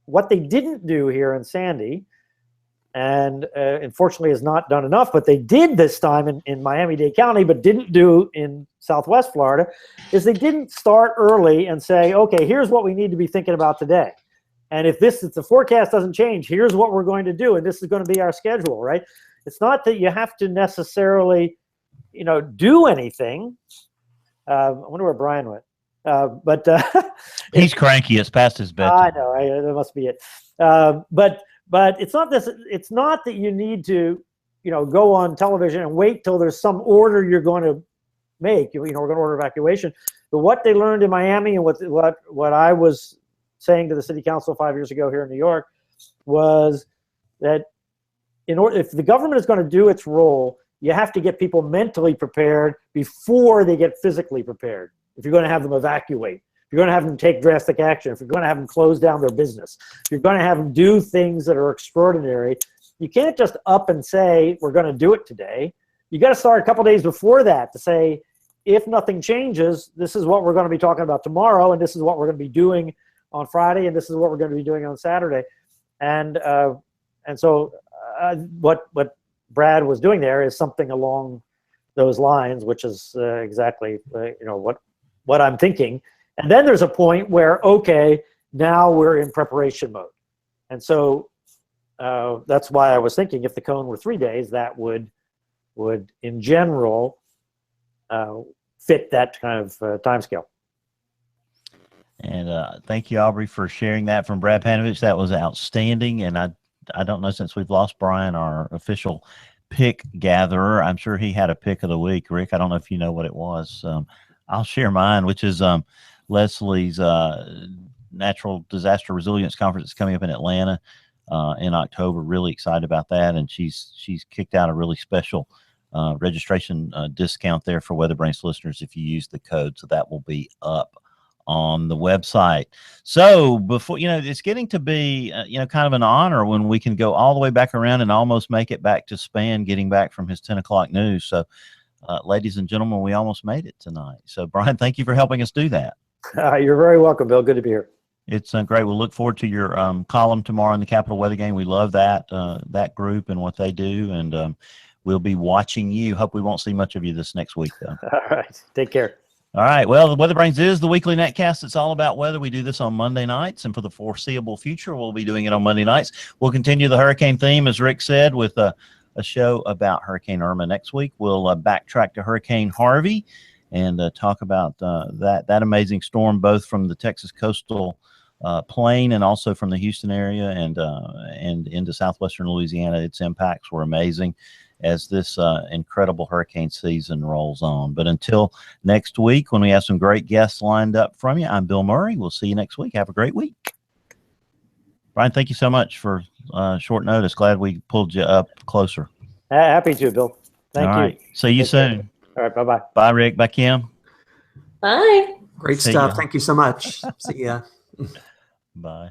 what they didn't do here in Sandy, and unfortunately has not done enough, but they did this time in Miami-Dade County, but didn't do in Southwest Florida, is they didn't start early and say, okay, here's what we need to be thinking about today. And if the forecast doesn't change, here's what we're going to do, and this is going to be our schedule, right? It's not that you have to necessarily, do anything. I wonder where Brian went. But he's cranky. It's past his bedtime. I know. That must be it. But it's not this. It's not that you need to, go on television and wait till there's some order you're going to make. We're going to order evacuation. But what they learned in Miami, and what I was saying to the city council 5 years ago here in New York, was that if the government is going to do its role, you have to get people mentally prepared before they get physically prepared. If you're going to have them evacuate, if you're going to have them take drastic action, if you're going to have them close down their business, if you're going to have them do things that are extraordinary, you can't just up and say, we're going to do it today. You got to start a couple days before that to say, if nothing changes, this is what we're going to be talking about tomorrow, and this is what we're going to be doing on Friday, and this is what we're going to be doing on Saturday. And so what Brad was doing there is something along those lines, which is exactly what I'm thinking. And then there's a point where, okay, now we're in preparation mode. And so that's why I was thinking if the cone were 3 days, that would in general fit that kind of time scale. And thank you, Aubrey, for sharing that from Brad Panovich. That was outstanding. And I don't know, since we've lost Brian, our official pick gatherer, I'm sure he had a pick of the week. Rick, I don't know if you know what it was. I'll share mine, which is Leslie's Natural Disaster Resilience Conference that's coming up in Atlanta in October. Really excited about that. And she's kicked out a really special registration discount there for WeatherBrains listeners if you use the code. So that will be up on the website. So before, it's getting to be, kind of an honor when we can go all the way back around and almost make it back to Span, getting back from his 10 o'clock news. So ladies and gentlemen, we almost made it tonight. So Brian, thank you for helping us do that. You're very welcome, Bill. Good to be here. It's great. We'll look forward to your column tomorrow in the Capital Weather Game. We love that group and what they do. And we'll be watching you. Hope we won't see much of you this next week, though. All right. Take care. All right. Well, the WeatherBrains is the weekly netcast. It's all about weather. We do this on Monday nights, and for the foreseeable future, we'll be doing it on Monday nights. We'll continue the hurricane theme, as Rick said, with a show about Hurricane Irma next week. We'll backtrack to Hurricane Harvey and talk about that amazing storm, both from the Texas coastal plain and also from the Houston area and into southwestern Louisiana. Its impacts were amazing as this incredible hurricane season rolls on. But until next week, when we have some great guests lined up from you, I'm Bill Murray. We'll see you next week. Have a great week. Brian, thank you so much for short notice. Glad we pulled you up closer. Happy to, Bill. Thank you. All right. See you soon. All right. Bye-bye. Bye, Rick. Bye, Kim. Bye. Great See stuff. ya. Thank you so much. See ya. Bye.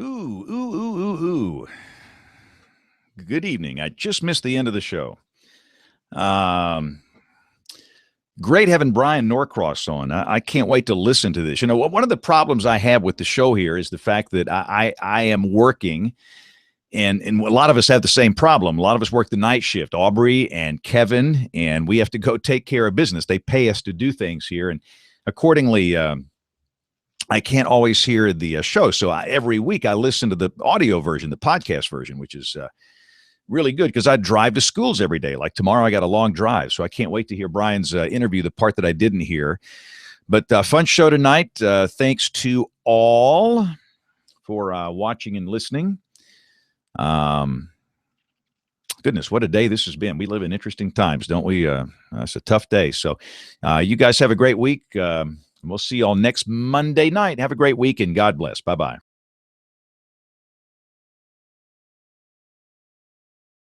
Ooh. Good evening. I just missed the end of the show. Great having Brian Norcross on. I can't wait to listen to this. You know, one of the problems I have with the show here is the fact that I am working, and a lot of us have the same problem. A lot of us work the night shift, Aubrey and Kevin, and we have to go take care of business. They pay us to do things here, and accordingly, I can't always hear the show. So every week I listen to the audio version, the podcast version, which is really good because I drive to schools every day. Like tomorrow I got a long drive, so I can't wait to hear Brian's interview, the part that I didn't hear. But fun show tonight. Thanks to all for watching and listening. Goodness, what a day this has been. We live in interesting times, don't we? It's a tough day. So you guys have a great week. We'll see you all next Monday night. Have a great week and God bless. Bye-bye.